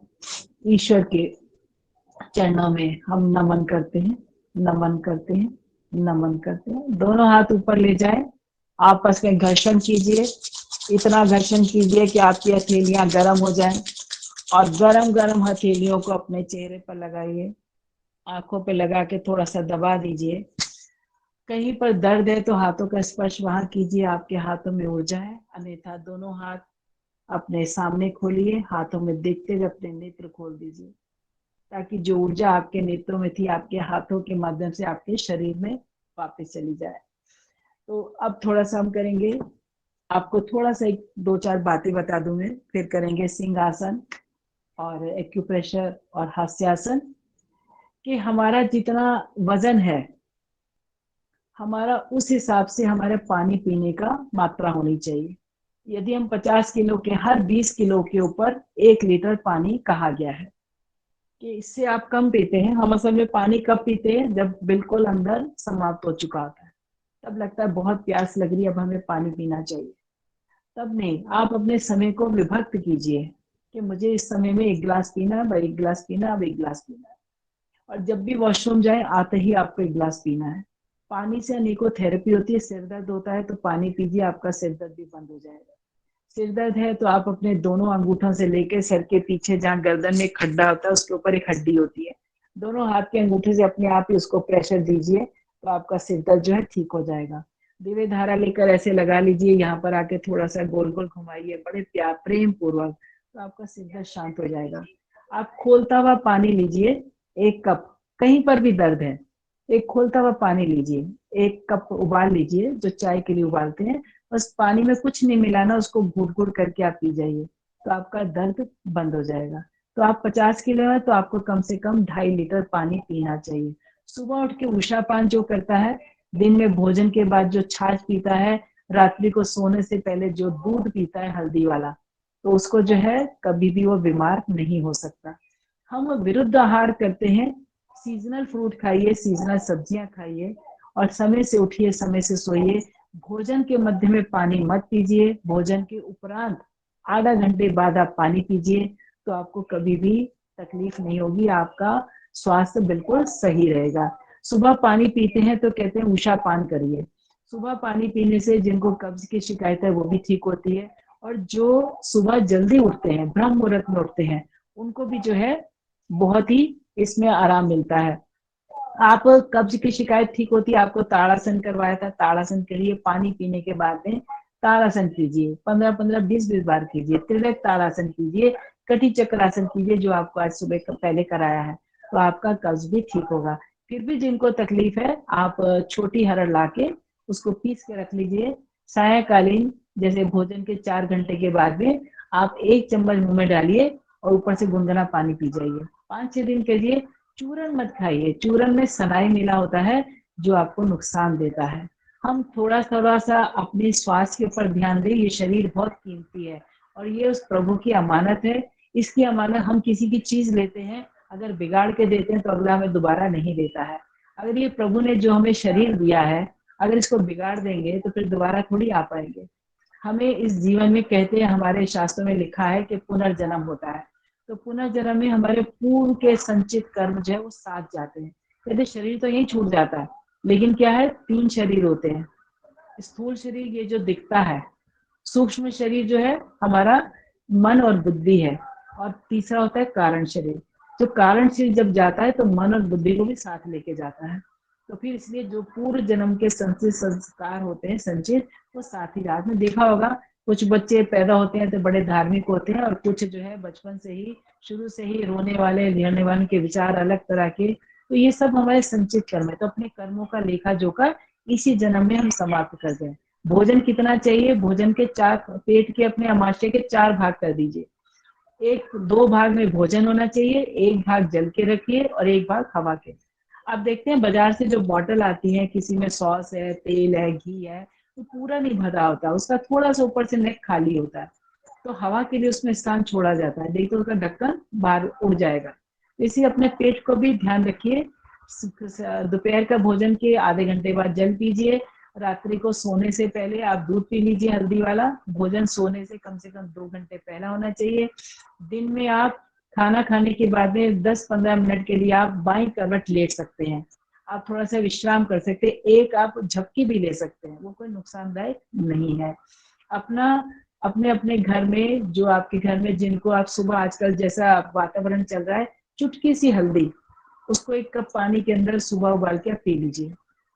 ईश्वर के चरणों में हम नमन करते हैं, नमन करते हैं, नमन करते हैं। दोनों हाथ ऊपर ले जाएं, आपस में घर्षण कीजिए। इतना घर्षण कीजिए कि आपकी हथेलियां गर्म हो जाएं और गरम गरम हथेलियों को अपने चेहरे पर लगाइए, आंखों पे लगा के थोड़ा सा दबा दीजिए। कहीं पर दर्द है तो हाथों का स्पर्श वहां कीजिए, आपके हाथों में ऊर्जा है। अन्यथा दोनों हाथ अपने सामने खोलिए, हाथों में देखते हुए अपने नेत्र खोल दीजिए ताकि जो ऊर्जा आपके नेत्रों में थी आपके हाथों के माध्यम से आपके शरीर में वापस चली जाए। तो अब थोड़ा सा हम करेंगे, आपको थोड़ा सा एक दो चार बातें बता दूं मैं, फिर करेंगे सिंहासन और एक्यूप्रेशर और हास्यासन। कि हमारा जितना वजन है हमारा उस हिसाब से हमारे पानी पीने का मात्रा होनी चाहिए। यदि हम 50 किलो के, हर 20 किलो के ऊपर 1 लीटर पानी कहा गया है कि इससे आप कम पीते हैं। हम असल में पानी कब पीते हैं? जब बिल्कुल अंदर समाप्त हो चुका होता है, तब लगता है बहुत प्यास लग रही है, अब हमें पानी पीना चाहिए। तब नहीं, आप अपने समय को विभक्त कीजिए कि मुझे इस समय में 1 गिलास पीना है, अब 1 गिलास पीना, अब 1 गिलास पीना है। और जब भी वॉशरूम जाए आते ही आपको 1 गिलास पीना है। पानी से अनेकों थेरेपी होती है। सिर दर्द होता है तो पानी पीजिए, आपका सिर दर्द भी बंद हो जाएगा। सिर दर्द है तो आप अपने दोनों अंगूठों से लेकर सर के पीछे जहाँ गर्दन में खड्डा होता है उसके ऊपर एक हड्डी होती है, दोनों हाथ के अंगूठे से अपने आप ही उसको प्रेशर दीजिए तो आपका सिर दर्द जो है ठीक हो जाएगा। दिव्य धारा लेकर ऐसे लगा लीजिए, यहाँ पर आके थोड़ा सा गोल गोल घुमाइए बड़े प्यार प्रेम पूर्वक, तो आपका सिर दर्द शांत हो जाएगा। आप खोलता हुआ पानी लीजिए 1 कप, कहीं पर भी दर्द है, एक खोलता हुआ पानी लीजिए, 1 कप उबाल लीजिए, जो चाय के लिए उबालते हैं। बस पानी में कुछ नहीं मिलाना, उसको घूट घूट करके आप पी जाइए तो आपका दर्द बंद हो जाएगा। तो आप 50 किलो है तो आपको कम से कम 2.5 लीटर पानी पीना चाहिए। सुबह उठ के उषा पान जो करता है, दिन में भोजन के बाद जो छाछ पीता है, रात्रि को सोने से पहले जो दूध पीता है हल्दी वाला, तो उसको जो है कभी भी वो बीमार नहीं हो सकता। हम विरुद्ध आहार करते हैं, सीजनल फ्रूट खाइए, सीजनल सब्जियां खाइए और समय से उठिए, समय से सोइए। भोजन के मध्य में पानी मत पीजिए। भोजन के उपरांत आधा घंटे बाद आप पानी पीजिए, तो आपको कभी भी तकलीफ नहीं होगी, आपका स्वास्थ्य बिल्कुल सही रहेगा। सुबह पानी पीते हैं तो कहते हैं उषा पान करिए। सुबह पानी पीने से जिनको कब्ज की शिकायत है वो भी ठीक होती है, और जो सुबह जल्दी उठते हैं, ब्रह्म मुहूर्त में उठते हैं, उनको भी जो है बहुत ही इसमें आराम मिलता है। आप कब्ज की शिकायत ठीक होती है, आपको ताड़ासन करवाया था, ताड़ासन करिए। पानी पीने के बाद में ताड़ासन कीजिए, 15-15, 20-20 बार कीजिए। त्रिलेख ताड़ासन कीजिए, कटी चक्रासन कीजिए, जो आपको आज सुबह पहले कराया है, तो आपका कब्ज भी ठीक होगा। फिर भी जिनको तकलीफ है, आप छोटी हरड़ लाके उसको पीस के रख लीजिए। सायंकालीन जैसे भोजन के 4 घंटे के बाद में आप 1 चम्मच मुंह में डालिए और ऊपर से गुनगुना पानी पी जाइए। 5-6 दिन के लिए चूरन मत खाइए। चूरन में सनाई मिला होता है जो आपको नुकसान देता है। हम थोड़ा थोड़ा सा अपने स्वास्थ्य के ऊपर ध्यान दें। ये शरीर बहुत कीमती है और ये उस प्रभु की अमानत है। इसकी अमानत, हम किसी की चीज लेते हैं, अगर बिगाड़ के देते हैं तो अगला हमें दोबारा नहीं देता है। अगर ये प्रभु ने जो हमें शरीर दिया है, अगर इसको बिगाड़ देंगे तो फिर दोबारा थोड़ी आ पाएंगे। हमें इस जीवन में, कहते हैं हमारे शास्त्रों में लिखा है कि पुनर्जन्म होता है, तो पुनर्जन्म में हमारे पूर्व के संचित कर्म जो है वो साथ जाते हैं। कहते शरीर तो यही छूट जाता है, लेकिन क्या है, 3 शरीर होते हैं। स्थूल शरीर ये जो दिखता है, सूक्ष्म शरीर जो है हमारा मन और बुद्धि है, और तीसरा होता है कारण शरीर। जो कारण शरीर जब जाता है तो मन और बुद्धि को भी साथ लेके जाता है। तो फिर इसलिए जो पूर्व जन्म के संचित संस्कार होते हैं, संचित, वो साथ ही रात में देखा होगा। कुछ बच्चे पैदा होते हैं तो बड़े धार्मिक होते हैं, और कुछ जो है बचपन से ही, शुरू से ही रोने वाले, गिरने वाले के विचार अलग तरह के। तो ये सब हमारे संचित कर्म है। तो अपने कर्मों का लेखा जोखा इसी जन्म में हम समाप्त कर दें। भोजन कितना चाहिए? भोजन के 4, पेट के अपने अमाशय के 4 भाग कर दीजिए। 2 भाग में भोजन होना चाहिए, 1 भाग जल के रखिए और 1 भाग हवा के। अब देखते हैं बाजार से जो बॉटल आती है, किसी में सॉस है, तेल है, घी है, तो पूरा नहीं भरा होता, उसका थोड़ा सा ऊपर से नेक खाली होता है, तो हवा के लिए उसमें स्थान छोड़ा जाता है। देखिए उसका ढक्कन बाहर उड़ जाएगा। इसी अपने पेट को भी ध्यान रखिए। दोपहर का भोजन के आधे घंटे बाद जल पीजिए। रात्रि को सोने से पहले आप दूध पी लीजिए हल्दी वाला। भोजन सोने से कम 2 घंटे पहला होना चाहिए। दिन में आप खाना खाने के बाद में 10-15 मिनट के लिए आप बाईं करवट लेट सकते हैं। आप थोड़ा सा विश्राम कर सकते हैं, एक आप झपकी भी ले सकते हैं, वो कोई नुकसानदायक नहीं है। अपना अपने अपने घर में, जो आपके घर में जिनको आप सुबह, आजकल जैसा वातावरण चल रहा है, चुटकी सी हल्दी, उसको 1 कप पानी के अंदर सुबह उबाल के आप पी लीजिए।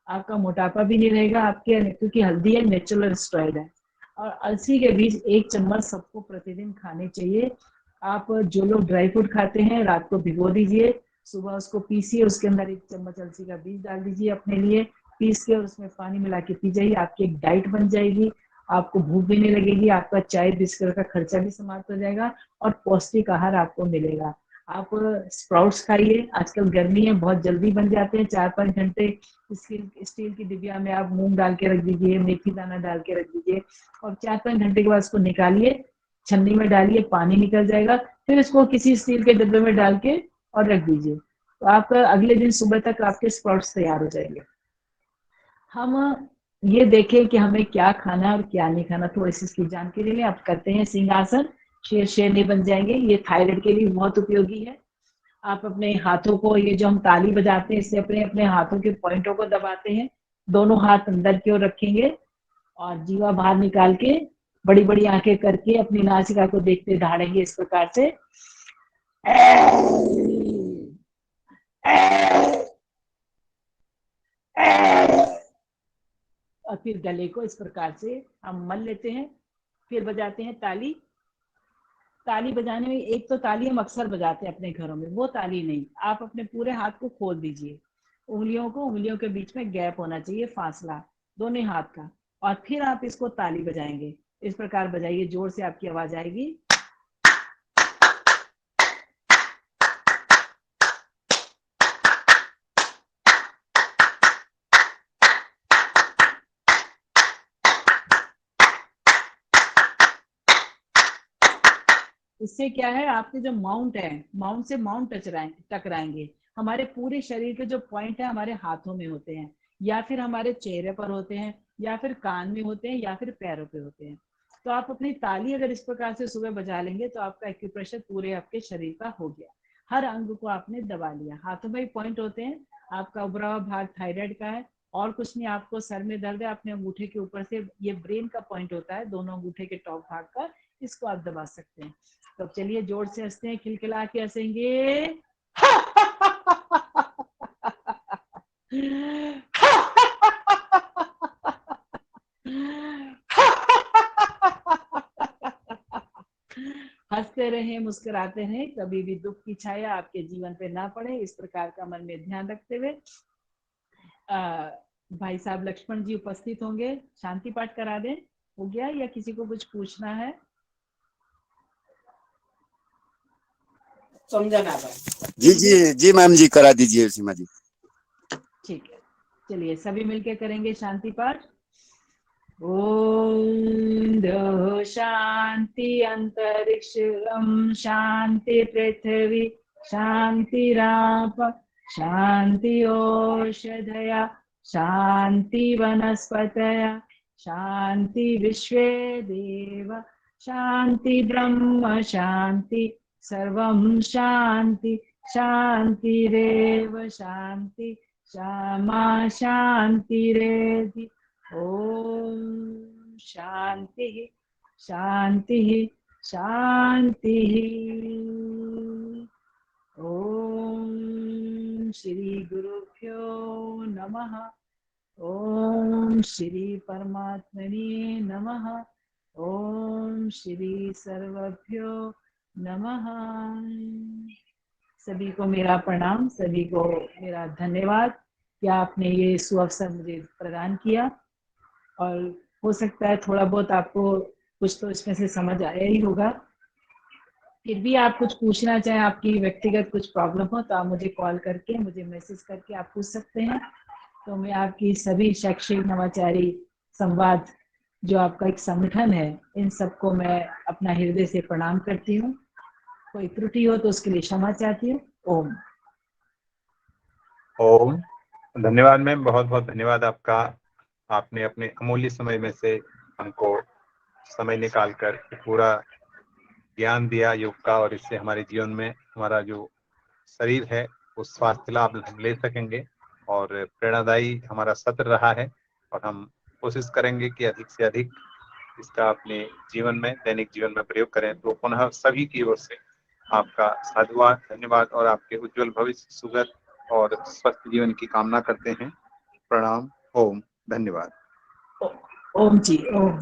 आपका मोटापा भी नहीं रहेगा आपके, क्योंकि हल्दी है, नेचुरल स्टेरॉइड है। और अलसी के बीज 1 चम्मच सबको प्रतिदिन खाने चाहिए। आप जो लोग ड्राई फ्रूट खाते हैं, रात को भिगो दीजिए, सुबह उसको पीसिए, उसके अंदर 1 चम्मच अलसी का बीज डाल दीजिए अपने लिए, पीस के और उसमें पानी मिला के पी जाइए। आपकी एक डाइट बन जाएगी, आपको भूख भी नहीं लगेगी, आपका चाय बिस्किट का खर्चा भी समाप्त हो जाएगा और पौष्टिक आहार आपको मिलेगा। आप स्प्राउट्स खाइए, आजकल गर्मी है, बहुत जल्दी बन जाते हैं, 4-5 घंटे। स्टील की डिबिया में आप मूंग डाल के रख दीजिए, मेथी दाना डाल के रख दीजिए, और 4-5 घंटे के बाद उसको निकालिए, छन्नी में डालिए, पानी निकल जाएगा, फिर इसको किसी स्टील के डिब्बे में डाल के और रख दीजिए, तो आपका अगले दिन सुबह तक आपके स्प्राउट्स तैयार हो जाएंगे। हम ये देखें कि हमें क्या खाना है और क्या नहीं खाना, थोड़ी सी इसकी जानकारी लें। आप करते हैं सिंहासन, शेरनी बन जाएंगे। ये थायराइड के लिए बहुत उपयोगी है। आप अपने हाथों को, ये जो हम ताली बजाते हैं, इससे अपने अपने हाथों के पॉइंटों को दबाते हैं। दोनों हाथ अंदर की ओर रखेंगे और जीवा बाहर निकाल के बड़ी बड़ी आंखें करके अपनी नासिका को देखते दहाड़ेंगे इस प्रकार से। और फिर गले को इस प्रकार से हम मल लेते हैं। फिर बजाते हैं ताली। ताली बजाने में, एक तो ताली हम अक्सर बजाते हैं अपने घरों में, वो ताली नहीं, आप अपने पूरे हाथ को खोल दीजिए। उंगलियों के बीच में गैप होना चाहिए, फासला दोनों हाथ का, और फिर आप इसको ताली बजाएंगे। इस प्रकार बजाइए, जोर से आपकी आवाज आएगी। इससे क्या है, आपके जो माउंट है, माउंट से माउंट टकराएंगे। हमारे पूरे शरीर के जो पॉइंट है हमारे हाथों में होते हैं। या फिर हमारे चेहरे पर होते हैं, या फिर कान में होते हैं, या फिर पैरों पे होते हैं। तो आप अपनी ताली अगर इस प्रकार से सुबह बजा लेंगे तो आपका एक्यूप्रेशर पूरे आपके शरीर का हो गया। हर अंग को आपने दबा लिया। हाथों में पॉइंट होते हैं, आपका उभरा हुआ भाग थायराइड का है, और कुछ नहीं। आपको सर में दर्द है, अपने अंगूठे के ऊपर से, ये ब्रेन का पॉइंट होता है, दोनों अंगूठे के टॉप भाग का, इसको आप दबा सकते हैं। तो चलिए जोर से हंसते हैं, खिलखिला के हंसेंगे। हंसते रहें, मुस्कुराते रहें, कभी भी दुख की छाया आपके जीवन पे ना पड़े, इस प्रकार का मन में ध्यान रखते हुए भाई साहब लक्ष्मण जी उपस्थित होंगे, शांति पाठ करा दें। हो गया या किसी को कुछ पूछना है? समझाना जी जी जी मैम जी, करा दीजिए सीमा जी। ठीक है, चलिए सभी मिलके करेंगे शांति पाठ। ओम द्यौः शांति अंतरिक्षं शांति पृथ्वी शांतिराप शांति ओषधया शांति वनस्पतय शांति विश्वे देव शांति ब्रह्म शांति सर्वं शांति शांतिरेव शांति क्षमा शांतिरेधि। ओम शांति शांति शांति। ओम श्री गुरुभ्यो नमः। ओम श्री परमात्मने नमः। ओम श्री सर्वभ्यो नमः। सभी को मेरा प्रणाम, सभी को मेरा धन्यवाद कि आपने ये सुअवसर मुझे प्रदान किया। और हो सकता है थोड़ा बहुत आपको कुछ तो इसमें से समझ आया ही होगा। फिर भी आप कुछ पूछना चाहें, आपकी व्यक्तिगत कुछ प्रॉब्लम हो, तो आप मुझे कॉल करके, मुझे मैसेज करके आप पूछ सकते हैं। तो मैं आपकी सभी शैक्षिक नवाचारी संवाद जो आपका एक संगठन है, इन सबको मैं अपना हृदय से प्रणाम करती हूँ। कोई त्रुटि हो तो उसके लिए क्षमा चाहती हूँ। ओम। ओम। धन्यवाद मैम, बहुत बहुत धन्यवाद आपका। आपने अपने अमूल्य समय में से हमको समय निकालकर पूरा ज्ञान दिया योग का, और इससे हमारे जीवन में हमारा जो शरीर है वो स्वास्थ्य लाभ हम ले सकेंगे। और प्रेरणादायी हमारा सत्र रहा है, और हम कोशिश करेंगे कि अधिक से अधिक इसका अपने जीवन में, दैनिक जीवन में प्रयोग करें। तो पुनः सभी की ओर से आपका साधुवाद, धन्यवाद, और आपके उज्जवल भविष्य, सुगत और स्वस्थ जीवन की कामना करते हैं। प्रणाम। ओम। धन्यवाद। ओम जी। ओम।